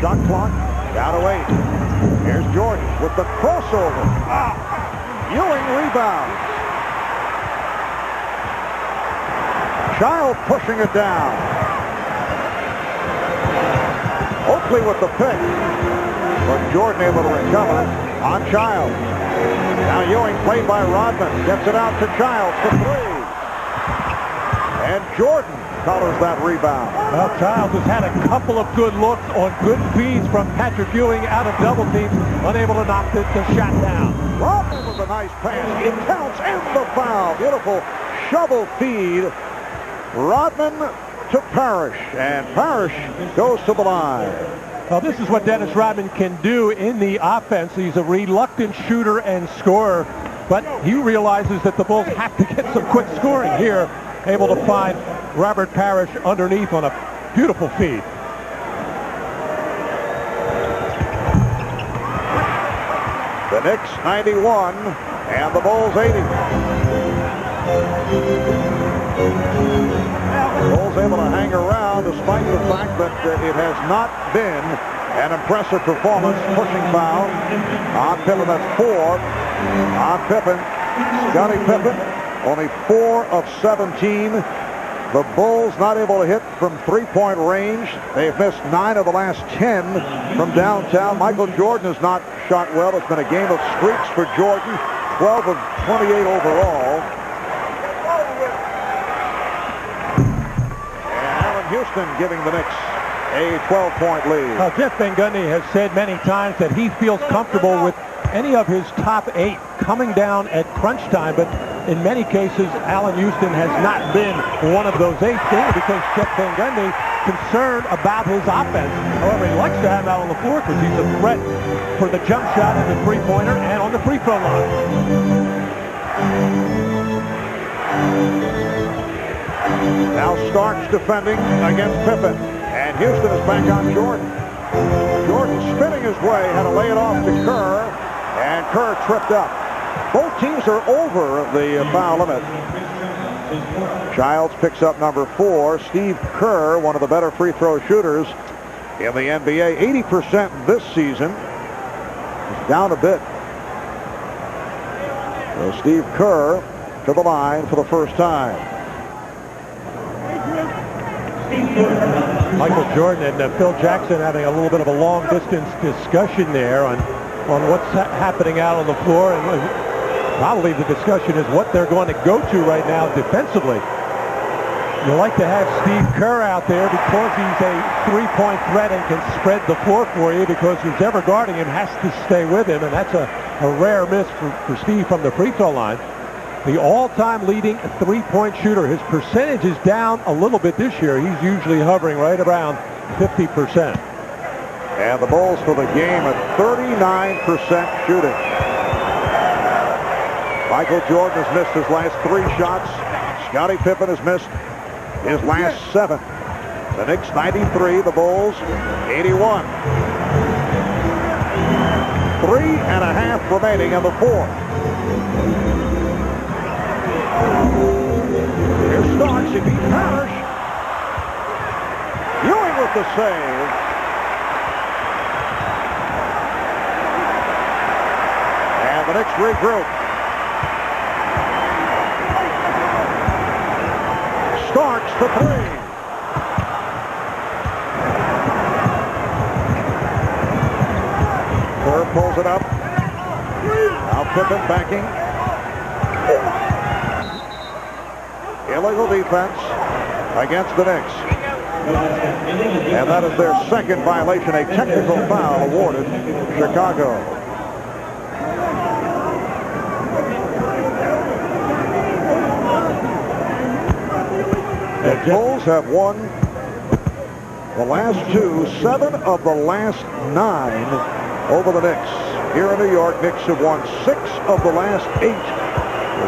Shot clock down to 8. Here's Jordan with the crossover. Ewing rebounds. Child pushing it down. Oakley with the pick. But Jordan able to recover on Childs. Now Ewing played by Rodman. Gets it out to Childs for 3. And Jordan colors that rebound. Well, Childs has had a couple of good looks on good feeds from Patrick Ewing out of double teams, unable to knock the shot down. Rodman with a nice pass. It counts and the foul. Beautiful shovel feed. Rodman to Parrish, and Parrish goes to the line. Well, this is what Dennis Rodman can do in the offense. He's a reluctant shooter and scorer, but he realizes that the Bulls have to get some quick scoring here, able to find Robert Parrish underneath on a beautiful feed. The Knicks 91 and the Bulls 80. The Bulls able to hang around despite the fact that it has not been an impressive performance. Pushing foul on Pippen. That's 4 on Pippen. Scottie Pippen only 4 of 17. The Bulls not able to hit from three-point range. They've missed 9 of the last 10 from downtown. Michael Jordan has not shot well. It's been a game of streaks for Jordan. 12 of 28 overall. Houston giving the Knicks a 12-point lead. Jeff Van Gundy has said many times that he feels comfortable with any of his top 8 coming down at crunch time, but in many cases, Allan Houston has not been one of those 8 things because Jeff Van Gundy concerned about his offense. However, he likes to have him out on the floor because he's a threat for the jump shot and the three-pointer and on the free throw line. Now Starks defending against Pippen. And Houston is back on Jordan. Jordan spinning his way, had to lay it off to Kerr. And Kerr tripped up. Both teams are over the foul limit. Childs picks up number 4. Steve Kerr, one of the better free throw shooters in the NBA. 80% this season. He's down a bit. So Steve Kerr to the line for the first time. Michael Jordan and Phil Jackson having a little bit of a long-distance discussion there on what's happening out on the floor, and probably the discussion is what they're going to go to right now defensively. You like to have Steve Kerr out there because he's a three-point threat and can spread the floor for you, because who's ever guarding him has to stay with him, and that's a rare miss for Steve from the free throw line. The all-time leading three-point shooter. His percentage is down a little bit this year. He's usually hovering right around 50%. And the Bulls for the game at 39% shooting. Michael Jordan has missed his last 3 shots. Scottie Pippen has missed his last 7. The Knicks 93, the Bulls 81. 3.5 remaining in the fourth. Here's Starks. He beat Parrish. Ewing with the save. And the Knicks regroup. for three. Kerr pulls it up. Now Pippen backing. Illegal defense against the Knicks. And that is their second violation, a technical foul awarded Chicago. The Bulls have won the last two, 7 of the last 9 over the Knicks. Here in New York, Knicks have won 6 of the last 8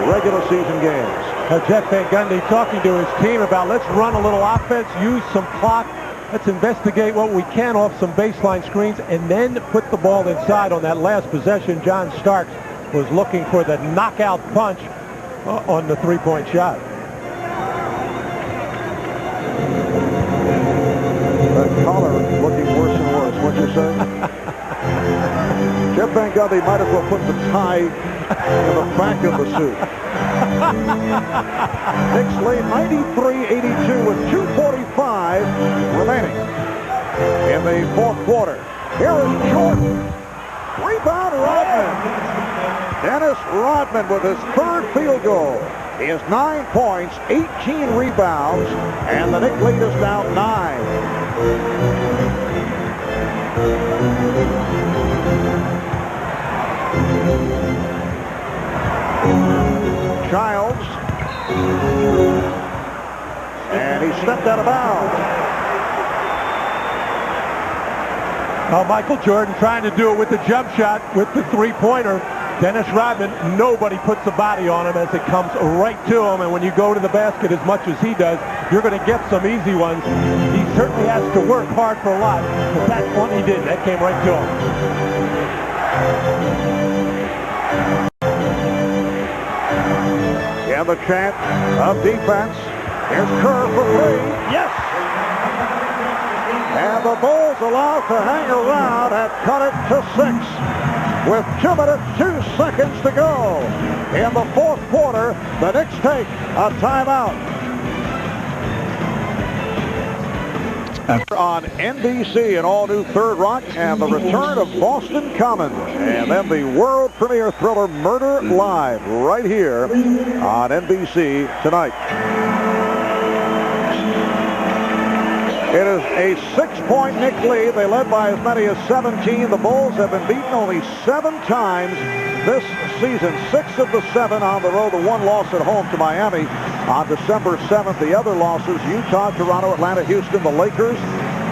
regular season games. Jeff Van Gundy talking to his team about let's run a little offense, use some clock, let's investigate what we can off some baseline screens, and then put the ball inside on that last possession. John Starks was looking for the knockout punch on the three-point shot. That collar looking worse and worse, what'd you say? Jeff Van Gundy might as well put the tie in the back of the suit. Knicks lead 93-82 with 2:45 remaining in the fourth quarter. Here is Jordan. Rebound Rodman. Dennis Rodman with his third field goal. He has 9 points, 18 rebounds, and the Knicks lead is now 9. Childs, and he stepped out of bounds. Now Michael Jordan trying to do it with the jump shot with the three-pointer. Dennis Rodman, nobody puts a body on him as it comes right to him, and when you go to the basket as much as he does, you're going to get some easy ones. He certainly has to work hard for a lot, but that one he did. That came right to him. And the chant of defense. Here's Kerr for three. Yes! And the Bulls allowed to hang around and cut it to 6 with 2 minutes, 2 seconds to go. In the fourth quarter, the Knicks take a timeout. On NBC, an all-new Third Rock, and the return of Boston Common, and then the world premiere thriller Murder Live right here on NBC tonight. It is a 6-point Knicks lead. They led by as many as 17. The Bulls have been beaten only 7 times this season. 6 of the 7 on the road. The 1 loss at home to Miami on December 7th. The other losses, Utah, Toronto, Atlanta, Houston, the Lakers,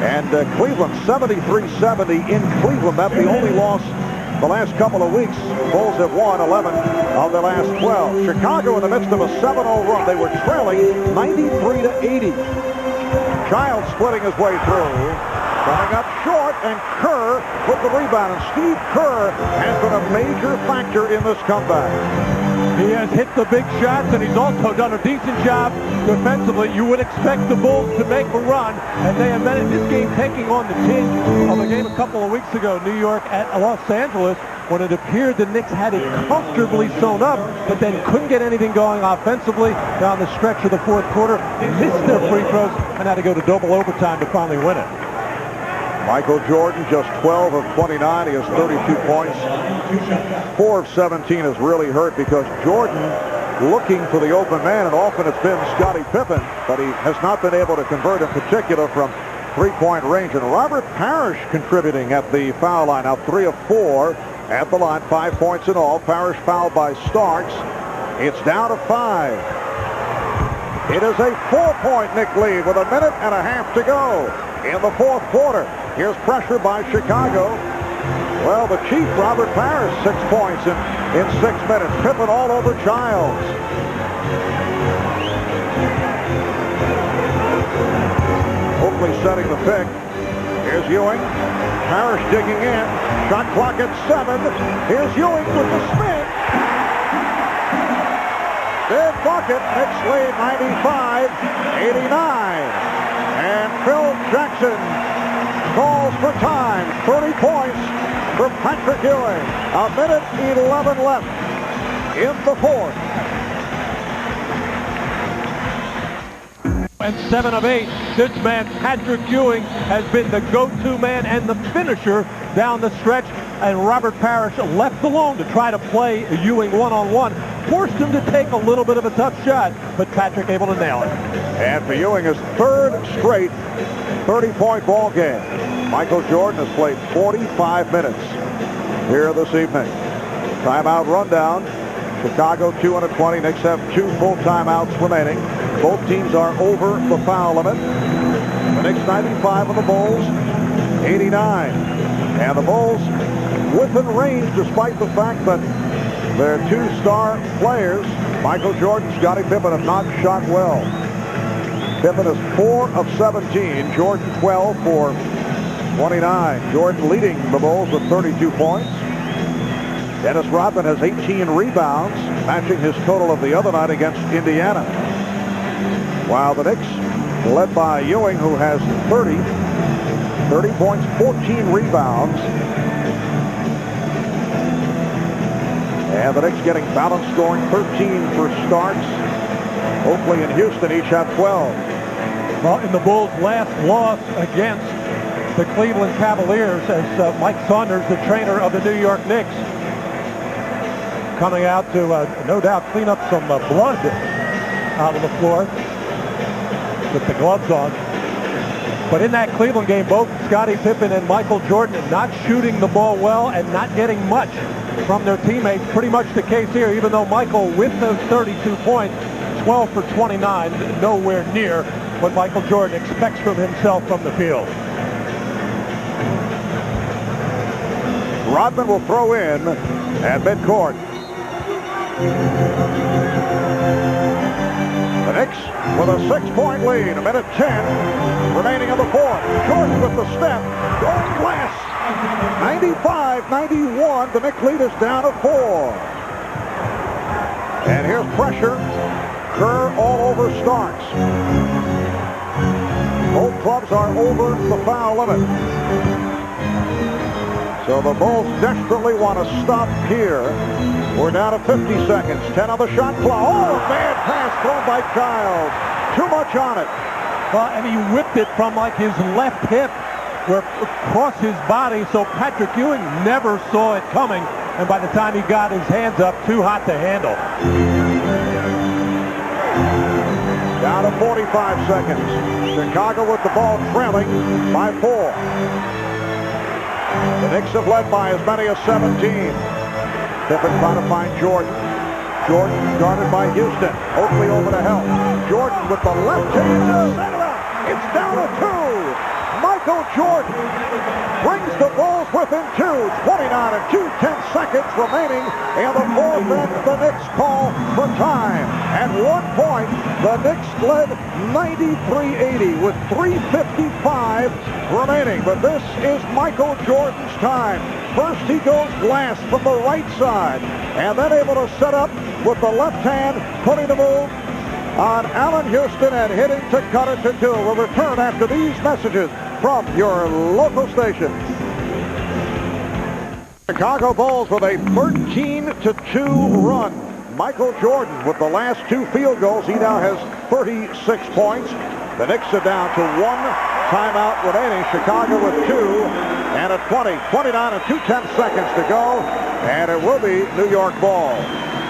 and Cleveland. 73-70 in Cleveland. That's the only loss the last couple of weeks. Bulls have won 11 of the last 12. Chicago in the midst of a 7-0 run. They were trailing 93-80. Childs splitting his way through. Coming up short, and Kerr with the rebound. And Steve Kerr has been a major factor in this comeback. He has hit the big shots, and he's also done a decent job defensively. You would expect the Bulls to make a run, and they have been in this game taking on the tinge of a game a couple of weeks ago, New York at Los Angeles, when it appeared the Knicks had it comfortably sewn up, but then couldn't get anything going offensively down the stretch of the fourth quarter. Missed their free throws and had to go to double overtime to finally win it. Michael Jordan just 12 of 29. He has 32 points. 4 of 17 is really hurt because Jordan looking for the open man, and often it's been Scottie Pippen, but he has not been able to convert in particular from three-point range. And Robert Parrish contributing at the foul line, now 3 of 4 at the line, 5 points in all. Parrish fouled by Starks. It's down to 5. It is a 4-point Knicks lead with 1.5 minutes to go in the fourth quarter. Here's pressure by Chicago. Well, the Chief, Robert Parrish, 6 points in 6 minutes. Pippen all over Childs. Hopefully setting the pick. Here's Ewing. Parrish digging in. Shot clock at 7. Here's Ewing with the spin. Big bucket. Knicks lead 95-89. And Phil Jackson calls for time. 30 points for Patrick Ewing. 1:11 left in the fourth. And 7 of 8. This man, Patrick Ewing, has been the go-to man and the finisher down the stretch. And Robert Parrish, left alone to try to play Ewing one-on-one, forced him to take a little bit of a tough shot, but Patrick able to nail it. And for Ewing, his third straight 30-point ball game. Michael Jordan has played 45 minutes here this evening. Timeout rundown. Chicago 220. Knicks have 2 full timeouts remaining. Both teams are over the foul limit. The Knicks 95 of the Bulls 89. And the Bulls within range despite the fact that their 2 star players, Michael Jordan, Scottie Pippen, have not shot well. Pippen is 4 of 17. Jordan 12 for 29. Jordan leading the Bulls with 32 points. Dennis Rodman has 18 rebounds, matching his total of the other night against Indiana. While the Knicks, led by Ewing, who has 30 points, 14 rebounds. And the Knicks getting balanced scoring, 13 for starts. Oakley and Houston each have 12. Well, in the Bulls' last loss against the Cleveland Cavaliers, as Mike Saunders, the trainer of the New York Knicks, coming out to no doubt clean up some blood out of the floor with the gloves on. But in that Cleveland game, both Scottie Pippen and Michael Jordan not shooting the ball well and not getting much from their teammates. Pretty much the case here, even though Michael, with those 32 points, 12 for 29, nowhere near what Michael Jordan expects from himself from the field. Rodman will throw in at midcourt. The Knicks with a 6-point lead, a minute 10 remaining in the fourth. Jordan with the step, going glass. 95-91, the Knicks lead is down to 4. And here's pressure. Kerr all over Starks. Both clubs are over the foul limit. So the Bulls desperately want to stop here. We're down to 50 seconds. 10 on the shot clock. Oh, a bad pass thrown by Giles. Too much on it. Well, and he whipped it from like his left hip across his body, so Patrick Ewing never saw it coming. And by the time he got his hands up, too hot to handle. Down to 45 seconds. Chicago with the ball trailing by 4. The Knicks have led by as many as 17. Pippen trying to find Jordan. Jordan guarded by Houston. Oakley over to help. Jordan with the left hand. Set it up. It's down to 2. Michael Jordan brings the Bulls within 2. 29 and 2/10 seconds remaining in the fourth, and the Knicks call for time. At 1 point, the Knicks led 93-80 with 3:55 remaining. But this is Michael Jordan's time. First he goes glass from the right side, and then able to set up with the left hand, putting the move on Allan Houston and hitting to cut it to 2. We'll return after these messages from your local station. Chicago Bulls with a 13-2 run. Michael Jordan with the last 2 field goals. He now has 36 points. The Knicks are down to 1 timeout remaining. Chicago with 2. And at 29 and 2/10 seconds to go. And it will be New York ball.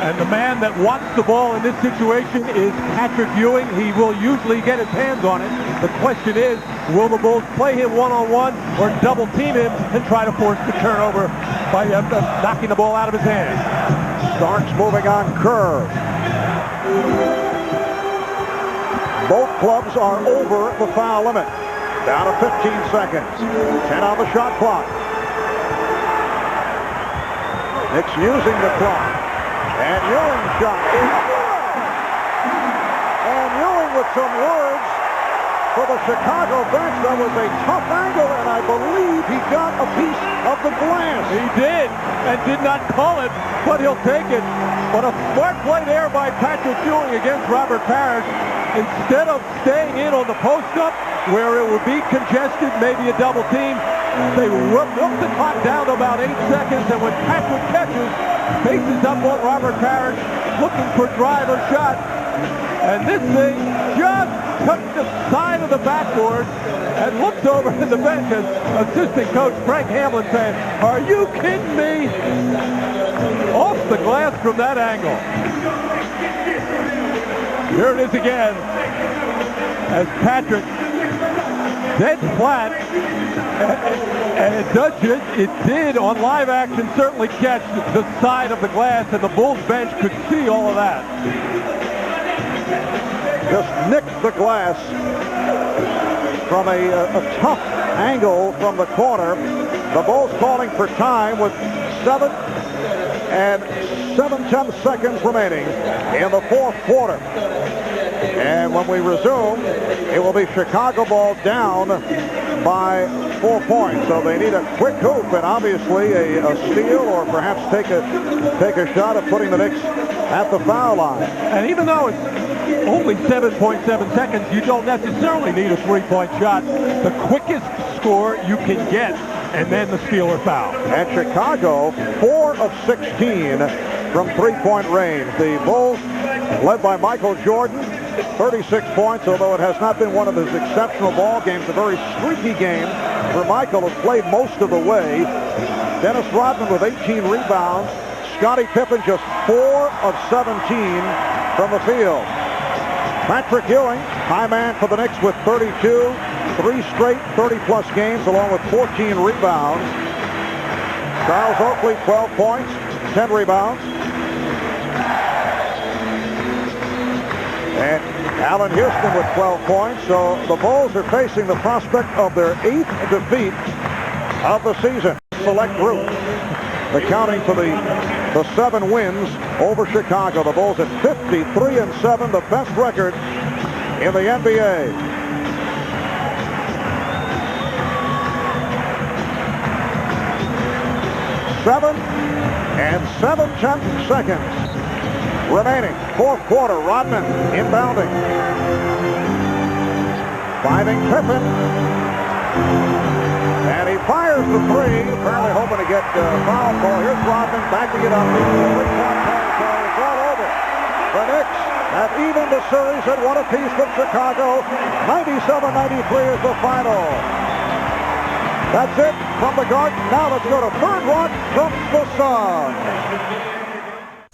And the man that wants the ball in this situation is Patrick Ewing. He will usually get his hands on it. The question is, will the Bulls play him one-on-one or double team him and try to force the turnover by knocking the ball out of his hand? Starks moving on Kerr. Both clubs are over the foul limit. Down to 15 seconds. 10 on the shot clock. Knicks using the clock. And Ewing shot. And Ewing with some words for the Chicago bench. That was a tough angle, and I believe he got a piece of the glass. He did, and did not call it, but he'll take it. But a smart play there by Patrick Ewing against Robert Parrish. Instead of staying in on the post-up, where it would be congested, maybe a double team, they milk the clock down to about 8 seconds, and when Patrick catches, faces up on Robert Parrish, looking for drive or shot, and this thing just touched the side of the backboard and looks over at the bench and assistant coach Frank Hamlin saying, "Are you kidding me?" Off the glass from that angle. Here it is again as Patrick dead flat, and it did on live action certainly catch the side of the glass, and the Bulls bench could see all of that. Just nicked the glass from a tough angle from the corner. The Bulls calling for time with 7 7/10 seconds remaining in the fourth quarter. And when we resume, it will be Chicago ball down by 4 points. So they need a quick hoop and obviously a steal, or perhaps take a shot at putting the Knicks at the foul line. And even though it's only 7.7 seconds, you don't necessarily need a three-point shot. The quickest score you can get, and then the steal or foul. And Chicago, 4 of 16 from three-point range. The Bulls, led by Michael Jordan, 36 points, although it has not been one of his exceptional ball games. A very streaky game for Michael, who played most of the way. Dennis Rodman with 18 rebounds. Scottie Pippen just 4 of 17 from the field. Patrick Ewing, high man for the Knicks with 32. 3 straight 30-plus games, along with 14 rebounds. Charles Oakley, 12 points, 10 rebounds. And Allan Houston with 12 points. So the Bulls are facing the prospect of their 8th defeat of the season. Select group, accounting for the 7 wins over Chicago. The Bulls at 53-7, the best record in the NBA. Seven and 7/10 seconds remaining. Fourth quarter. Rodman inbounding. Finding Pippen. And he fires the three. Apparently hoping to get foul call. Here's Rodman backing it up. It's all over. The Knicks have evened the series at 1 apiece with Chicago. 97-93 is the final. That's it from the Garden. Now let's go to Third Rock from the Sun.